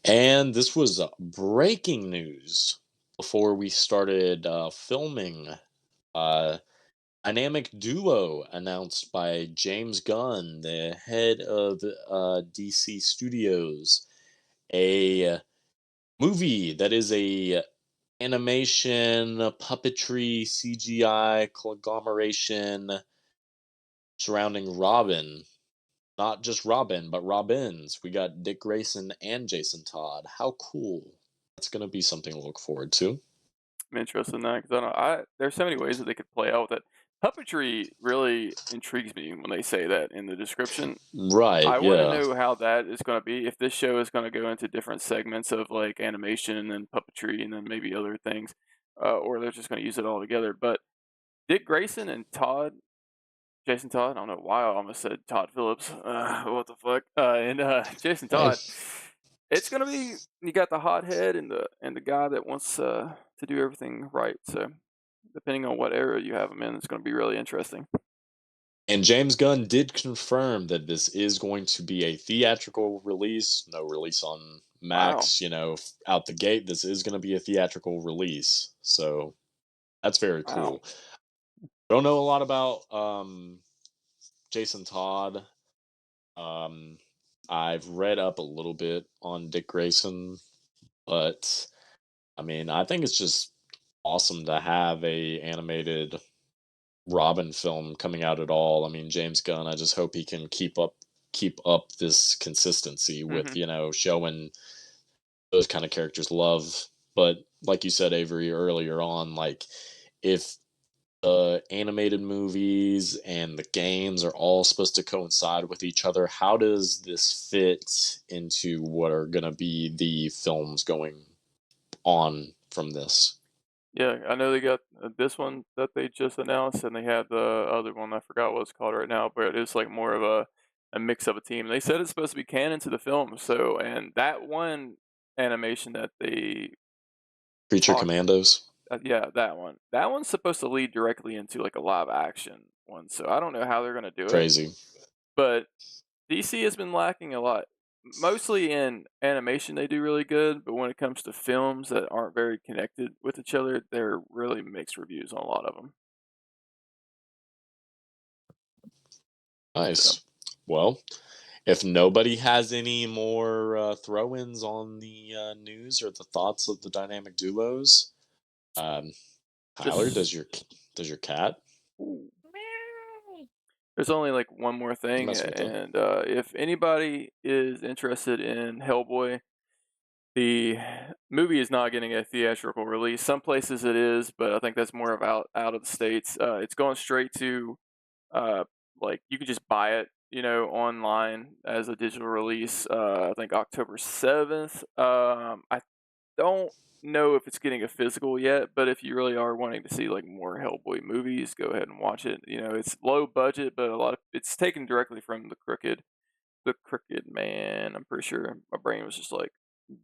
And this was breaking news before we started filming. Dynamic duo announced by James Gunn, the head of DC Studios. A movie that is a animation, puppetry, CGI conglomeration surrounding Robin. Not just Robin, but Robins. We got Dick Grayson and Jason Todd. How cool. That's going to be something to look forward to. I'm interested in that because there's so many ways that they could play out with it. Puppetry really intrigues me when they say that in the description. Right, I want to yeah. know how that is going to be. If this show is going to go into different segments of like animation and puppetry and then maybe other things, or they're just going to use it all together. But Dick Grayson and Jason Todd. I don't know why I almost said Todd Phillips. What the fuck? And Jason Hey, Todd. It's gonna be. You got the hothead and the guy that wants to do everything right. So depending on what era you have him in, it's gonna be really interesting. and James Gunn did confirm that this is going to be a theatrical release, no release on Wow. Max, out the gate. This is going to be a theatrical release. So that's very Wow. cool. Don't know a lot about Jason Todd. I've read up a little bit on Dick Grayson, but I mean, I think it's just awesome to have a animated Robin film coming out at all. I mean, James Gunn, I just hope he can keep up this consistency with, Mhm. showing those kind of characters love. But like you said, Avery, earlier on, like if the animated movies and the games are all supposed to coincide with each other, how does this fit into what are going to be the films going on from this? Yeah, I know they got this one that they just announced, and they had the other one. I forgot what it's called right now, but it's like more of a mix of a team. They said it's supposed to be canon to the film. So, and that one animation that they Creature talked. Commandos? Yeah, that one. That one's supposed to lead directly into like a live action one. So I don't know how they're gonna do it, Crazy. but DC has been lacking a lot. Mostly in animation, they do really good, but when it comes to films that aren't very connected with each other, they're really mixed reviews on a lot of them. So Nice. Well, if nobody has any more throw-ins on the news or the thoughts of the dynamic duos, um, Tyler, just does your cat ooh, there's only like one more thing, mess with it? and if anybody is interested in Hellboy, the movie is not getting a theatrical release. Some places it is, but I think that's more of out of the states. It's going straight to like you can just buy it, online as a digital release. I think October 7th. I don't know if it's getting a physical yet, but if you really are wanting to see like more Hellboy movies, go ahead and watch it. It's low budget, but it's taken directly from the Crooked Man. I'm pretty sure my brain was just like,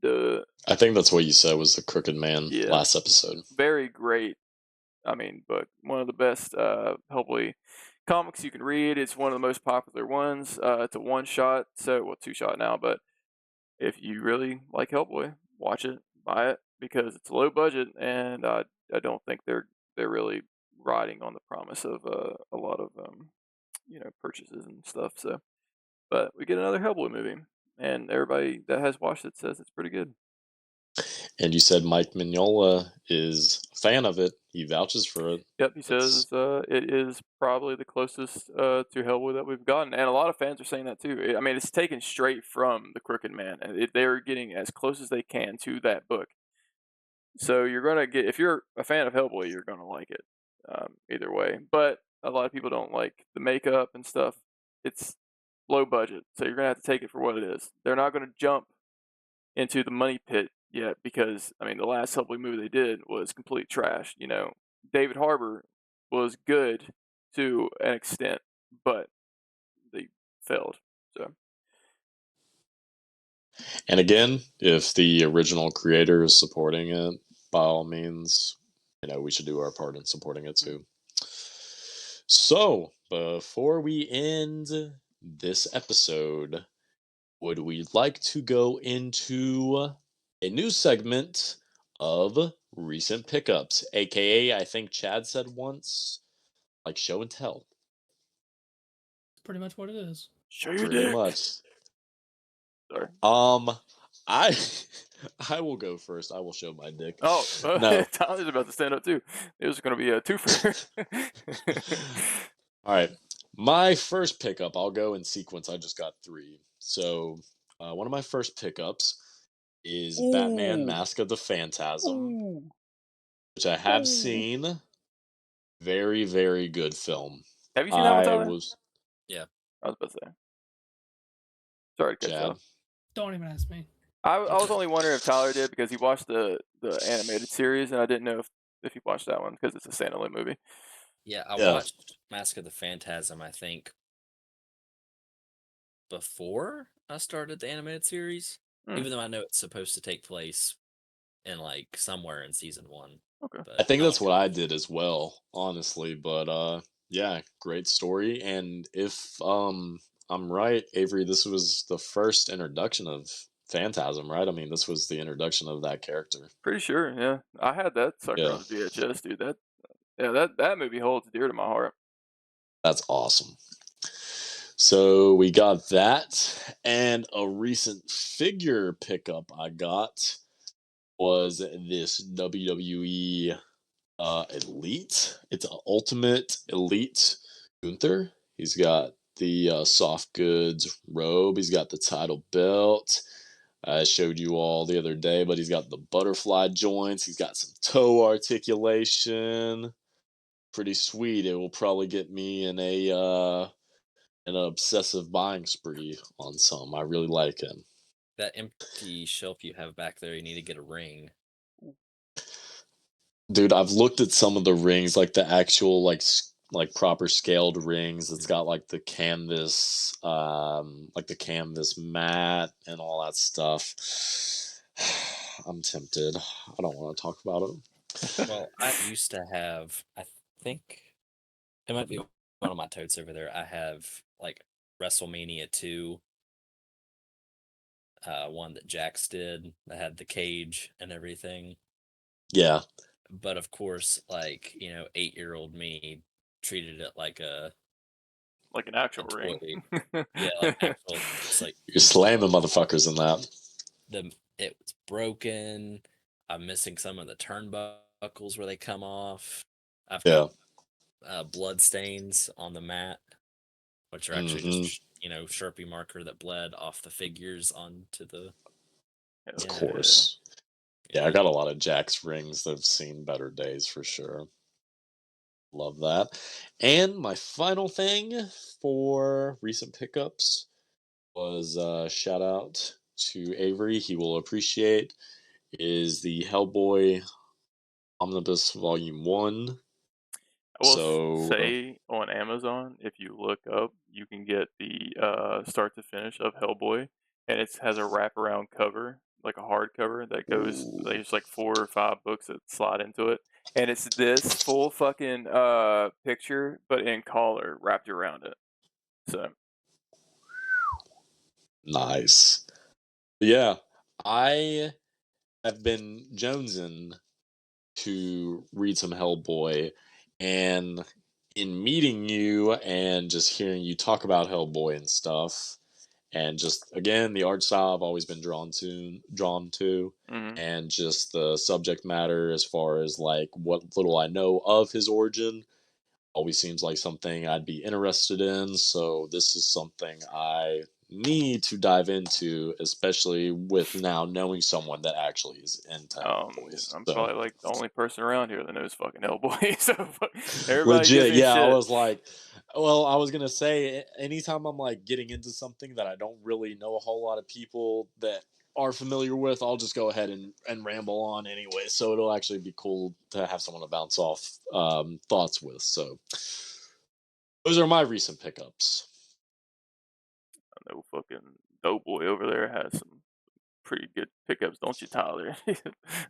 duh. I think that's what you said was the Crooked Man Yeah, last episode. very great. I mean, but one of the best Hellboy comics you can read. It's one of the most popular ones. It's a one shot, so well, two shot now. But if you really like Hellboy, watch it. buy it because it's low budget, and I don't think they're really riding on the promise of a lot of purchases and stuff. So, but we get another Hellboy movie, and everybody that has watched it says it's pretty good. And you said Mike Mignola is a fan of it. He vouches for it. Yep, he says it is probably the closest to Hellboy that we've gotten, and a lot of fans are saying that too. I mean, it's taken straight from The Crooked Man, and they're getting as close as they can to that book. So you're gonna get, if you're a fan of Hellboy, you're gonna like it either way. But a lot of people don't like the makeup and stuff. It's low budget, so you're gonna have to take it for what it is. They're not gonna jump into the money pit yet because I mean the last Hellboy movie they did was complete trash. David Harbour was good to an extent, but they failed. So. And again, if the original creator is supporting it, by all means, we should do our part in supporting it too. So, before we end this episode, would we like to go into a new segment of recent pickups, aka I think Chad said once, like show and tell. Pretty much what it is. Show your Pretty dick. much. Sorry. I I will go first. I will show my dick. Oh, no. Tyler's about to stand up too. It was going to be a twofer. All right. My first pickup, I'll go in sequence. I just got 3. So, one of my first pickups is Batman Mask of the Phantasm, which I have seen. Very, very good film. Have you seen that one, Tyler? Yeah. I was about to say. Sorry to cut you off. Don't even ask me. I was only wondering if Tyler did because he watched the animated series, and I didn't know if he watched that one because it's a standalone movie. Yeah, I watched Mask of the Phantasm, I think, before I started the animated series, even though I know it's supposed to take place in like somewhere in season 1. Okay. I think that's what I did as well, honestly. But yeah, great story. And if I'm right, Avery, this was the first introduction of Phantasm, right? I mean, this was the introduction of that character. Pretty sure, yeah. I had that sucker on VHS, dude. That movie holds dear to my heart. That's awesome. So we got that, and a recent figure pickup I got was this WWE Elite. It's an Ultimate Elite Gunther. He's got the soft goods robe. He's got the title belt. I showed you all the other day, but he's got the butterfly joints. He's got some toe articulation. Pretty sweet. It will probably get me in an obsessive buying spree on some. I really like him. That empty shelf you have back there, you need to get a ring. Dude, I've looked at some of the rings, like the actual like proper scaled rings. It's got like the canvas mat and all that stuff. I'm tempted. I don't want to talk about it. Well, I used to have, I think it might be one of my totes over there. I have like WrestleMania 2, one that Jax did that had the cage and everything. Yeah. But of course, like, 8-year-old me treated it like an actual ring. Yeah, like actual. It's like you're slamming motherfuckers in that. It was broken. I'm missing some of the turnbuckles where they come off. I've got blood stains on the mat, which are actually just Sharpie marker that bled off the figures onto the. Of course. Yeah, I got a lot of Jax rings that have seen better days for sure. Love that. And my final thing for recent pickups was shout out to Avery. He will appreciate is the Hellboy Omnibus Volume 1. I will say on Amazon, if you look up, you can get the start to finish of Hellboy, and it has a wraparound cover, like a hardcover that goes. There's like 4 or 5 books that slide into it, and it's this full fucking picture, but in color wrapped around it. So nice. Yeah, I I've been jonesing to read some Hellboy, and in meeting you and just hearing you talk about Hellboy and stuff, and just again the art style I've always been drawn to, Hmm. and just the subject matter as far as like what little I know of his origin always seems like something I'd be interested in. So this is something I need to dive into, especially with now knowing someone that actually is into Hellboys. I'm So probably like the only person around here that knows fucking Hellboy. So everybody gives legit, me yeah, I shit. was like, well, I was gonna say, anytime I'm like getting into something that I don't really know a whole lot of people that are familiar with, I'll just go ahead and ramble on anyway. So it'll actually be cool to have someone to bounce off thoughts with. So those are my recent pickups. I know fucking Doughboy over there has some pretty good pickups, don't you, Tyler? I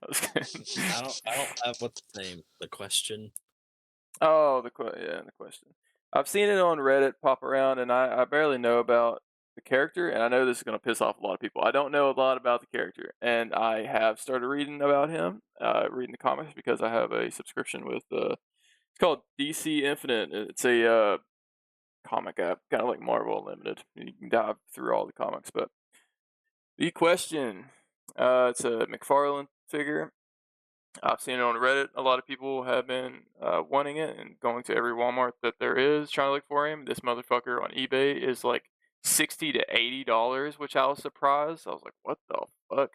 was kidding. I don't have what's the name. The question. Oh, the question. I've seen it on Reddit pop around, and I barely know about the character, and I know this is gonna piss off a lot of people. I don't know a lot about the character, and I have started reading about him, reading the comics because I have a subscription with it's called DC Infinite. It's a comic app, kind of like Marvel Unlimited. You can dive through all the comics, but the question, it's a McFarlane figure. I've seen it on Reddit. A lot of people have been wanting it and going to every Walmart that there is trying to look for him. This motherfucker on eBay is like $60 to $80, which I was surprised. I was like, what the fuck?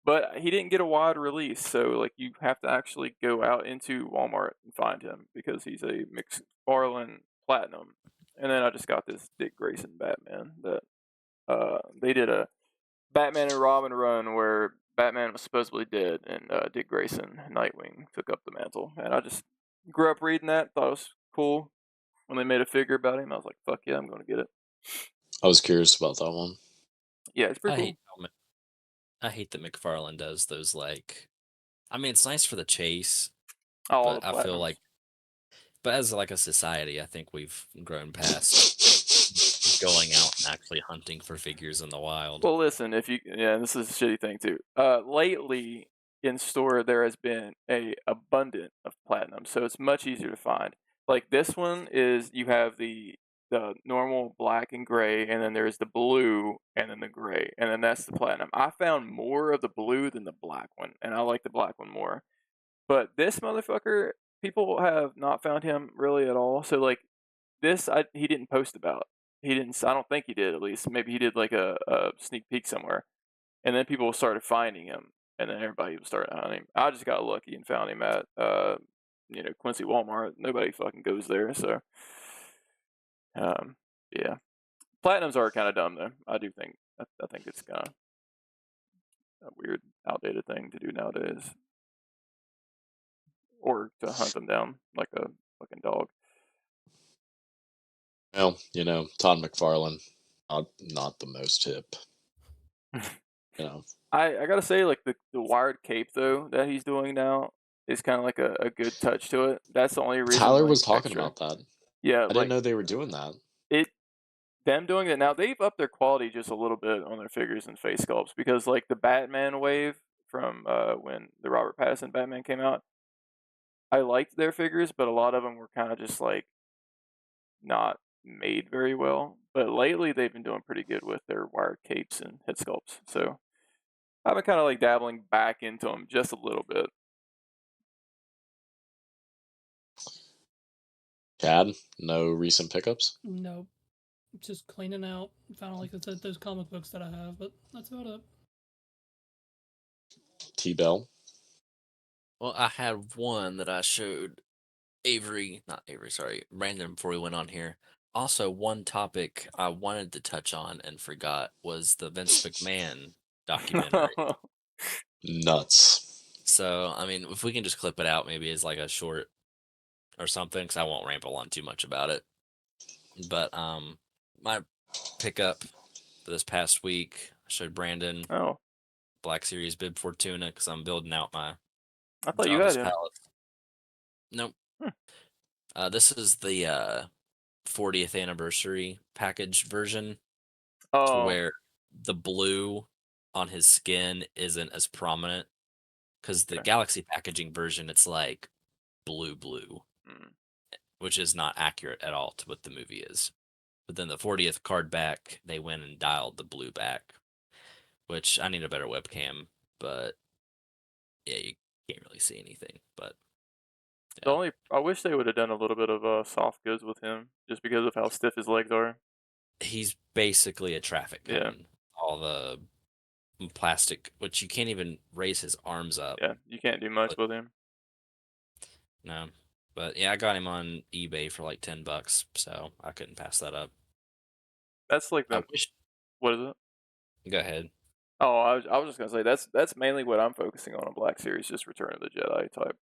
But he didn't get a wide release, so like you have to actually go out into Walmart and find him because he's a McFarlane Platinum. And then I just got this Dick Grayson Batman that they did a Batman and Robin run where Batman was supposedly dead and Dick Grayson, Nightwing, took up the mantle. And I just grew up reading that, thought it was cool. When they made a figure about him, I was like, fuck yeah, I'm going to get it. I was curious about that one. Yeah, it's pretty I cool. hate I hate that McFarlane does those like. I mean, it's nice for the chase, All the but I feel Platinums. like, but as like a society, I think we've grown past going out and actually hunting for figures in the wild. Well, listen, if you yeah, this is a shitty thing too. Lately in store there has been a abundant of platinum, so it's much easier to find. Like this one is you have the normal black and gray, and then there's the blue, and then the gray, and then that's the platinum. I found more of the blue than the black one, and I like the black one more. But this motherfucker, people have not found him really at all. So like this, he didn't post about. He didn't. I don't think he did. At least maybe he did like a sneak peek somewhere, and then people started finding him, and then everybody started hunting him. I just got lucky and found him at Quincy Walmart. Nobody fucking goes there, so yeah. Platinums are kind of dumb though. I do think. I think it's kind of a weird, outdated thing to do nowadays, or to hunt them down like a fucking dog. Well, Todd McFarlane, not the most hip. I gotta say, like the wired cape though that he's doing now is kind of like a good touch to it. That's the only reason Tyler like was talking extra. about that. Yeah, I didn't like know they were doing that. it them doing it now. They've upped their quality just a little bit on their figures and face sculpts because like the Batman wave from when the Robert Pattinson Batman came out, I liked their figures, but a lot of them were kind of just like not made very well. But lately they've been doing pretty good with their wired capes and head sculpts. So I've been kind of like dabbling back into them just a little bit. Chad, no recent pickups? Nope. Just cleaning out. Found like I said, those comic books that I have, but that's about it. T-Bell? Well, I had one that I showed not Avery, sorry, Brandon before we went on here. Also, one topic I wanted to touch on and forgot was the Vince McMahon documentary. Nuts. So, I mean, if we can just clip it out maybe as like a short or something, because I won't ramble on too much about it. But my pickup for this past week, I showed Brandon Oh, Black Series Bib Fortuna because I'm building out my I thought you had Jabbas him. palette. Nope. Hmm. This is the 40th anniversary package version to Oh, where the blue on his skin isn't as prominent because the Okay. Galaxy packaging version, it's like blue, Mm. which is not accurate at all to what the movie is. But then the 40th card back, they went and dialed the blue back, which I need a better webcam, but yeah, you can't really see anything. But The yeah, only I wish they would have done a little bit of soft goods with him, just because of how stiff his legs are. he's basically a traffic Yeah, cone. All the plastic, which you can't even raise his arms up. yeah, you can't do much But with him. no, but yeah, I got him on eBay for like $10, so I couldn't pass that up. That's like I the wish. what is it? Go ahead. Oh, I was just gonna say that's mainly what I'm focusing on in Black Series, just Return of the Jedi type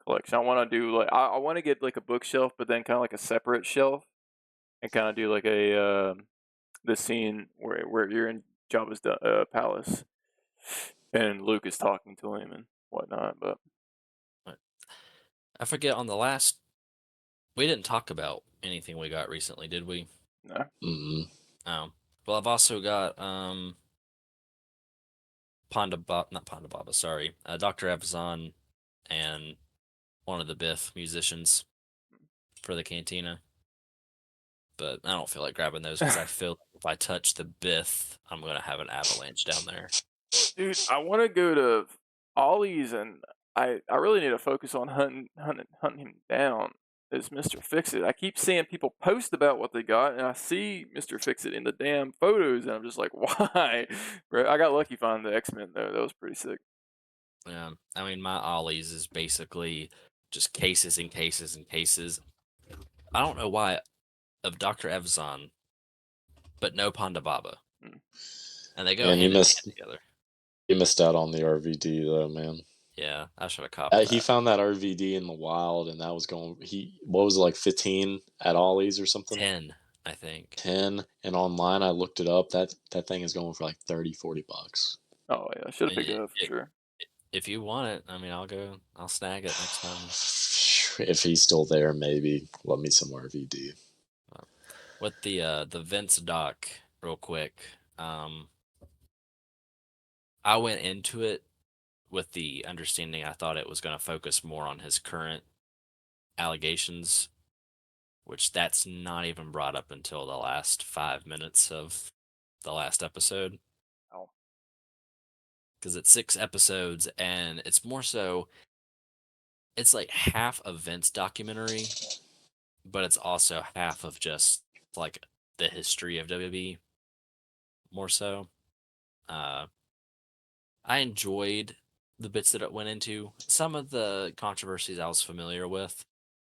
collection. I want to do like I want to get like a bookshelf, but then kind of like a separate shelf, and kind of do like a the scene where you're in Jabba's palace, and Luke is talking to him and whatnot. But I forget on the last. We didn't talk about anything we got recently, did we? no, Mm. Oh, well, I've also got not Ponda Baba, sorry, Dr. Evazan and one of the Biff musicians for the Cantina. But I don't feel like grabbing those because I feel like if I touch the Biff, I'm gonna have an avalanche down there. dude, I want to go to Ollie's, and I really need to focus on hunting him down. Is Mr. Fix It? I keep seeing people post about what they got, and I see Mr. Fix It in the damn photos, and I'm just like, why? Bro, I got lucky finding the X-Men though. That was pretty sick. Yeah, I mean, my Ollie's is basically just cases and cases and cases. I don't know why of Dr. Evazan, but no Ponda Baba. Mm. And they go And hand in hand together. you missed out on the RVD though, man. Yeah, I should have copped He that. found that RVD in the wild, and that was going. What was it, like 15 at Ollie's or something? 10, I think. 10, and online I looked it up. That thing is going for like $30-$40. Oh yeah, I should have I picked mean, it up for sure. if you want it, I mean, I'll snag it next time. If he's still there, maybe let me some RVD. With the Vince doc, real quick, I went into it with the understanding I thought it was going to focus more on his current allegations, which that's not even brought up until the last 5 minutes of the last episode. Oh. Because it's 6 episodes, and it's more so, it's like half a Vince documentary, but it's also half of just like the history of WWE, more so. I enjoyed the bits that it went into. Some of the controversies I was familiar with,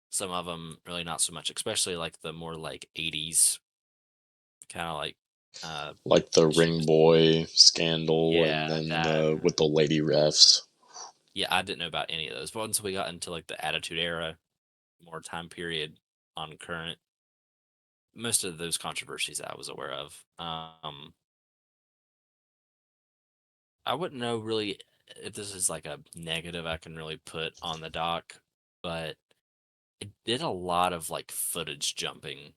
some of them really not so much, especially like the more like 80s kind of Like the issues. ring boy scandal, Yeah, and then that. with the lady refs. Yeah, I didn't know about any of those. But once we got into like the Attitude Era, more time period on current, most of those controversies I was aware of. I wouldn't know really if this is like a negative I can really put on the doc, but it did a lot of like footage jumping.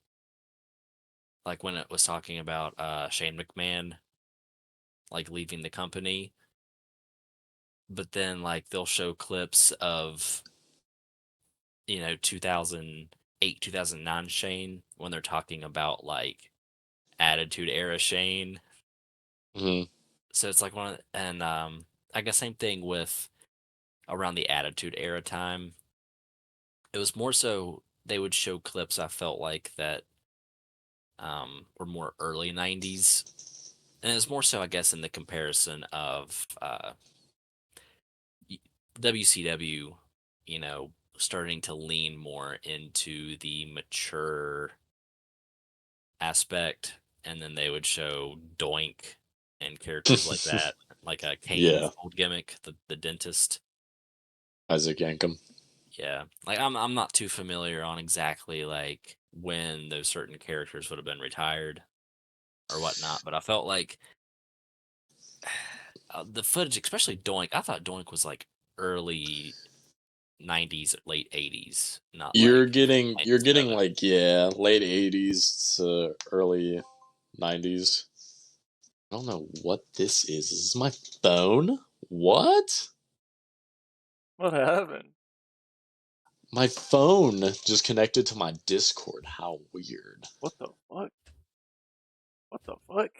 Like when it was talking about Shane McMahon like leaving the company, but then like they'll show clips of 2008, 2009 Shane when they're talking about like Attitude Era Shane. Mm-hmm. So it's like and I guess same thing with around the Attitude Era time. It was more so they would show clips I felt like that were more early 90s. And it was more so, I guess, in the comparison of WCW, starting to lean more into the mature aspect. And then they would show Doink and characters like that, like Kane's Yeah, old gimmick, the dentist. Isaac Yankem. Yeah, like I'm not too familiar on exactly like when those certain characters would have been retired or whatnot, but I felt like the footage, especially Doink, I thought Doink was like early 90s, late 80s, not You're like getting 97. like, yeah, late 80s to early 90s. I don't know what this is. Is this my phone? What? What happened? My phone just connected to my Discord. How weird. What the fuck? What the fuck?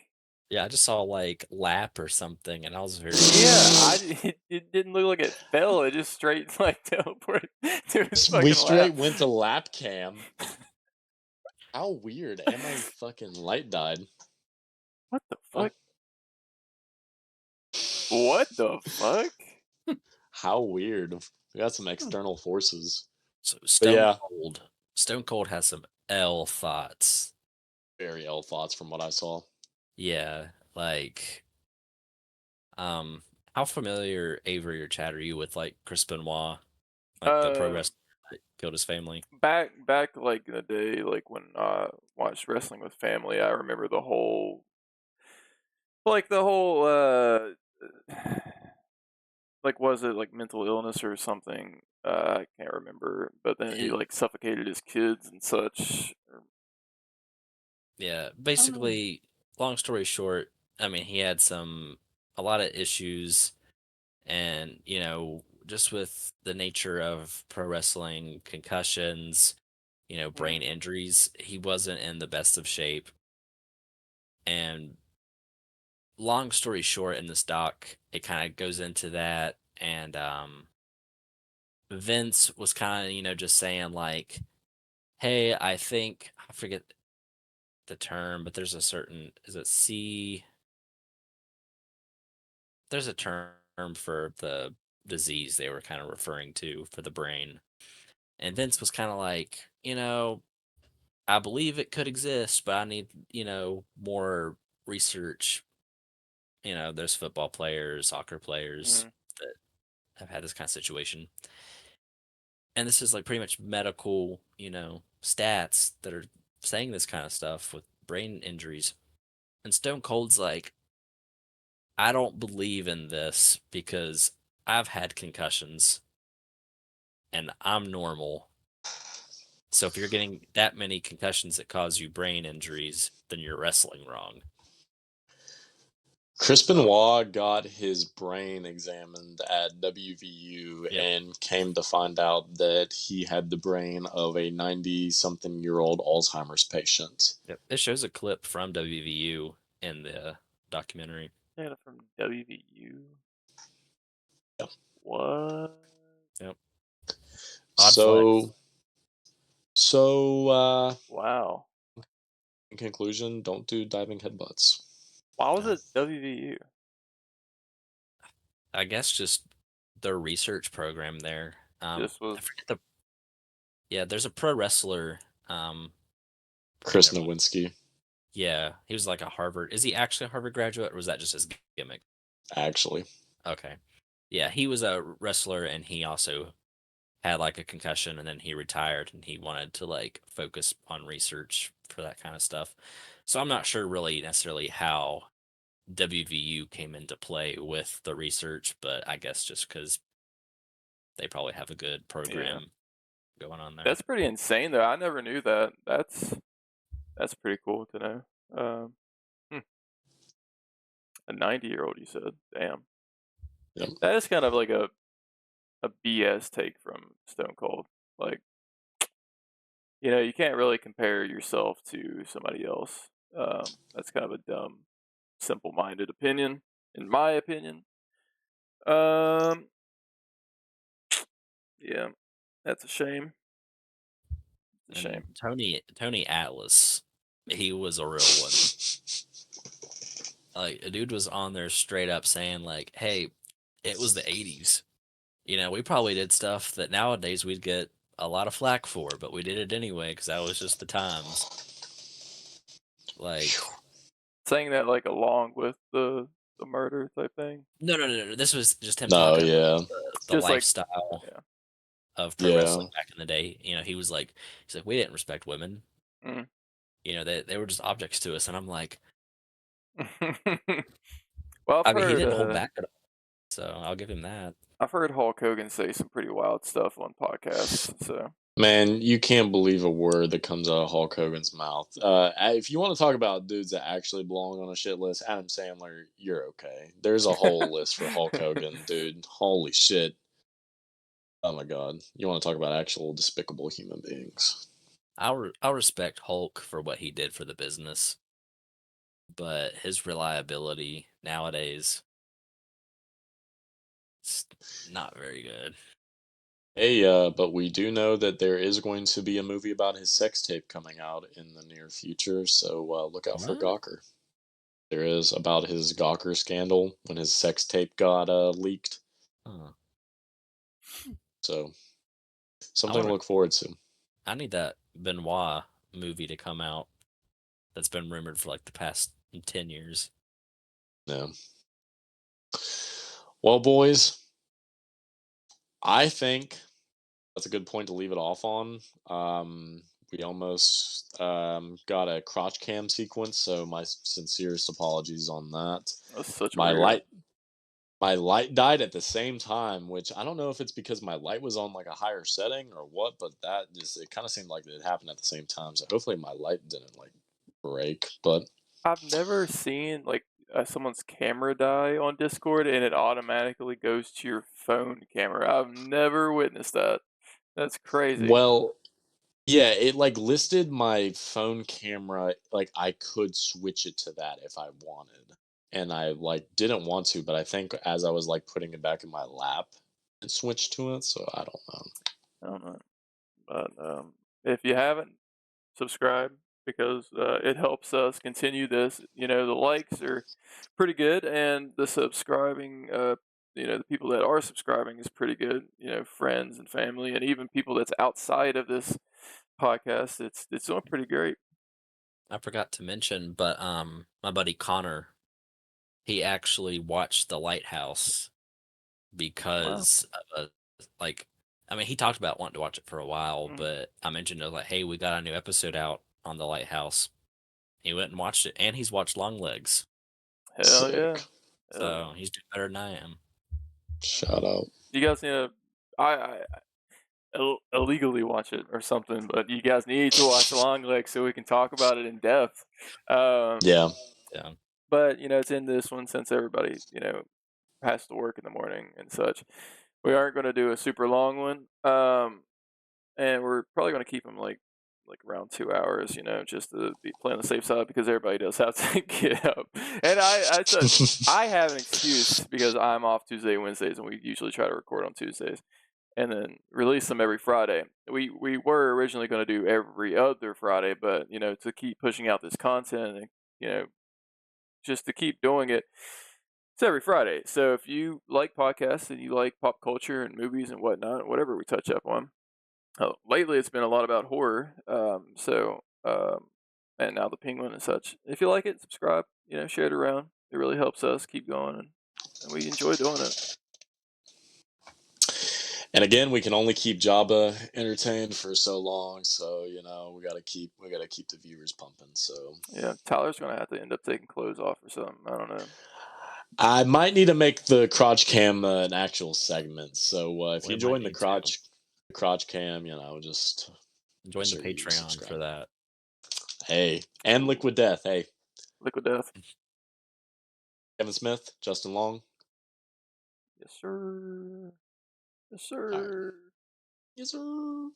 Yeah, I just saw like lap or something, and I was very Yeah, confused. it didn't look like it fell. It just straight like teleported to his We fucking straight lap. went to lap cam. How weird. And my fucking light died. What the Oh. fuck? What the fuck? How weird. We got some external forces. So But yeah, Stone Cold has some L thoughts. very L thoughts from what I saw. Yeah, like, how familiar, Avery or Chad, are you with like Chris Benoit, like the pro Uh, wrestler that killed his family? back like in the day, like when I watched wrestling with family, I remember the whole like was it like mental illness or something? I can't remember. But then he It- like suffocated his kids and such. yeah, I don't know. basically, long story short, I mean, he had a lot of issues, and just with the nature of pro wrestling, concussions, Mm, brain injuries, he wasn't in the best of shape. And long story short, in this doc, it kind of goes into that, and Vince was kind of, just saying like, "Hey, I forget the term, but there's a certain is it C? There's a term for the disease they were kind of referring to for the brain." And Vince was kind of like, I believe it could exist, but I need, more research. There's football players, soccer players mm, that have had this kind of situation. And this is like pretty much medical, stats that are saying this kind of stuff with brain injuries. And Stone Cold's like, I don't believe in this because I've had concussions and I'm normal. So if you're getting that many concussions that cause you brain injuries, then you're wrestling wrong. Chris oh, Benoit got his brain examined at WVU Yep. and came to find out that he had the brain of a 90-something-year-old Alzheimer's patient. Yep. It shows a clip from WVU in the documentary. yeah, from WVU. Yeah. What? Yep. Odd flex. So, Wow. in conclusion, don't do diving headbutts. Why was No. it WVU? I guess just their research program there. Just I was. forget yeah, there's a pro wrestler. Okay, Chris never mind. Nowinski, Yeah, he was like a Harvard. Is he actually a Harvard graduate, or was that just his gimmick? actually. Okay. Yeah, he was a wrestler, and he also had like a concussion, and then he retired, and he wanted to like focus on research for that kind of stuff. So I'm not sure really necessarily how WVU came into play with the research, but I guess just because they probably have a good Yeah. program going on there. That's pretty insane, though. I never knew that. That's pretty cool to know. Hmm. A 90-year-old, you said. Damn. Yep. That is kind of like a BS take from Stone Cold. Like, you can't really compare yourself to somebody else. That's kind of a dumb, simple-minded opinion, in my opinion. Um, yeah, that's a shame. It's a And shame. Tony Atlas, he was a real one. Like a dude was on there straight up saying like, "Hey, it was the '80s. We probably did stuff that nowadays we'd get a lot of flack for, but we did it anyway because that was just the times." Like, Saying that like along with the murder type thing. no. This was just him No, talking about yeah. the Just like, lifestyle yeah. of pro Yeah. wrestling back in the day. He's like, we didn't respect women. Mm. They were just objects to us, and I'm like, Well, I mean, he didn't hold back at all, so I'll give him that. I've heard Hulk Hogan say some pretty wild stuff on podcasts. So Man, you can't believe a word that comes out of Hulk Hogan's mouth. If you want to talk about dudes that actually belong on a shit list, Adam Sandler, you're okay. There's a whole list for Hulk Hogan, dude. Holy shit. Oh my god. You want to talk about actual despicable human beings. I'll respect Hulk for what he did for the business, but his reliability nowadays is not very good. Hey, but we do know that there is going to be a movie about his sex tape coming out in the near future, so look out for What? Gawker. There is about his Gawker scandal when his sex tape got leaked. Huh. So I something to want to. look forward to. I need that Benoit movie to come out. That's been rumored for like the past 10 years. Yeah. Well, boys, I think that's a good point to leave it off on. We almost got a crotch cam sequence, so my sincerest apologies on that. That's such My weird. light died at the same time, which I don't know if it's because my light was on like a higher setting or what, but that just it kind of seemed like it happened at the same time. So hopefully my light didn't like break, but I've never seen like someone's camera die on Discord and it automatically goes to your phone camera. I've never witnessed that. That's crazy. well, yeah, it like listed my phone camera like I could switch it to that if I wanted. And I like didn't want to, but I think as I was like putting it back in my lap, it switched to it, so I don't know. I don't know. But if you haven't, subscribe because it helps us continue this. You know, the likes are pretty good, and the subscribing, the people that are subscribing is pretty good. You know, friends and family, and even people that's outside of this podcast. It's doing pretty great. I forgot to mention, but my buddy Connor, he actually watched The Lighthouse Wow. because of like, I mean, he talked about wanting to watch it for a while, Mm, but I mentioned it was like, hey, we got a new episode out on The Lighthouse. He went and watched it, and he's watched Longlegs, hell yeah. Sick. Hell yeah. so he's doing better than I am. Shout out. You guys need to. I illegally watch it or something, but you guys need to watch Long Legs so we can talk about it in depth. Um, Yeah. Yeah. but it's in this one since everybody has to work in the morning and such. We aren't going to do a super long one, and we're probably going to keep them like around 2 hours, just to be playing on the safe side because everybody does have to get up. And I said I have an excuse because I'm off Tuesday and Wednesdays, and we usually try to record on Tuesdays and then release them every Friday. We were originally going to do every other Friday, but to keep pushing out this content and just to keep doing it, it's every Friday. So if you like podcasts and you like pop culture and movies and whatnot, whatever we touch up on, lately it's been a lot about horror. And now the Penguin and such. If you like it, subscribe. Share it around. It really helps us keep going, and we enjoy doing it. And again, we can only keep Jabba entertained for so long, so we gotta keep the viewers pumping. So Yeah, Tyler's gonna have to end up taking clothes off or something. I don't know. I might need to make the crotch cam an actual segment. So if We you might join the need to crotch cam, just make join the sure you Patreon for subscribe. that. Hey, and Ooh, Liquid Death. Hey, Liquid Death. Kevin Smith, Justin Long. Yes, sir. Yes, All right, sir. yes sir.